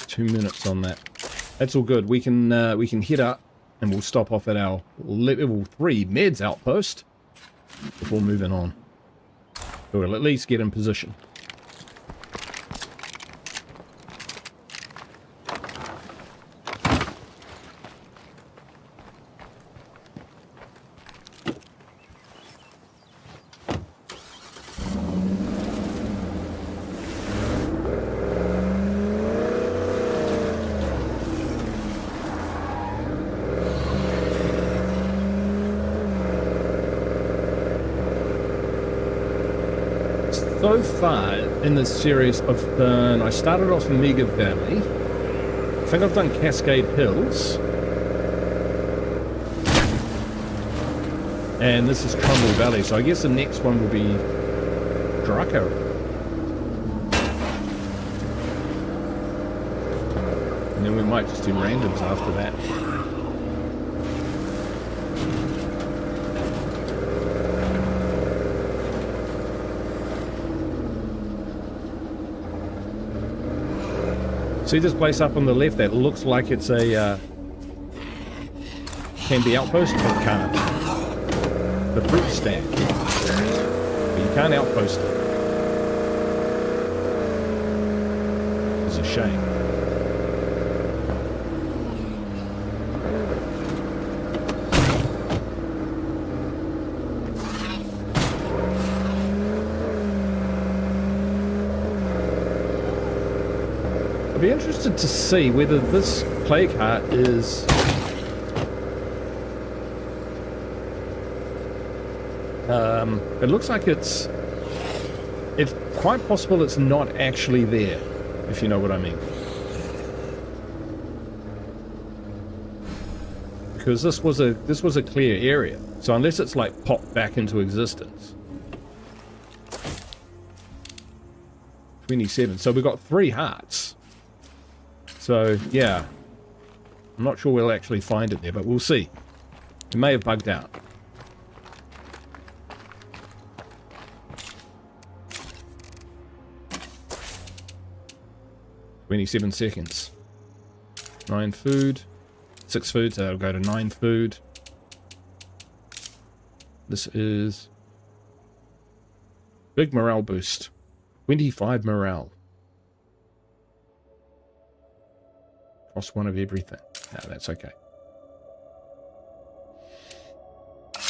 2 minutes on that. That's all good. We can head up and we'll stop off at our level 3 meds outpost before moving on. We'll at least get in position. So far in this series, I've done... I started off in Mega Valley. I think I've done Cascade Hills. And this is Trumbull Valley, so I guess the next one will be Draco. And then we might just do randoms after that. See this place up on the left that looks like it's a can be outpost, but it can't. The fruit stand. But you can't outpost it. It's a shame. I'd be interested to see whether this plague heart is it looks like it's quite possible it's not actually there, if you know what I mean. Because this was a clear area. So unless it's like popped back into existence. 27. So we've got 3 hearts. So, yeah. I'm not sure we'll actually find it there, but we'll see. It may have bugged out. $27 seconds. 9 food. 6 food, so I'll go to 9 food. This is... big morale boost. 25 morale. Cost 1 of everything. No, that's okay.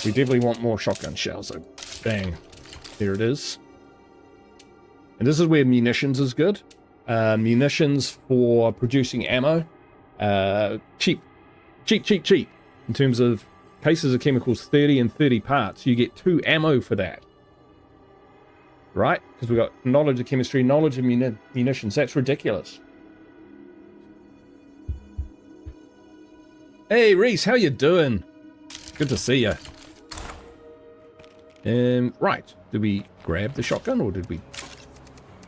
We definitely want more shotgun shells, so bang. There it is. And this is where munitions is good. Munitions for producing ammo. Cheap. In terms of cases of chemicals, 30 and 30 parts. You get 2 ammo for that. Right? Because we've got knowledge of chemistry, knowledge of munitions. That's ridiculous. Hey, Reese, how you doing? Good to see you. Right. Did we grab the shotgun, or did we...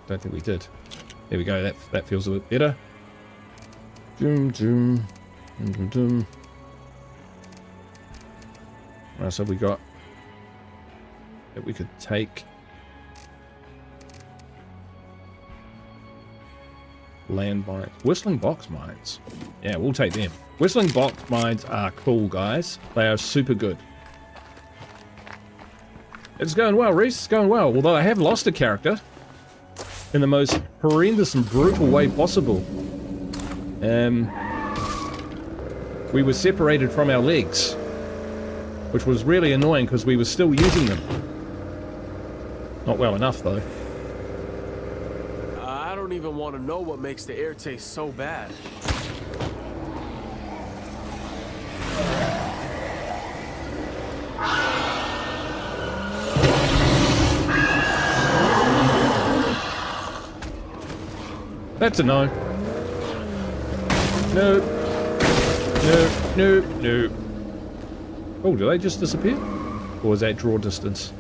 don't think we did. There we go. That feels a bit better. Doom, doom. Doom, doom, doom. Right, so we got... that we could take... land mines. Whistling box mines. Yeah, we'll take them. Whistling box mines are cool, guys. They are super good. It's going well, Reese. It's going well. Although I have lost a character in the most horrendous and brutal way possible. We were separated from our legs, which was really annoying because we were still using them. Not well enough, though. I don't even want to know what makes the air taste so bad. That's a no. Nope. Nope. Nope. Nope. Oh, did they just disappear? Or was that draw distance?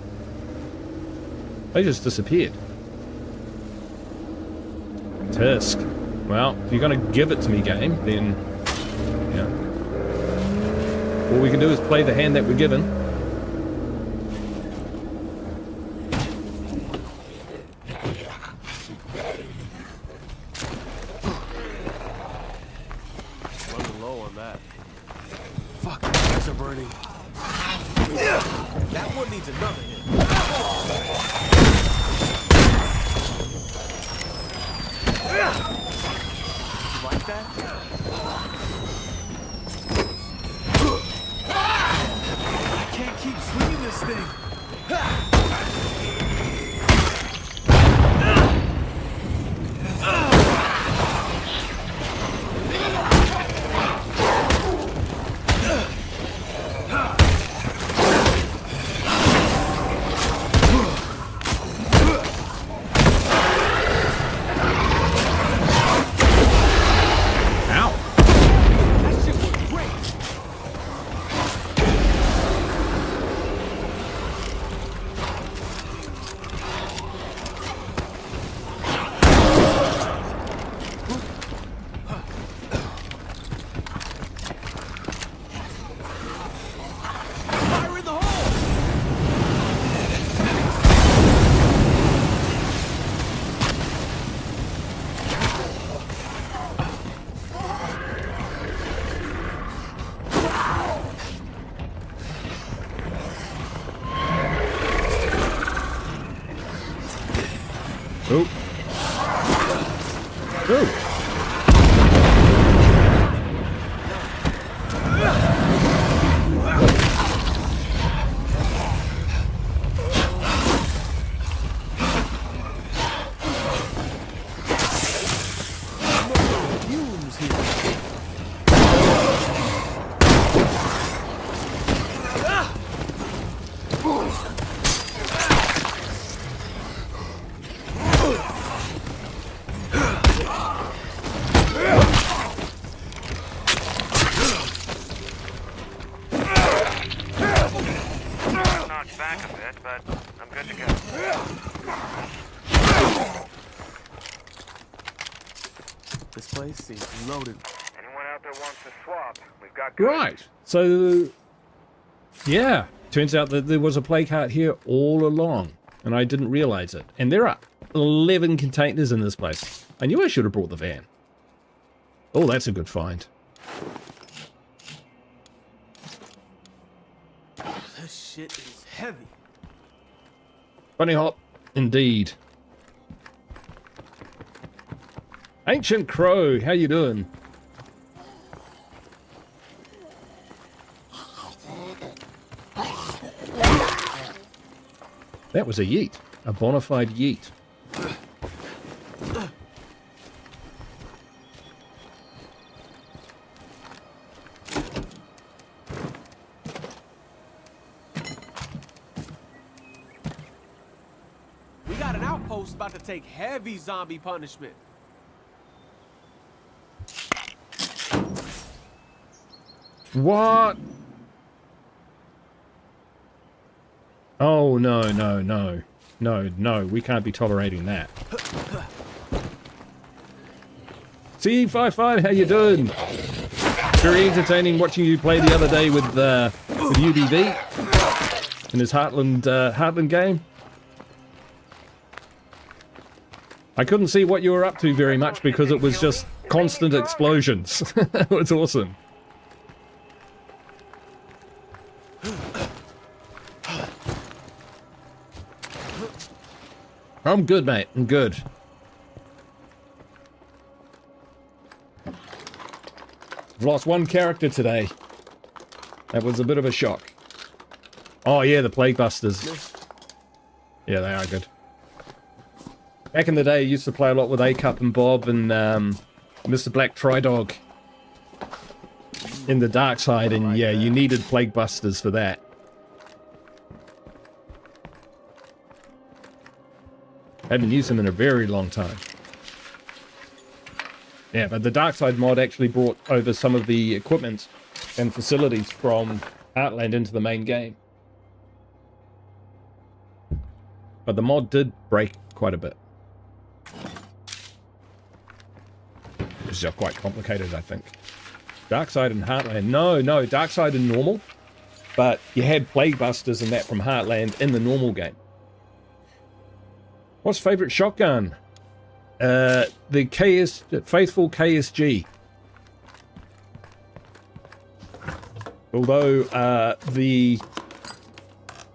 They just disappeared. Tisk. Well, if you're going to give it to me, game, then... yeah. All we can do is play the hand that we're given. Running low on that. Fuck, eyes are burning. That one needs another hit. Like that? I can't keep swinging this thing. Oh. Oh. Knocked back a bit, but I'm good to go. This place seems loaded. Anyone out there wants to swap? We've got good. Right. So, yeah. Turns out that there was a plague heart here all along, and I didn't realize it. And there are 11 containers in this place. I knew I should have brought the van. Oh, that's a good find. This shit is heavy. Bunny hop, indeed. Ancient Crow, how you doing? That was a yeet, a bona fide yeet. We got an outpost about to take heavy zombie punishment. What? Oh, no, no, no. No, no, we can't be tolerating that. C55, how you doing? Very entertaining watching you play the other day with UDV in his Heartland game. I couldn't see what you were up to very much because it was just constant explosions. It was awesome. I'm good, mate. I'm good. I've lost one character today. That was a bit of a shock. Oh, yeah, the Plague Busters. Yeah, they are good. Back in the day, I used to play a lot with A-Cup and Bob and Mr. Black Tri-Dog in the dark side, and yeah, you needed Plague Busters for that. Haven't used them in a very long time. Yeah, but the Dark Side mod actually brought over some of the equipment and facilities from Heartland into the main game. But the mod did break quite a bit. It's just quite complicated, I think. Dark Side and Heartland. No, Dark Side and normal. But you had Plague Busters and that from Heartland in the normal game. What's favorite shotgun? The Faithful KSG. Although the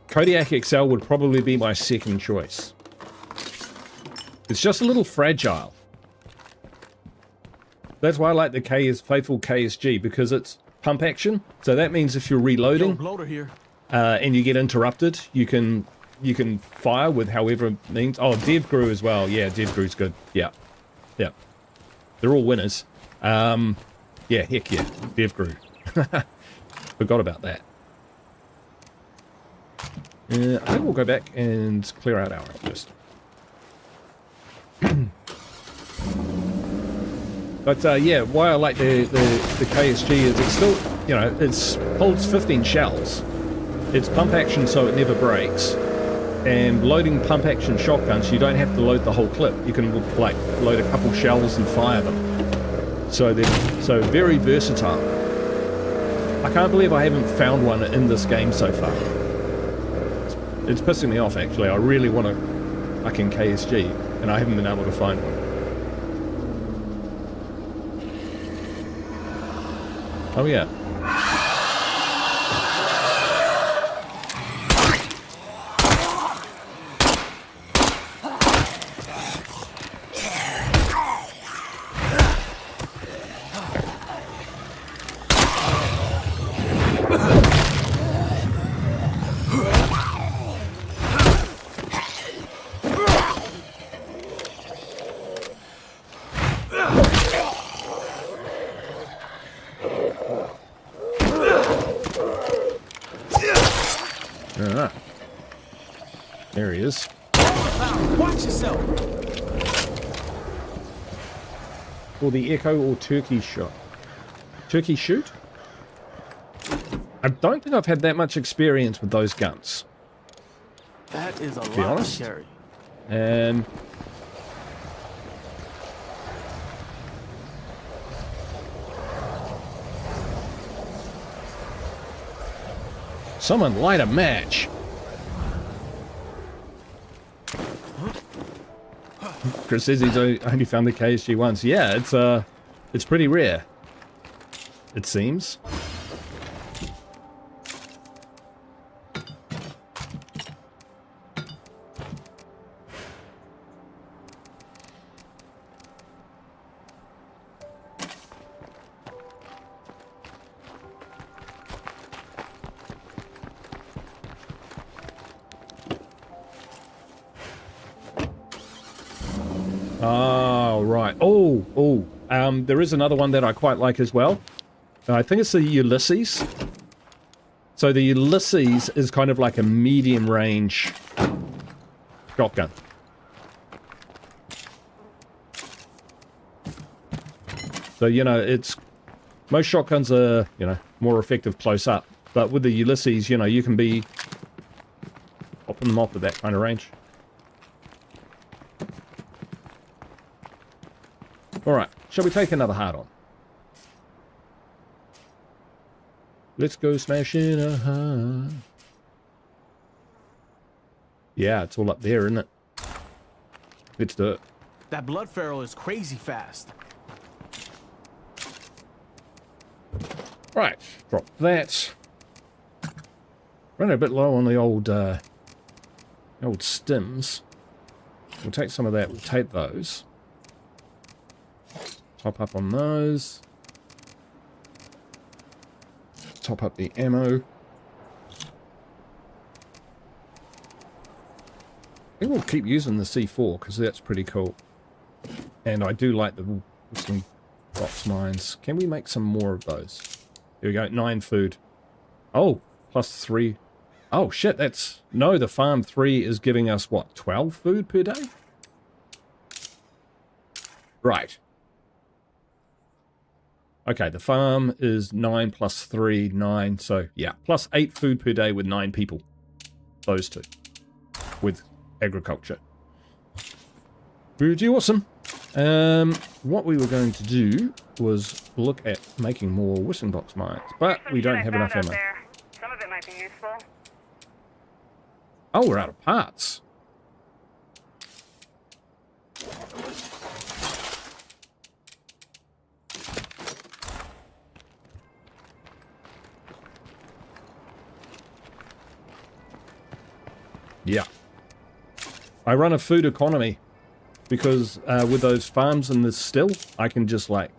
Kodiak XL would probably be my second choice. It's just a little fragile. That's why I like the Faithful KSG, because it's pump action. So that means if you're reloading and you get interrupted, you can fire with however it means. Oh, Dev Grew as well. Yeah, Dev Grew's good. Yeah. Yeah. They're all winners. Yeah, heck yeah. Dev Grew. Forgot about that. I think we'll go back and clear out our outpost. But yeah, why I like the KSG is it's still, you know, it holds 15 shells. It's pump action, so it never breaks. And loading pump action shotguns, you don't have to load the whole clip. You can like load a couple shells and fire them. So they're very versatile. I can't believe I haven't found one in this game so far. It's pissing me off actually. I really want a fucking KSG, and I haven't been able to find one. Oh yeah. There he is. Watch yourself. Or the Echo or Turkey shot. Turkey shoot? I don't think I've had that much experience with those guns. That is a Be lot honest. to carry. Someone light a match. Chris says he's only found the KSG once. Yeah, it's pretty rare. It seems. Oh, right. There is another one that I quite like as well. I think it's the Ulysses. So the Ulysses is kind of like a medium range shotgun. So, you know, most shotguns are, you know, more effective close up. But with the Ulysses, you know, you can be popping them off at that kind of range. Alright, shall we take another hard on? Let's go smashing a hard. Yeah, it's all up there, isn't it? Let's do it. That blood feral is crazy fast. Right, drop that. Running a bit low on the old stims. We'll take some of that, we'll take those. Top up on those. Top up the ammo. I think we'll keep using the C4 because that's pretty cool. And I do like the whistling box mines. Can we make some more of those? Here we go, 9 food. Oh, plus 3. Oh shit, that's... No, the farm 3 is giving us, what, 12 food per day? Right. Okay, the farm is 9 plus 3, 9. So, yeah, plus 8 food per day with 9 people. Those two. With agriculture. Pretty awesome. What we were going to do was look at making more whistling box mines. But we don't have enough ammo. Some of it might be useful. Oh, we're out of parts. Yeah. I run a food economy because with those farms in the still, I can just like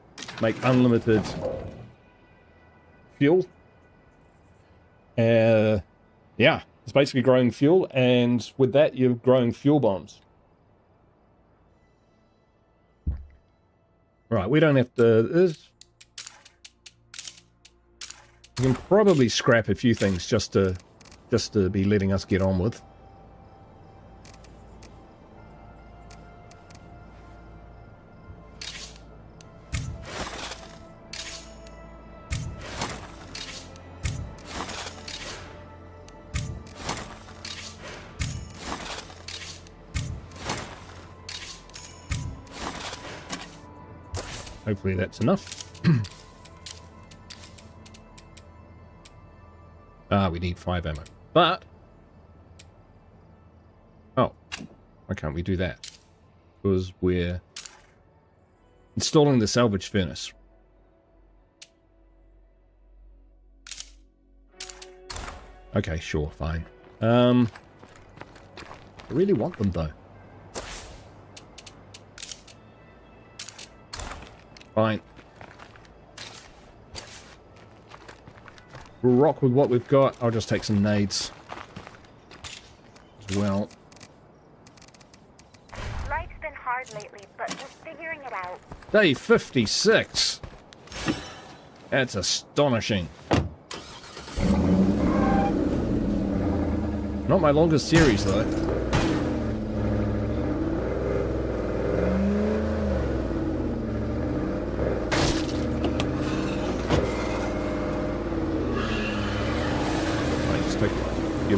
make unlimited fuel. Yeah, it's basically growing fuel, and with that you're growing fuel bombs. Right, we don't have to... You can probably scrap a few things just to be letting us get on with. Hopefully that's enough. We need 5 ammo. But... Oh. Why can't we do that? Because we're installing the salvage furnace. Okay, sure, fine. I really want them, though. Fine. We'll rock with what we've got. I'll just take some nades as well. Life's been hard lately, but we're figuring it out. Day 56. That's astonishing. Not my longest series, though.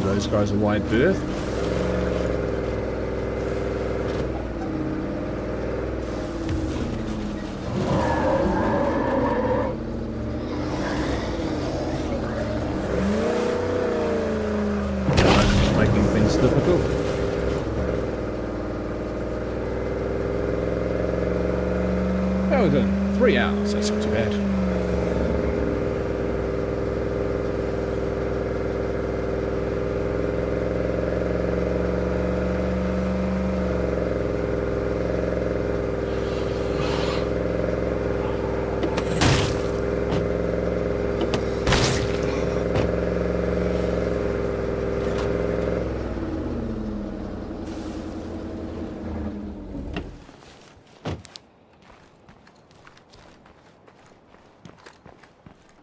give those guys a wide berth. Making things difficult. Oh, we're doing 3 hours. That's not too bad.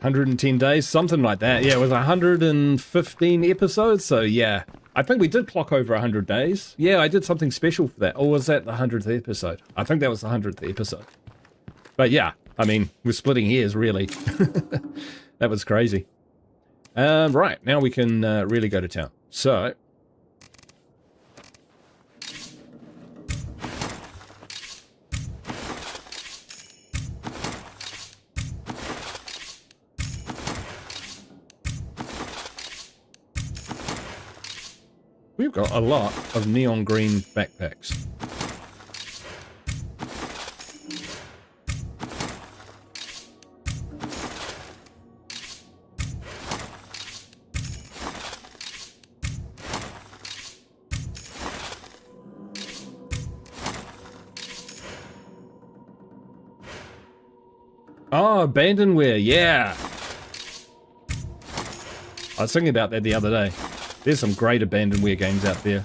$110 something like that. Yeah, it was 115 episodes, so yeah. I think we did clock over 100 days. Yeah, I did something special for that. Or was that the 100th episode? I think that was the 100th episode. But yeah, I mean, we're splitting hairs, really. That was crazy. Right, now we can really go to town. So... we've got a lot of neon green backpacks. Oh, abandonware, yeah. I was thinking about that the other day. There's some great abandonware games out there.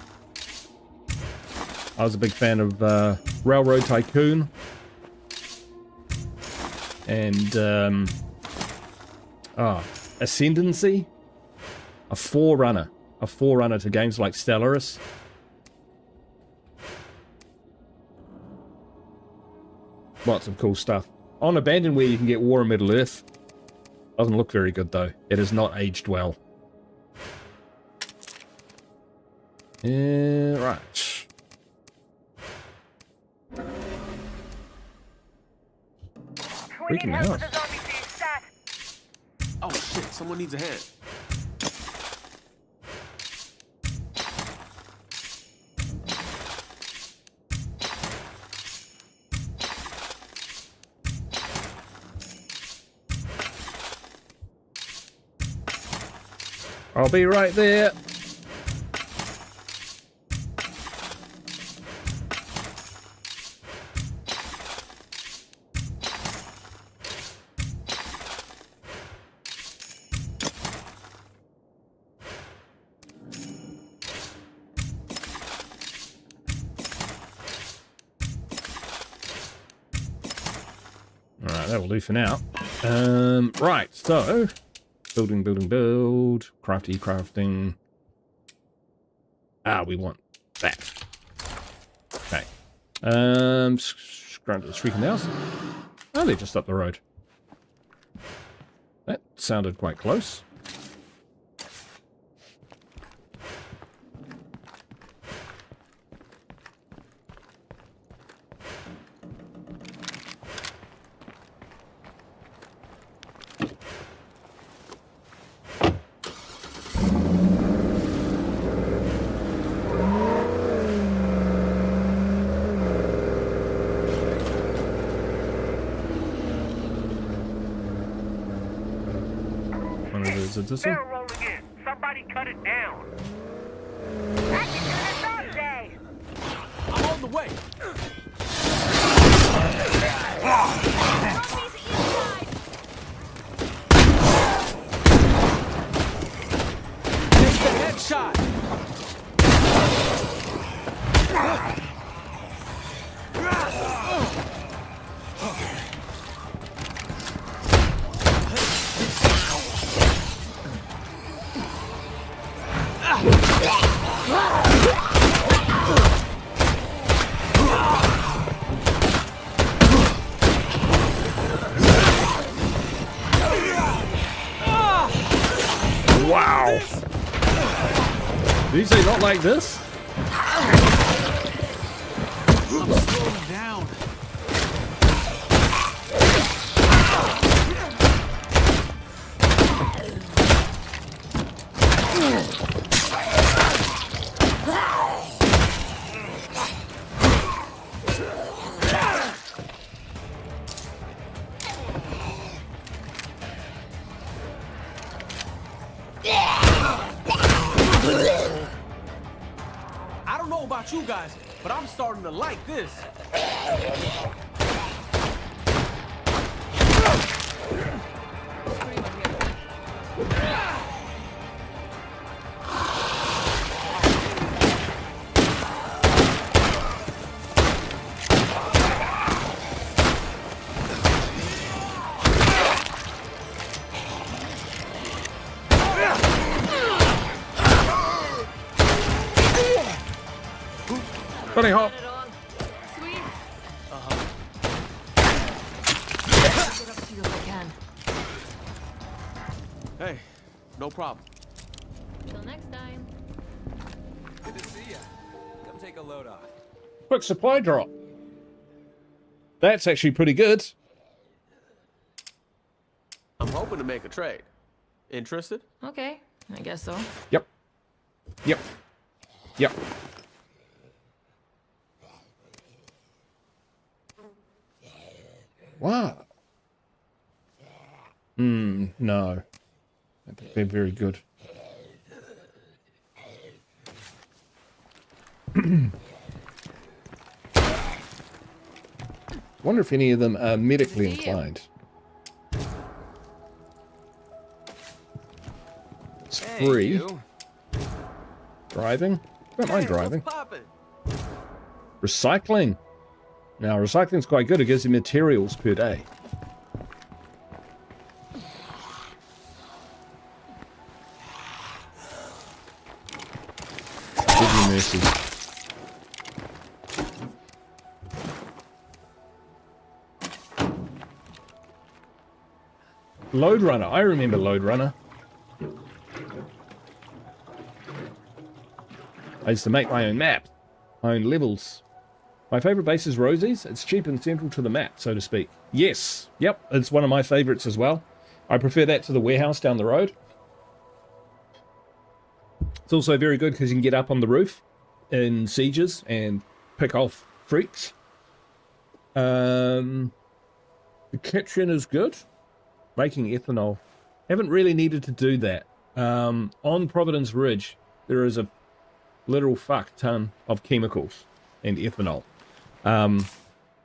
I was a big fan of Railroad Tycoon. And, Ascendancy? A forerunner to games like Stellaris. Lots of cool stuff. On abandonware you can get War in Middle-earth. Doesn't look very good though. It has not aged well. Right. Freaking house. Oh shit, someone needs a hand. I'll be right there. Alright, that'll do for now. Right, so... building, crafting. Ah, we want that. Okay. Ground to the Shrieking House. Oh, they're just up the road. That sounded quite close. Barrel rolling in. Somebody cut it down. I can do this all day. I'm on the way. Take the headshot. Did you say not like this? I'm slowing down. I don't know about you guys, but I'm starting to like this. Bunny hop. Sweet. Get up to you if I can. Hey, no problem. Till next time. Good to see ya. Come take a load off. Quick supply drop. That's actually pretty good. I'm hoping to make a trade. Interested? Okay, I guess so. Yep. Yep. Yep. Wow. No. I think they're very good. Wonder if any of them are medically inclined. It's free. Driving? Don't mind driving. Recycling. Now, recycling's quite good. It gives you materials per day. Give you mercy. Load Runner. I remember Load Runner. I used to make my own map, my own levels. My favorite base is Rosie's. It's cheap and central to the map, so to speak. Yes. Yep, it's one of my favorites as well. I prefer that to the warehouse down the road. It's also very good because you can get up on the roof in sieges and pick off freaks. The kitchen is good. Making ethanol. Haven't really needed to do that. On Providence Ridge, there is a literal fuck ton of chemicals and ethanol.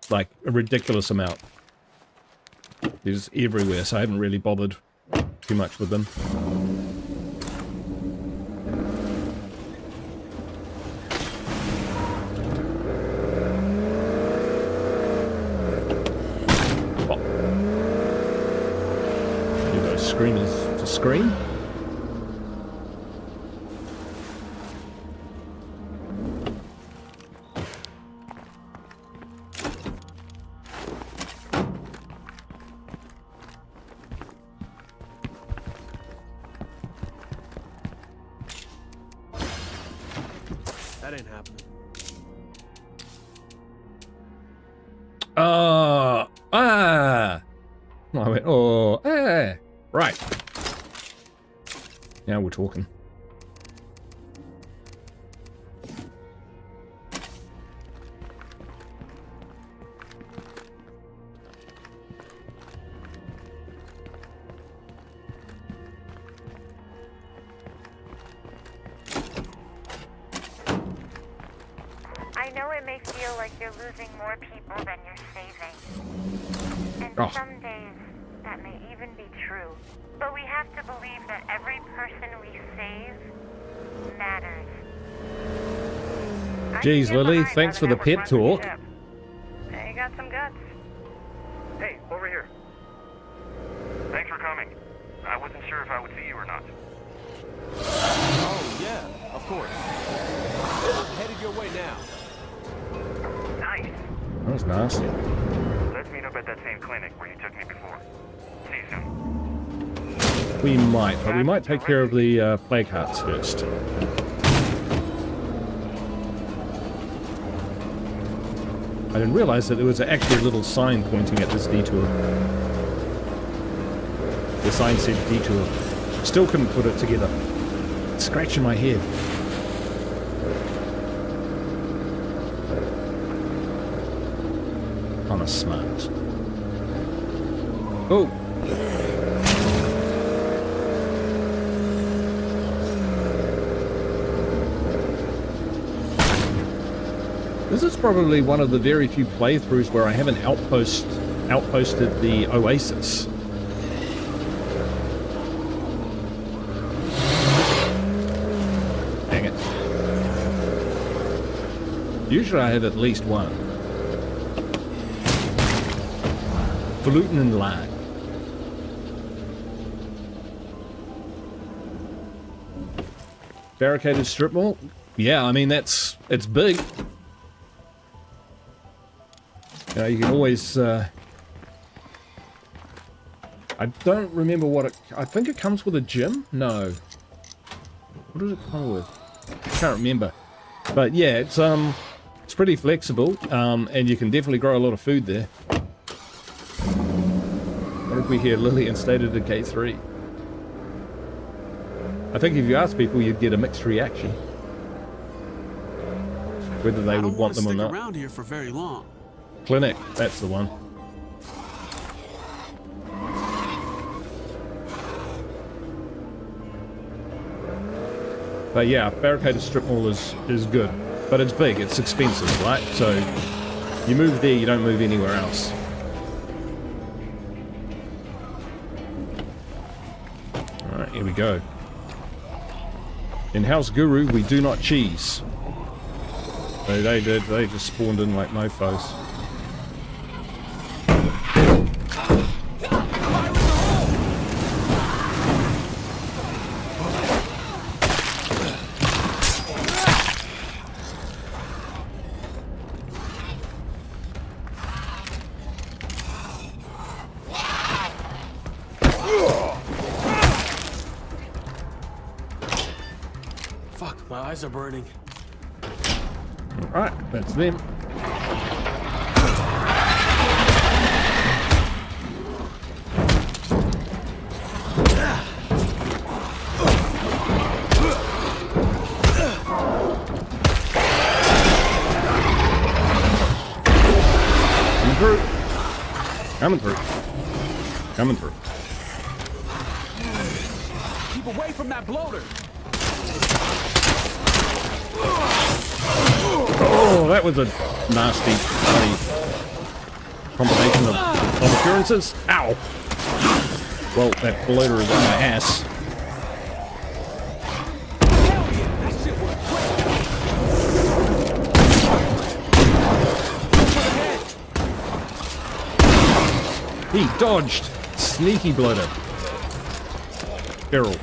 Like a ridiculous amount. There's everywhere, so I haven't really bothered too much with them. Oh. Here those screamers to scream. That ain't happening. I went, oh, right. Now we're talking. I know it may feel like you're losing more people than you're saving. And Oh. some days, that may even be true. But we have to believe that every person we save matters. Geez, Lily, thanks for the pep talk. Hey, you got some guts. Hey, over here. Thanks for coming. I wasn't sure if I would see you or not. Oh, yeah, of course. I'm headed your way now. Nice. That was nasty. Let's meet up at that same clinic where you took me before. See you soon. We might, but we might take care of the plague hearts first. I didn't realize that there was actually a little sign pointing at this detour. The sign said detour. Still couldn't put it together. It's scratching my head. I'm a smart. Oh! This is probably one of the very few playthroughs where I haven't outposted the Oasis. Dang it. Usually I have at least one. Falutin and Lime. Barricaded strip mall? Yeah, I mean it's big. You know, you can always, I don't remember what I think it comes with a gym? No. What does it come with? I can't remember. But yeah, it's pretty flexible, and you can definitely grow a lot of food there. What if we hear Lillian stated at K3? I think if you ask people, you'd get a mixed reaction. Whether they would want them or not. Around here for very long. Clinic, that's the one. But yeah, barricaded strip mall is good. But it's big, it's expensive, right? So you move there, you don't move anywhere else. Alright, here we go. In House Guru, we do not cheese. So they just spawned in like mofos. Fuck, my eyes are burning. Alright, that's them. Coming through. Coming through. Keep away from that bloater. Oh, that was a nasty, funny combination of occurrences. Ow! Well, that bloater is on my ass. He dodged! Sneaky bloater. Barrel.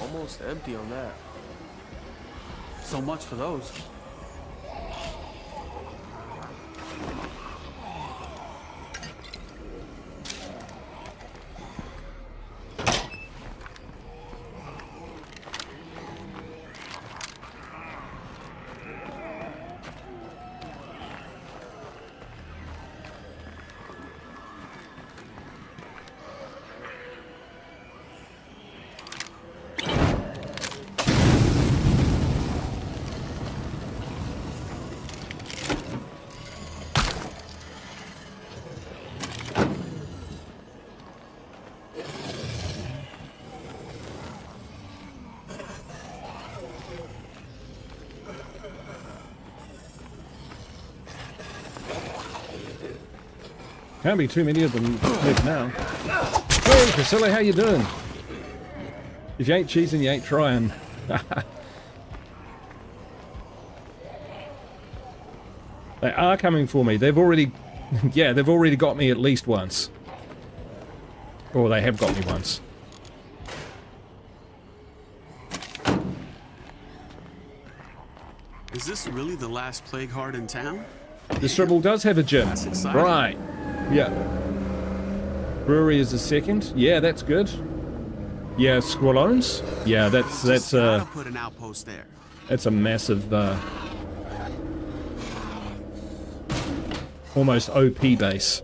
Almost empty on that. So much for those. Can't be too many of them left now. Hey, Priscilla, how you doing? If you ain't cheesing, you ain't trying. They are coming for me. They've already... yeah, they've already got me at least once. Or they have got me once. Is this really the last plague heart in town? This Trumbull does have a gym. That's exciting. Right. Yeah. Brewery is the second. Yeah, that's good. Yeah, Squallones. Yeah, that's gotta put an outpost there. that's a massive almost OP base.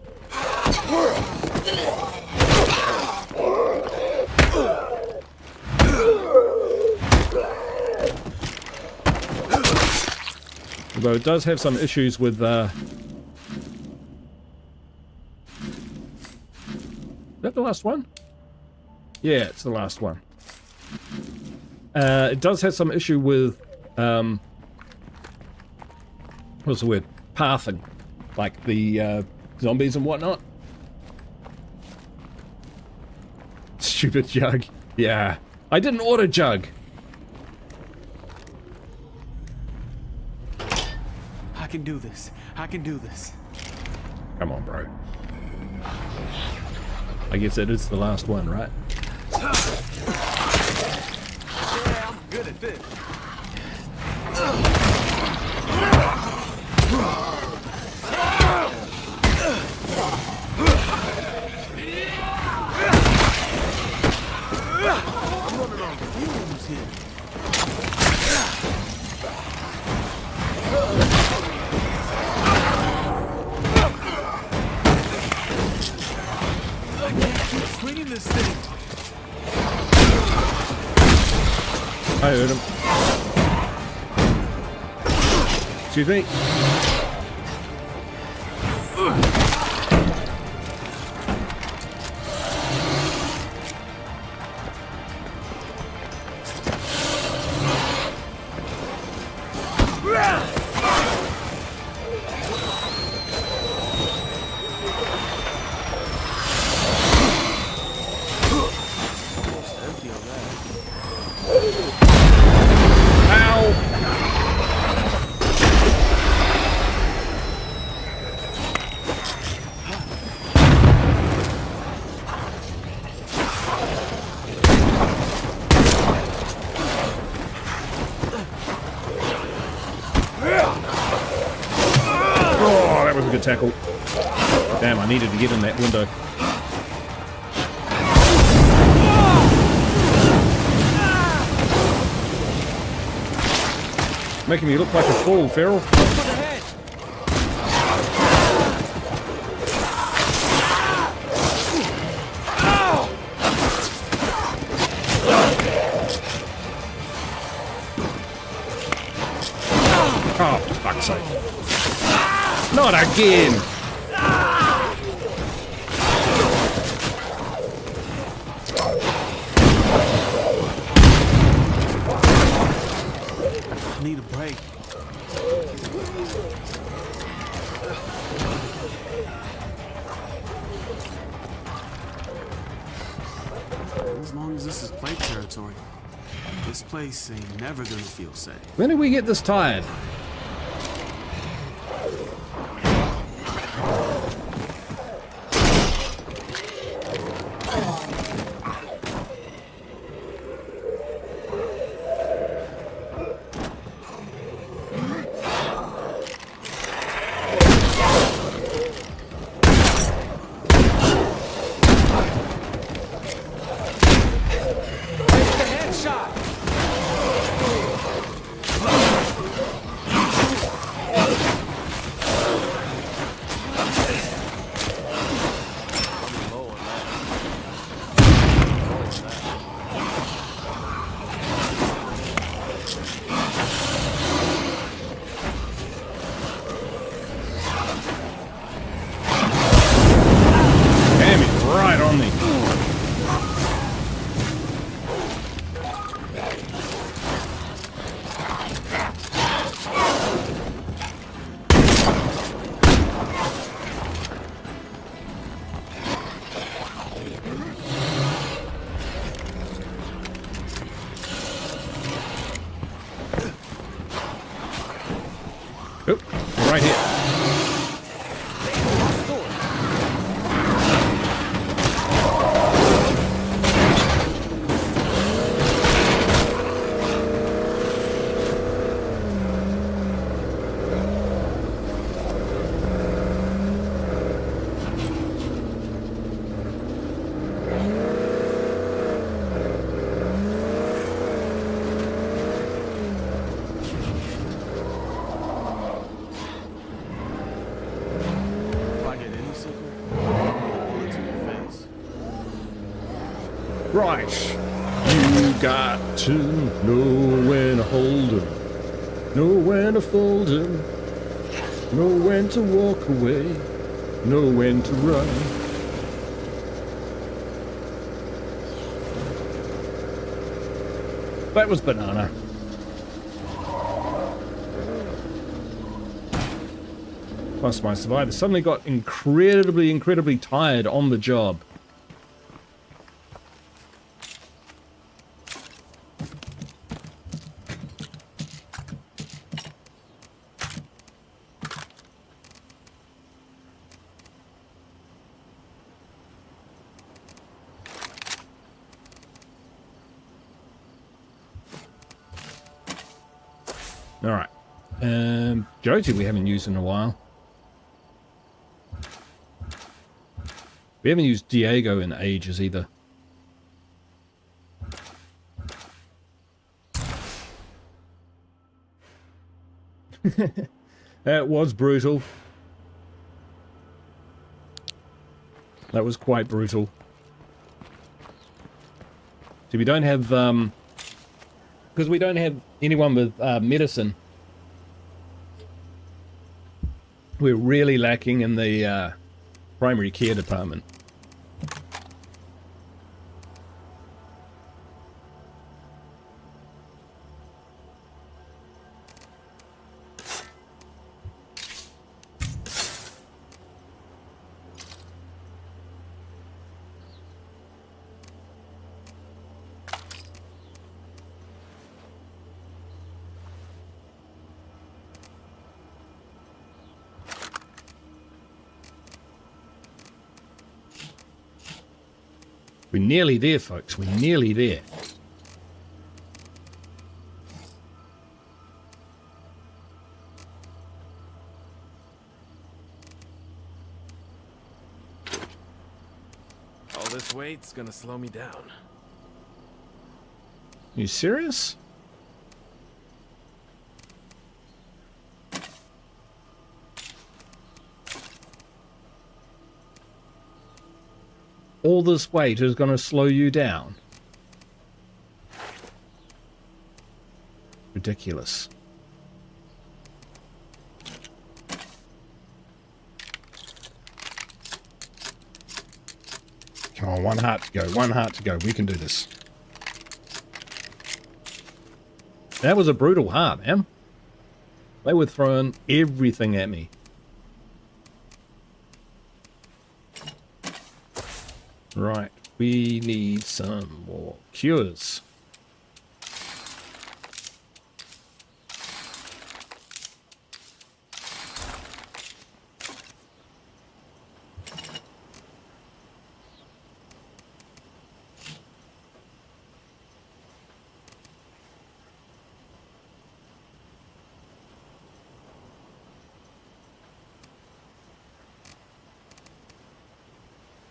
Although it does have some issues with is that the last one? Yeah, it's the last one. It does have some issue with what's the word? Pathing. Like the zombies and whatnot. Stupid jug. Yeah. I didn't order jug. I can do this. I can do this. Come on, bro. I guess that is the last one, right? Yeah, I'm good at this. I'm running on fumes here. I can't keep swinging this thing. I heard him. Excuse me. Good tackle. Damn, I needed to get in that window. Making me look like a fool, Feral. Oh, for fuck's sake. Not again! I need a break. As long as this is plague territory, this place ain't never gonna feel safe. When did we get this tired? right here. Right. You got to know when to hold 'em, know when to fold 'em, know when to walk away, know when to run. That was banana. Plus, my survivor suddenly got incredibly tired on the job. All right. Joji we haven't used in a while. We haven't used Diego in ages either. That was brutal. That was quite brutal. So we don't have, because we don't have anyone with medicine. We're really lacking in the primary care department. We're nearly there, folks. We're nearly there. All this weight's gonna slow me down. You serious? All this weight is going to slow you down. Ridiculous. Come on, one heart to go, one heart to go. We can do this. That was a brutal heart, man. They were throwing everything at me. Right, we need some more cures.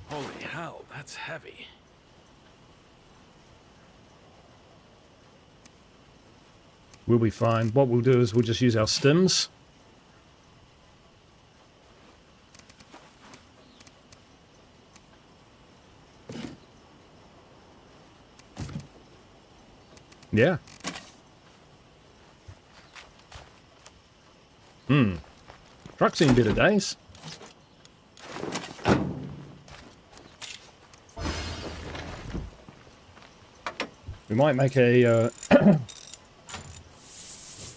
Holy hell, that's heavy. We'll be fine. What we'll do is we'll just use our stims. Yeah. Truck's seen better days. We might make a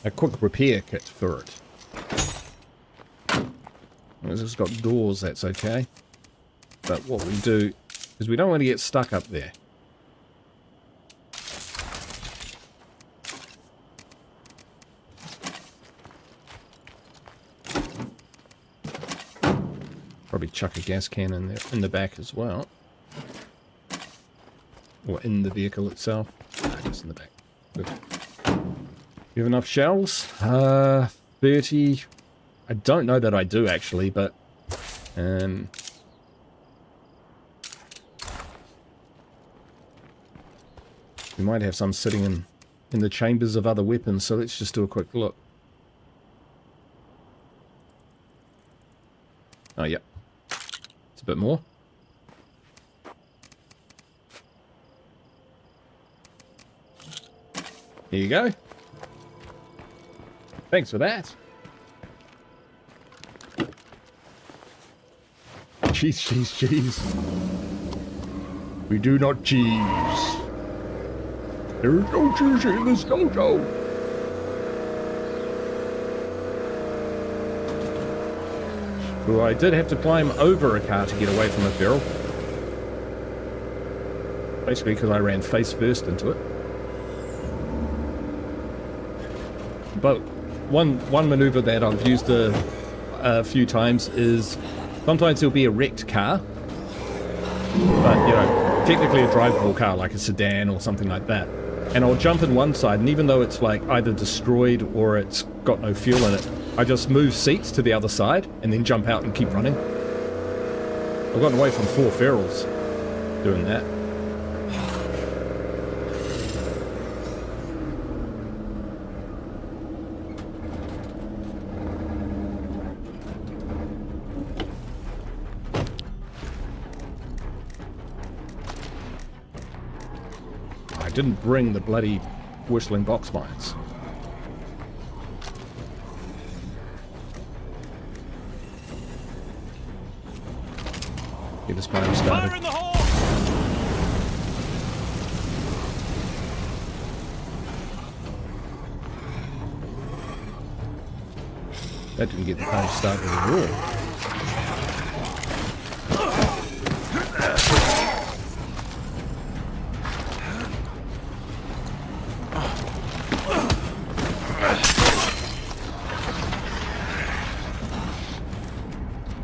a quick repair kit for it. It's just got doors, that's okay. But what we do is we don't want to get stuck up there. Probably chuck a gas can in there, in the back as well. Or in the vehicle itself. Just in the back. Good. You have enough shells? 30. I don't know that I do actually, but we might have some sitting in the chambers of other weapons, so let's just do a quick look. Oh yeah. It's a bit more. Here you go. Thanks for that. Cheese, cheese, cheese. We do not cheese. There is no cheese in this dojo. Well, I did have to climb over a car to get away from a barrel. Basically because I ran face first into it. But one maneuver that I've used a few times is sometimes there'll be a wrecked car, but you know, technically a drivable car like a sedan or something like that, and I'll jump in one side, and even though it's like either destroyed or it's got no fuel in it, I just move seats to the other side and then jump out and keep running. I've gotten away from 4 ferals doing that. I didn't bring the bloody whistling box mines. Get this mine started. Fire in the hole! That didn't get the page started at all.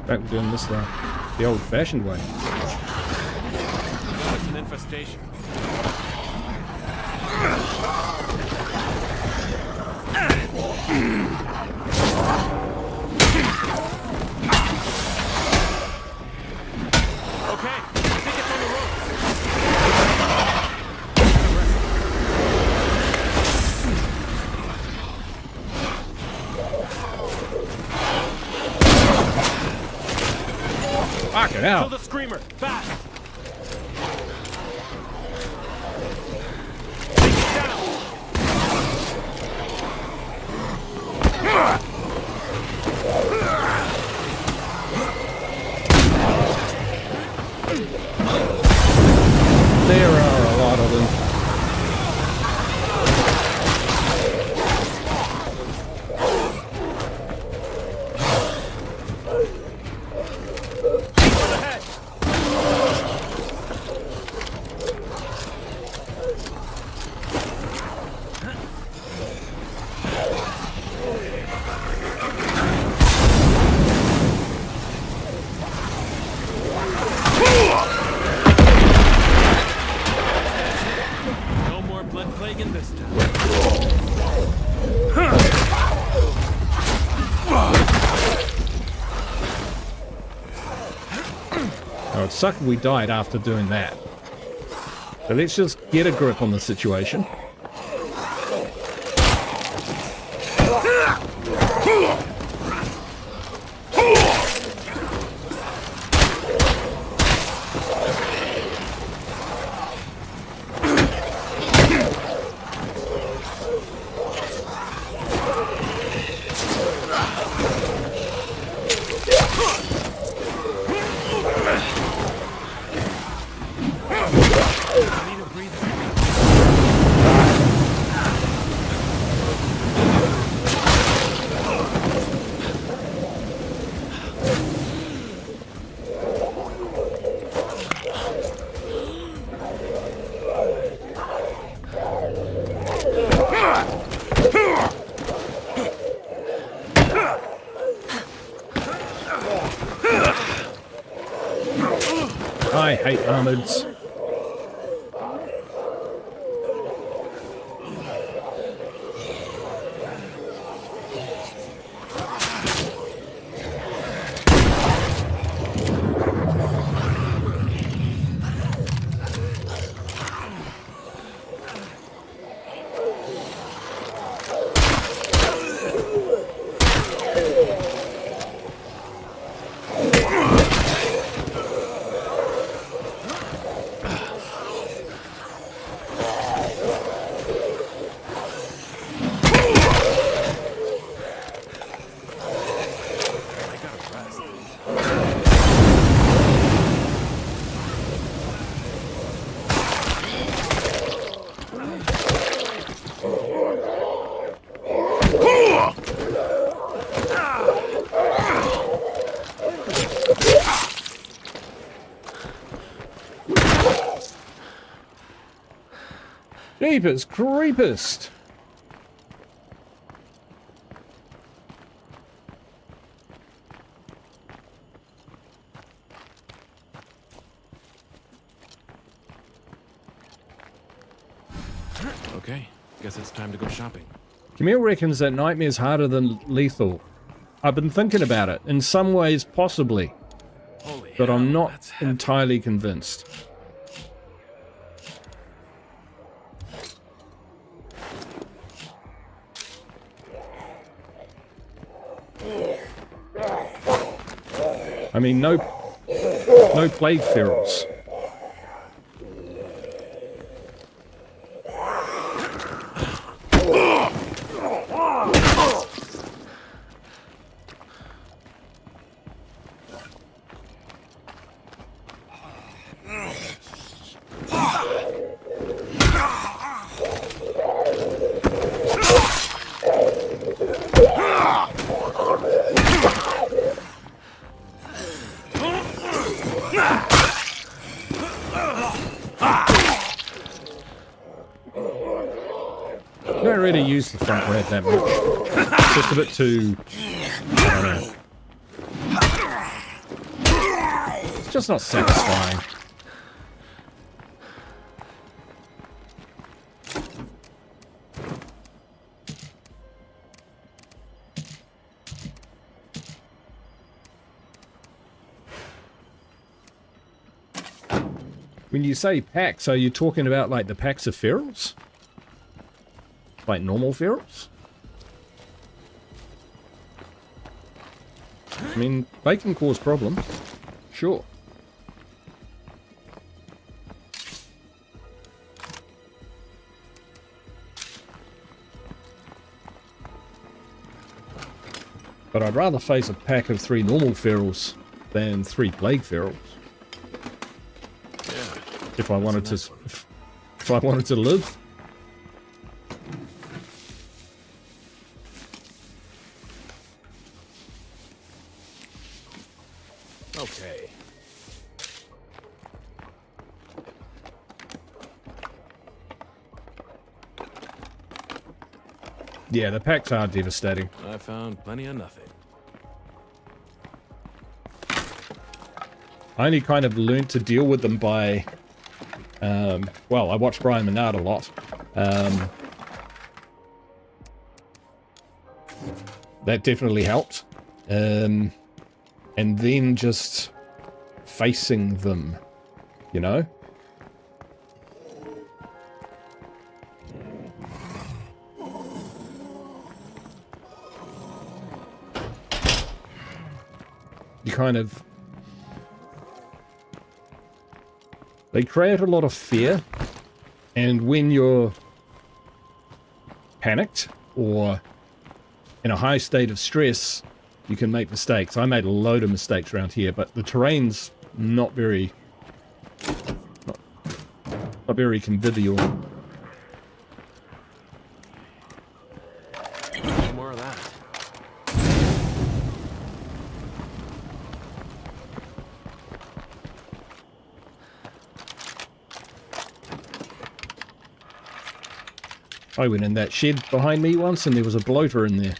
Right, we're doing this the old-fashioned way. It's an infestation. Okay, I think it's on the road. Fuck it out. Kill the screamer, fast. Take it down. There are a lot of them. It sucked we died after doing that. So let's just get a grip on the situation. I hate armoreds. Jeepers creepers! Okay, guess it's time to go shopping. Camille reckons that nightmare's harder than lethal. I've been thinking about it. In some ways, possibly. Holy But hell, I'm not that's heavy. entirely convinced. I mean, no plague ferals. I don't really use the front red that much. It's just a bit too... I don't know. It's just not satisfying. When you say packs, are you talking about like the packs of ferals? Like normal ferals? I mean, they can cause problems. Sure. But I'd rather face a pack of 3 normal ferals than 3 plague ferals. Yeah. If I wanted to, if I wanted to live. Okay. Yeah, the packs are devastating. I found plenty of nothing. I only kind of learned to deal with them by, well, I watched Brian Menard a lot. That definitely helped. And then just facing them, you know? You kind of... They create a lot of fear, and when you're panicked or in a high state of stress, you can make mistakes. I made a load of mistakes around here, but the terrain's not very convivial. More of that. I went in that shed behind me once and there was a bloater in there.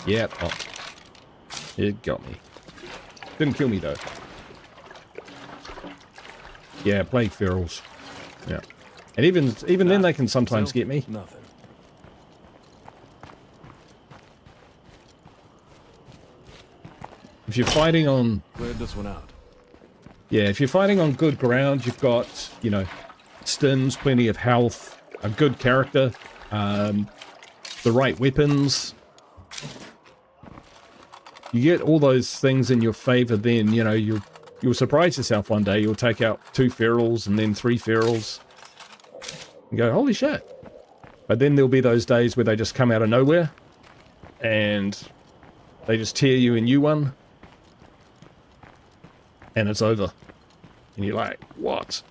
Yep, oh. It got me. Didn't kill me though. Yeah, plague ferals. Yeah. And even then they can sometimes Still get me. Nothing. If you're fighting on... Cleared this one out. Yeah, if you're fighting on good ground, you've got, you know, stims, plenty of health, a good character, the right weapons. You get all those things in your favor, then, you know, you'll surprise yourself one day. You'll take out 2 ferals and then 3 ferals. And go, holy shit. But then there'll be those days where they just come out of nowhere. And they just tear you a new one. And it's over. And you're like, what?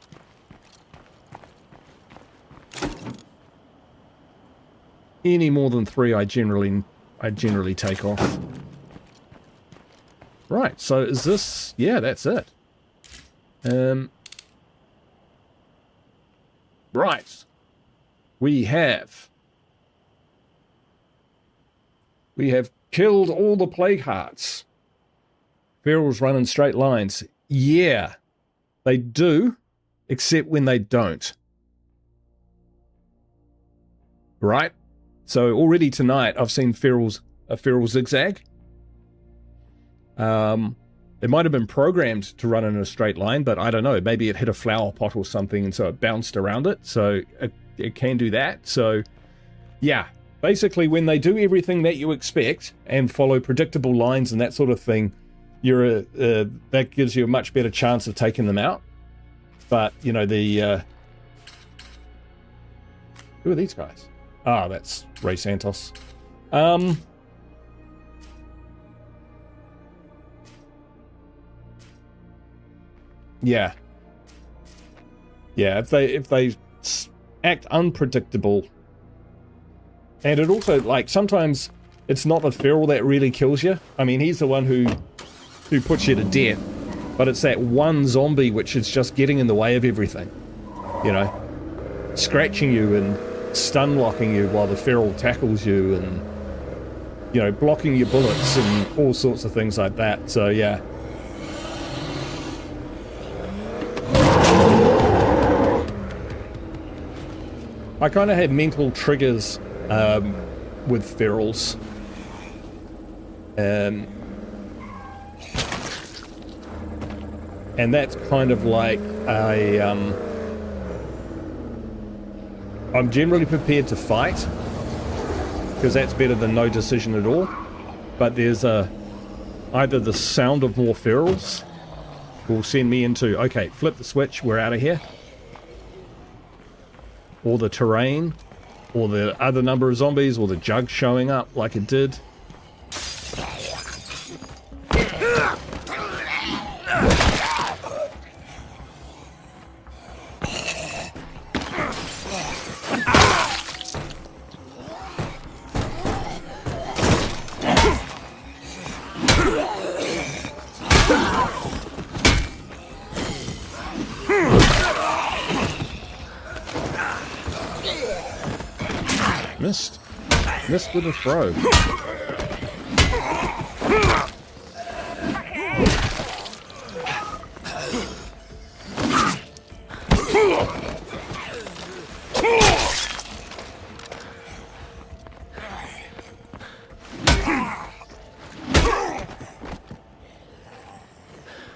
Any more than 3 I generally take off. Right, so is this... Yeah, that's it. Right. We have killed all the plague hearts. Ferals run in straight lines. Yeah, they do, except when they don't. Right? So already tonight I've seen a feral zigzag. It might have been programmed to run in a straight line, but I don't know. Maybe it hit a flower pot or something, and so it bounced around it. So it can do that. So, yeah. Basically, when they do everything that you expect and follow predictable lines and that sort of thing, that gives you a much better chance of taking them out. But, you know, who are these guys? Ah, that's Ray Santos. Yeah. Yeah, if they act unpredictable. And it also, like, sometimes it's not the feral that really kills you. I mean, he's the one who puts you to death. But it's that one zombie which is just getting in the way of everything. You know? Scratching you and stun locking you while the feral tackles you and, you know, blocking your bullets and all sorts of things like that. So, yeah. I kind of had mental triggers with ferals. And that's kind of like I'm generally prepared to fight, because that's better than no decision at all. But there's either the sound of more ferals will send me into, okay, flip the switch, we're out of here. Or the terrain, or the other number of zombies, or the jug showing up like it did. Missed with a throw.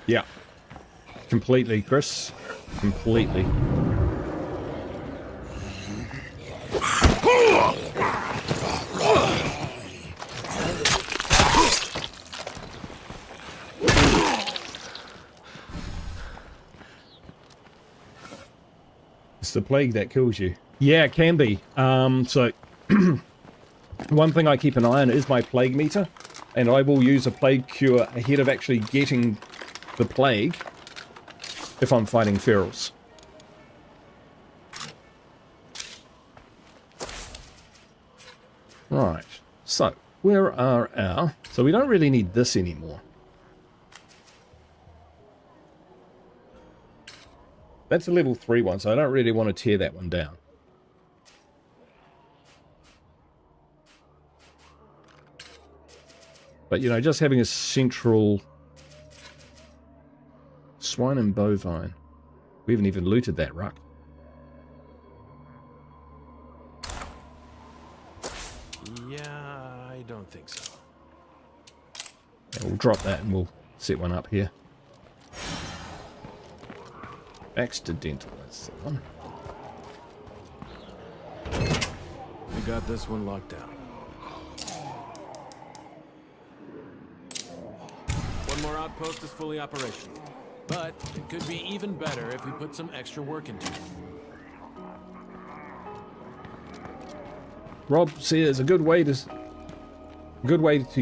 Yeah. Completely, Chris. Completely. It's the plague that kills you. Yeah, it can be. So one thing I keep an eye on is my plague meter, and I will use a plague cure ahead of actually getting the plague if I'm fighting ferals. Right, so where are our... So we don't really need this anymore. That's a level 3 one, so I don't really want to tear that one down. But, you know, just having a central... Swine and bovine. We haven't even looted that ruck. Yeah, I don't think so. Yeah, we'll drop that and we'll set one up here. Accidental, that's the one. We got this one locked down. One more outpost is fully operational. But it could be even better if we put some extra work into it. Rob says a good way to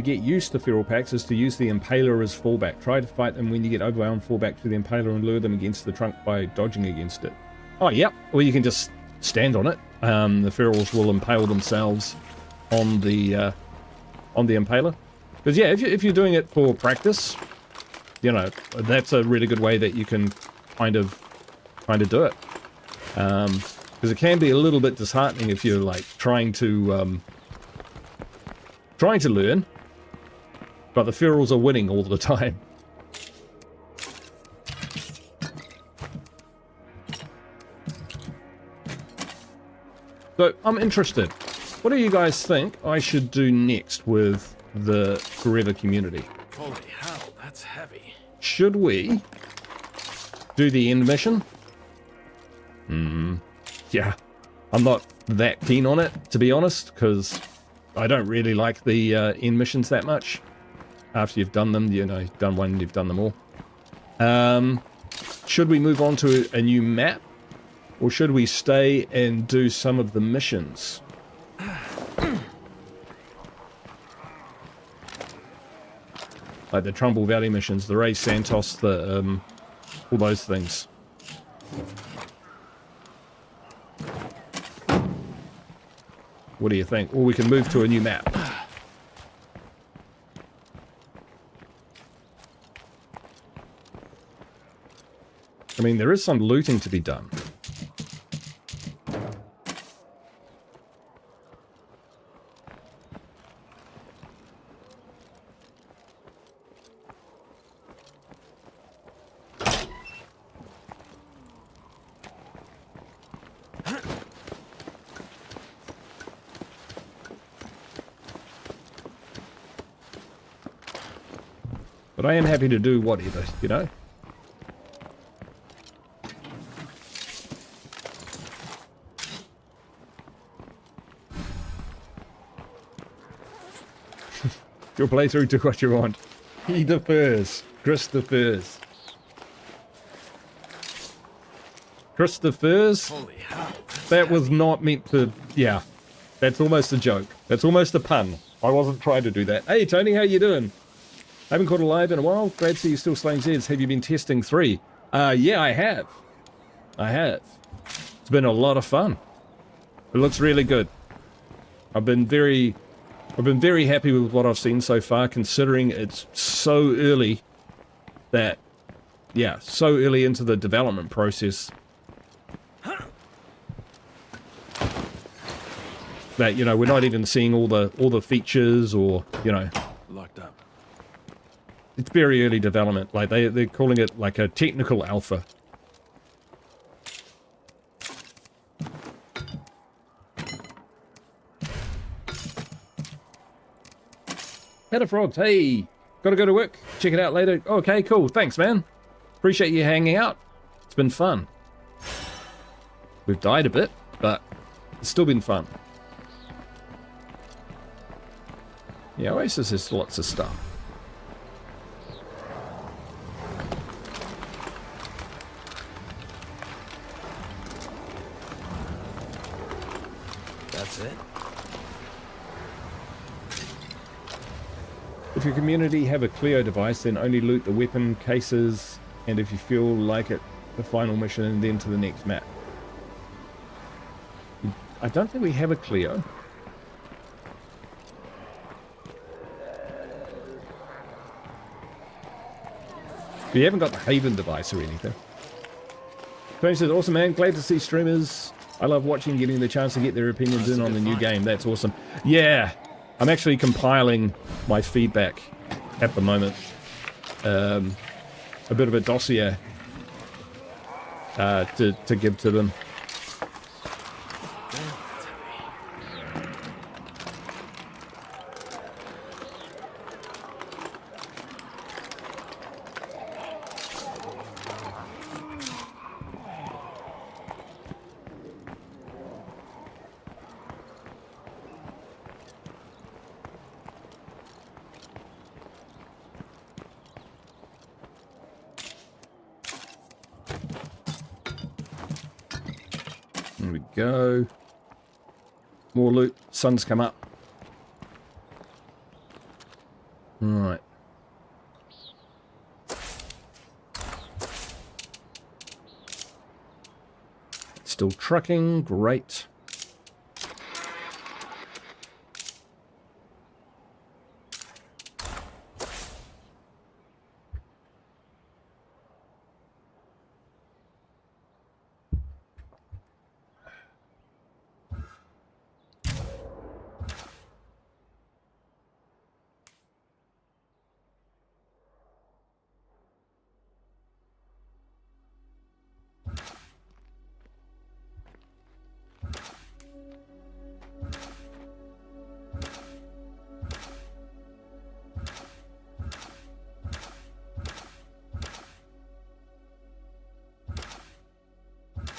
get used to feral packs is to use the Impaler as fallback. Try to fight them when you get overwhelmed, fall back to the Impaler and lure them against the trunk by dodging against it. Oh, yep. Or you can just stand on it. The ferals will impale themselves on the Impaler. Because yeah, if you're doing it for practice, you know, that's a really good way that you can kind of do it. Because it can be a little bit disheartening if you're like trying to learn, but the ferals are winning all the time. So I'm interested. What do you guys think I should do next with the Forever community? Holy hell, that's heavy. Should we do the end mission? Yeah, I'm not that keen on it, to be honest, because I don't really like the end missions that much. After you've done them, you know, you've done one, you've done them all. Should we move on to a new map? Or should we stay and do some of the missions? Like the Trumbull Valley missions, the Ray Santos, the all those things. What do you think? Or we can move to a new map. I mean, there is some looting to be done. But I am happy to do whatever, you know? Your playthrough, do what you want. He defers. Chris defers. Chris defers? Holy hell. That was not meant to... Yeah. That's almost a joke. That's almost a pun. I wasn't trying to do that. Hey, Tony, how you doing? Haven't caught a live in a while. Glad to see you still slaying Zeds. Have you been testing 3? Yeah, I have. I have. It's been a lot of fun. It looks really good. I've been very happy with what I've seen so far, considering it's so early that, yeah, so early into the development process that, you know, we're not even seeing all the features or, you know, Locked up. it's very early development. Like they're calling it like a technical alpha. Hello Frogs, hey, gotta go to work, check it out later. Okay, cool, thanks man. Appreciate you hanging out. It's been fun. We've died a bit, but it's still been fun. Yeah, Oasis has lots of stuff. That's it? If your community have a Clio device, then only loot the weapon cases, and if you feel like it, the final mission, and then to the next map. I don't think we have a Clio. We haven't got the Haven device or anything. Tony says, awesome man, glad to see streamers. I love watching, getting the chance to get their opinions in on the new game. That's awesome. Yeah, I'm actually compiling my feedback at the moment. A bit of a dossier. to give to them. There we go. More loot. Sun's come up. Right. Still trucking. Great.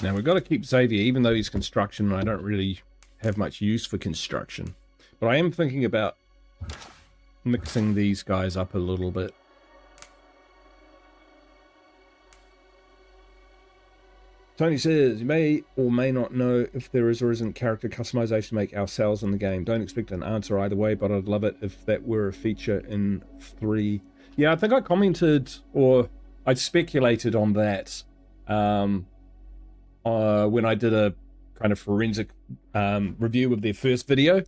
Now we've got to keep Xavier, even though he's construction, and I don't really have much use for construction. But I am thinking about mixing these guys up a little bit. Tony says, you may or may not know if there is or isn't character customization to make ourselves in the game. Don't expect an answer either way, but I'd love it if that were a feature in 3. Yeah, I think I commented, or I speculated on that when I did a kind of forensic review of their first video,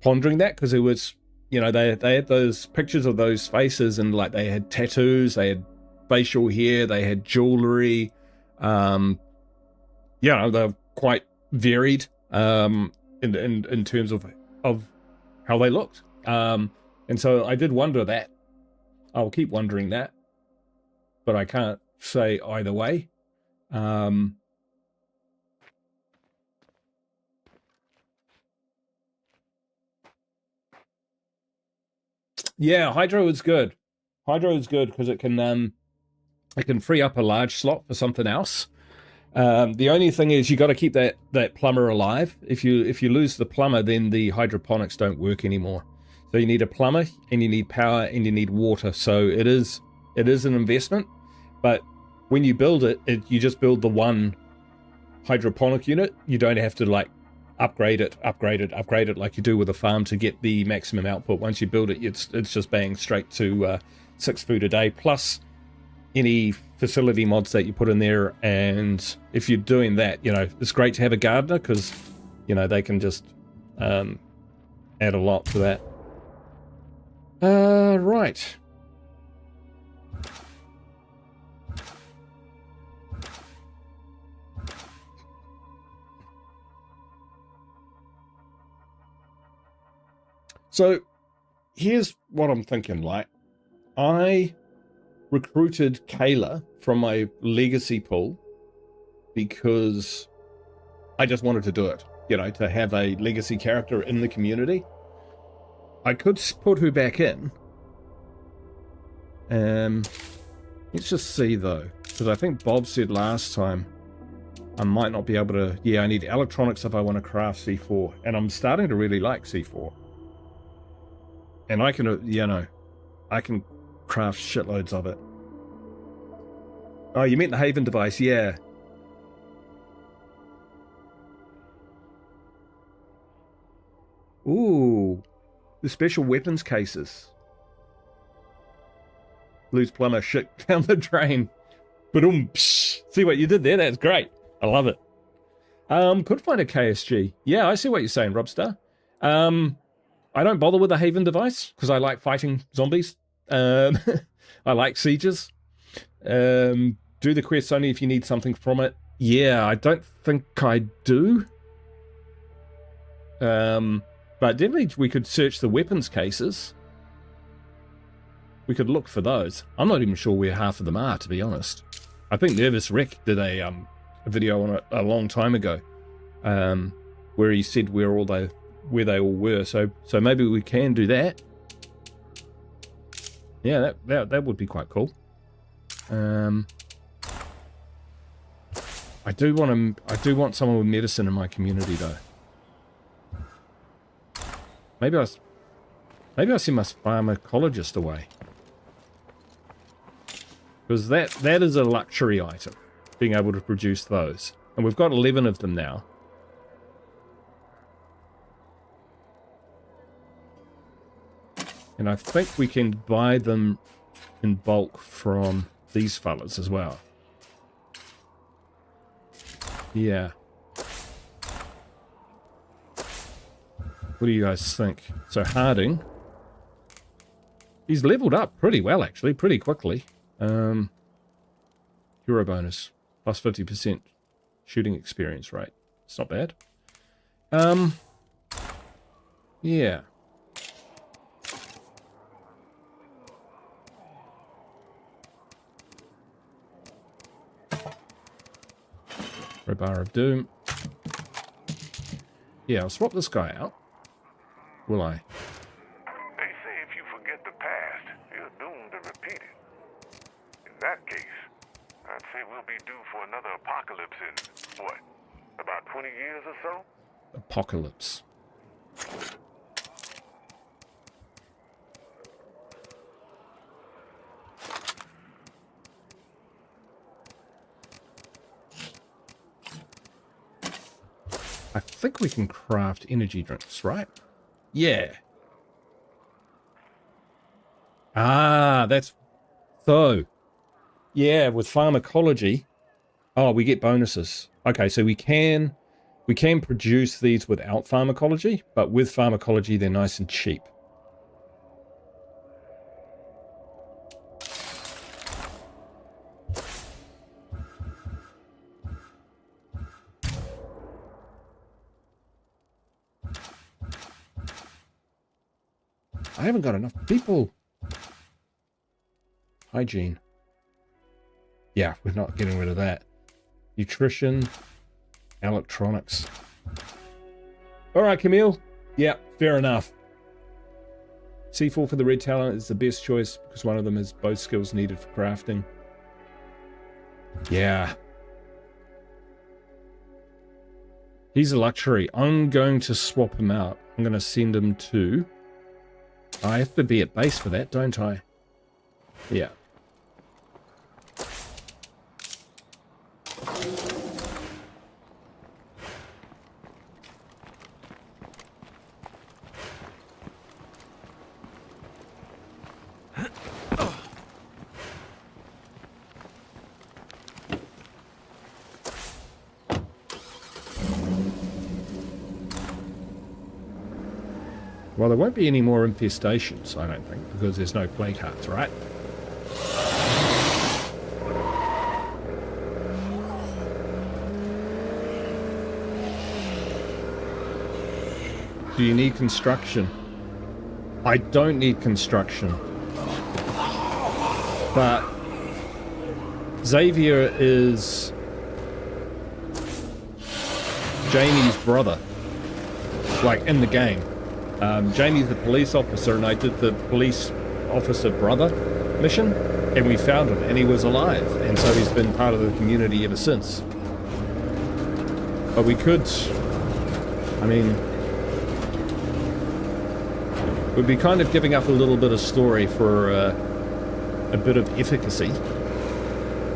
pondering that, because it was, you know, they had those pictures of those faces, and like they had tattoos, they had facial hair, they had jewelry, you know, they're quite varied in terms of how they looked, and so I did wonder that. I'll keep wondering that, but I can't say either way. Yeah, Hydro is good. Hydro is good because it can free up a large slot for something else. The only thing is you got to keep that plumber alive. If you lose the plumber, then the hydroponics don't work anymore. So you need a plumber, and you need power, and you need water. So it is an investment, but when you build it, you just build the one hydroponic unit. You don't have to like upgrade it like you do with a farm to get the maximum output. Once you build it, it's just bang straight to 6 food a day, plus any facility mods that you put in there. And if you're doing that, you know, it's great to have a gardener, because, you know, they can just add a lot to that. Right. So here's what I'm thinking. Like, I recruited Kayla from my legacy pool because I just wanted to do it, you know, to have a legacy character in the community. I could put her back in. Let's just see though, because I think Bob said last time I might not be able to. Yeah, I need electronics if I want to craft C4, and I'm starting to really like C4. And I can, you know, I can craft shitloads of it. Oh, you meant the Haven device, yeah. Ooh, the special weapons cases. Lose plumber, shit down the drain. Ba-dum, psh. See what you did there? That's great. I love it. Could find a KSG. Yeah, I see what you're saying, Robstar. I don't bother with the Haven device because I like fighting zombies. I like sieges. Do the quests only if you need something from it. Yeah, I don't think I do. But definitely we could search the weapons cases. We could look for those. I'm not even sure where half of them are, to be honest. I think Nervous Wreck did a a video on it a long time ago, where he said where they all were. So maybe we can do that. Yeah, that would be quite cool. I do want someone with medicine in my community though. Maybe I send my pharmacologist away. Because that is a luxury item, being able to produce those. And we've got 11 of them now. And I think we can buy them in bulk from these fellas as well. Yeah. What do you guys think? So Harding, he's leveled up pretty well actually, pretty quickly. Hero bonus, plus 50% shooting experience rate. It's not bad. Yeah. Bar of Doom. Yeah, I'll swap this guy out. Will I? They say if you forget the past, you're doomed to repeat it. In that case, I'd say we'll be due for another apocalypse in, what, about 20 years or so? Apocalypse. I think we can craft energy drinks, right? Yeah. Ah, that's... So, yeah, with pharmacology... Oh, we get bonuses. Okay, so we can produce these without pharmacology, but with pharmacology, they're nice and cheap. I haven't got enough people. Hygiene. Yeah, we're not getting rid of that. Nutrition. Electronics. All right, Camille. Yeah, fair enough. C4 for the red talent is the best choice because one of them has both skills needed for crafting. Yeah. He's a luxury. I'm going to swap him out. I'm going to send him to... I have to be at base for that, don't I? Yeah. Well, there won't be any more infestations, I don't think, because there's no plague hearts, right? Do you need construction? I don't need construction. But Xavier is Jamie's brother, like in the game. Jamie's the police officer, and I did the police officer brother mission, and we found him, and he was alive, and so he's been part of the community ever since. But we could, I mean, we'd be kind of giving up a little bit of story for a bit of efficacy,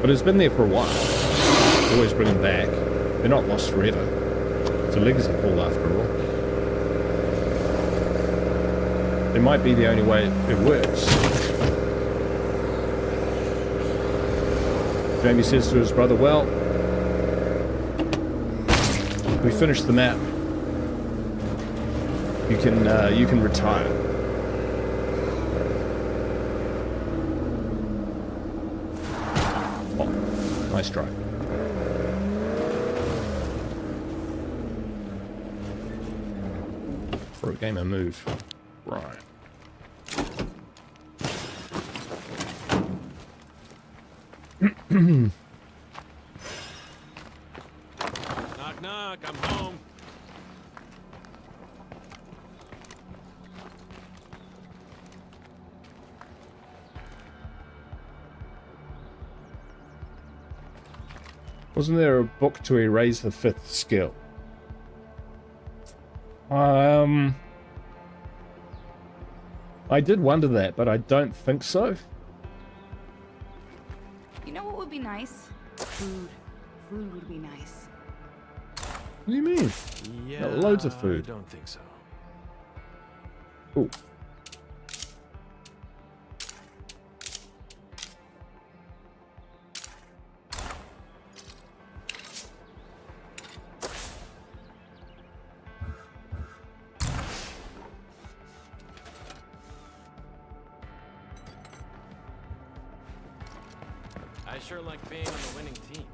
but it's been there for a while. Always bring them back. They're not lost forever. It's a legacy pool after all. It might be the only way it works. Jamie says to his brother, well, we finished the map. You can retire. Oh, nice try. For a gamer move. Right. Wasn't there a book to erase the 5th skill? I did wonder that, but I don't think so. You know what would be nice? Food. Food would be nice. What do you mean? Yeah, Got loads of food. I don't think so. Ooh. I sure like being on the winning team.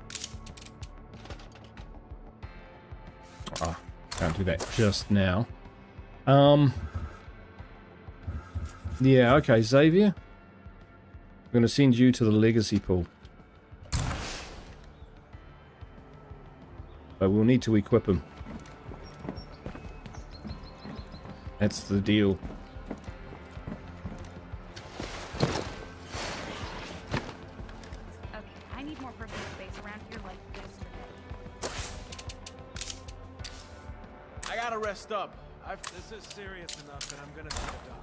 Ah, can't do that just now. Yeah, okay, Xavier. I'm going to send you to the legacy pool. But we'll need to equip him. That's the deal. Okay, I need more personal space around here like this. I gotta rest up. This is serious enough, and I'm gonna see the doc.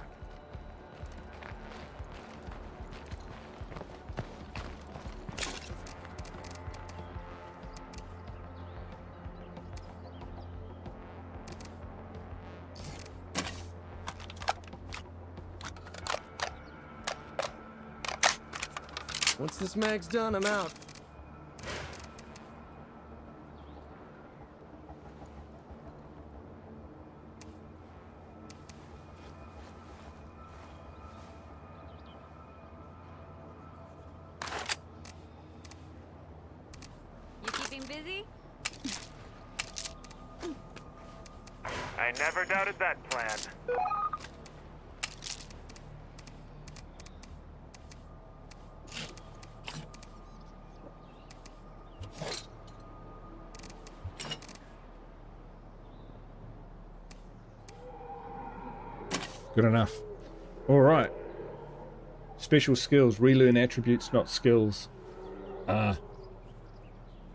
Once this mag's done, I'm out. You keeping busy? I never doubted that plan. Good enough. Alright. Special skills. Relearn attributes, not skills.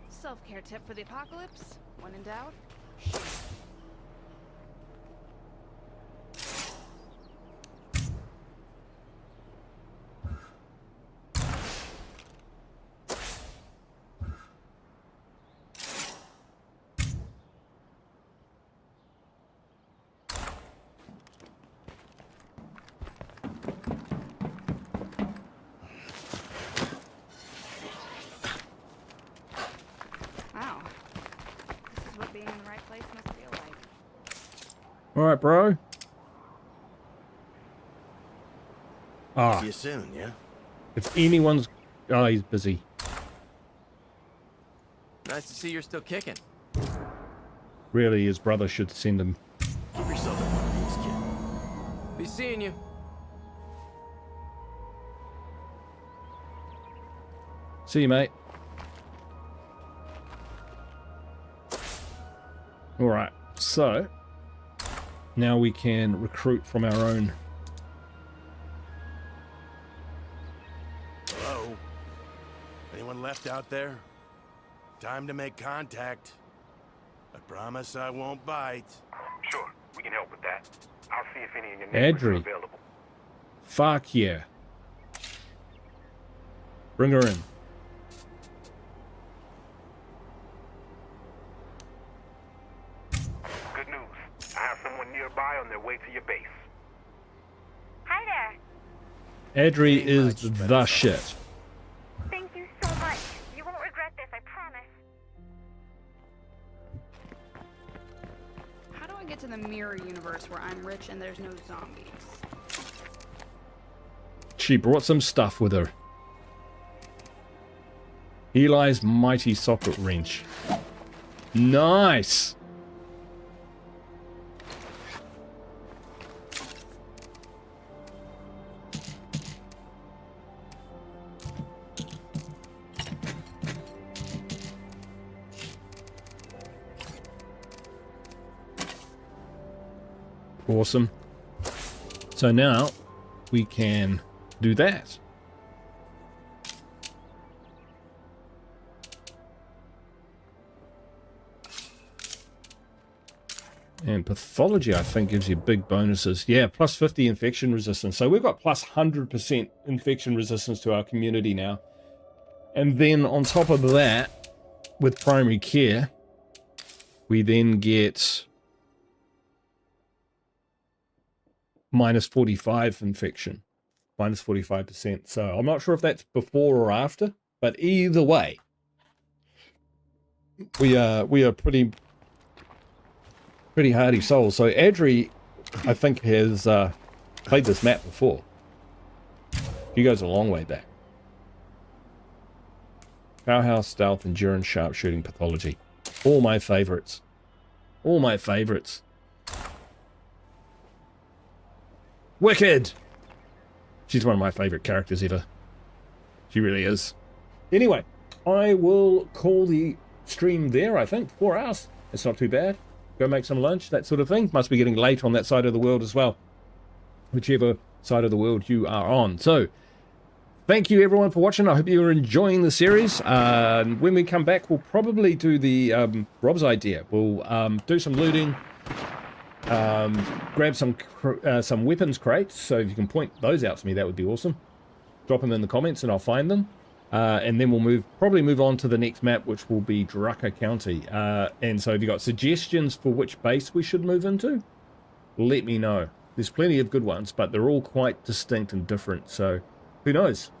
Self-care tip for the apocalypse. When in doubt, wow. This is what being in the right place must feel like. Alright, bro. Ah, See you soon, yeah? if anyone's... Oh, he's busy. Nice to see you're still kicking. Really, his brother should send him. Give yourself a one of these, kid. Be seeing you. See you, mate. Alright, so... Now we can recruit from our own... Hello? Anyone left out there? Time to make contact. I promise I won't bite. Sure, we can help with that. I'll see if any of your neighbors are Adri. available. Fuck yeah. Bring her in. Good news. I have someone nearby on their way to your base. Hi there. Adri Ain't is much, but the it's shit. Thank you so much. You won't regret this, I promise. How do I get to the mirror universe where I'm rich and there's no zombies? She brought some stuff with her. Eli's mighty socket wrench. Nice! Awesome. So now we can do that. And pathology, I think, gives you big bonuses. Yeah, plus 50 infection resistance. So we've got plus 100% infection resistance to our community now. And then on top of that, with primary care, we then get minus 45 infection. Minus 45%. So I'm not sure if that's before or after, but either way, we are pretty hardy souls. So Adri, I think, has played this map before. He goes a long way back. Powerhouse, stealth, endurance, sharpshooting, pathology. All my favorites. All my favorites. Wicked! She's one of my favorite characters ever. She really is. Anyway, I will call the stream there, I think. 4 hours. It's not too bad. Go make some lunch, that sort of thing. Must be getting late on that side of the world as well. Whichever side of the world you are on. So, thank you everyone for watching. I hope you are enjoying the series. When we come back, we'll probably do the Rob's idea. We'll do some looting. Grab some weapons crates. So if you can point those out to me, that would be awesome. Drop them in the comments and I'll find them. And then we'll probably move on to the next map, which will be Drucker County. And so if you've got suggestions for which base we should move into, let me know. There's plenty of good ones, but they're all quite distinct and different. So who knows?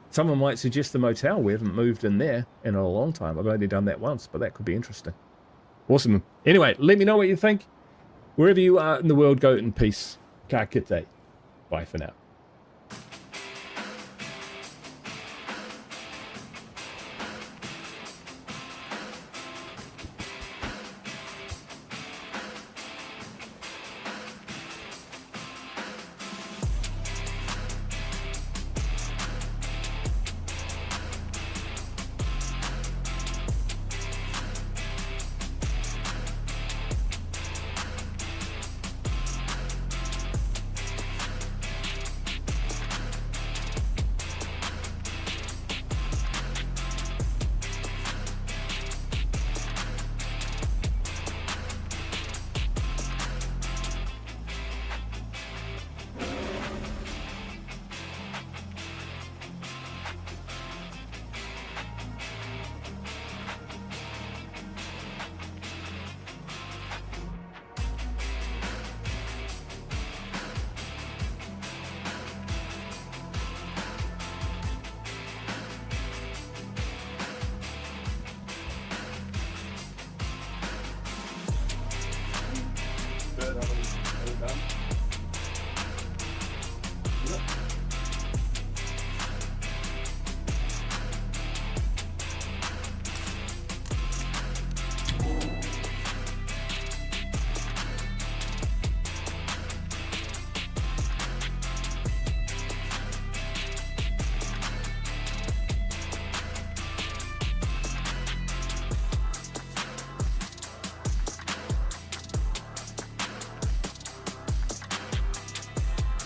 Someone might suggest the motel. We haven't moved in there in a long time. I've only done that once, but that could be interesting. Awesome. Anyway, let me know what you think. Wherever you are in the world, go in peace. Ka kite. Bye for now.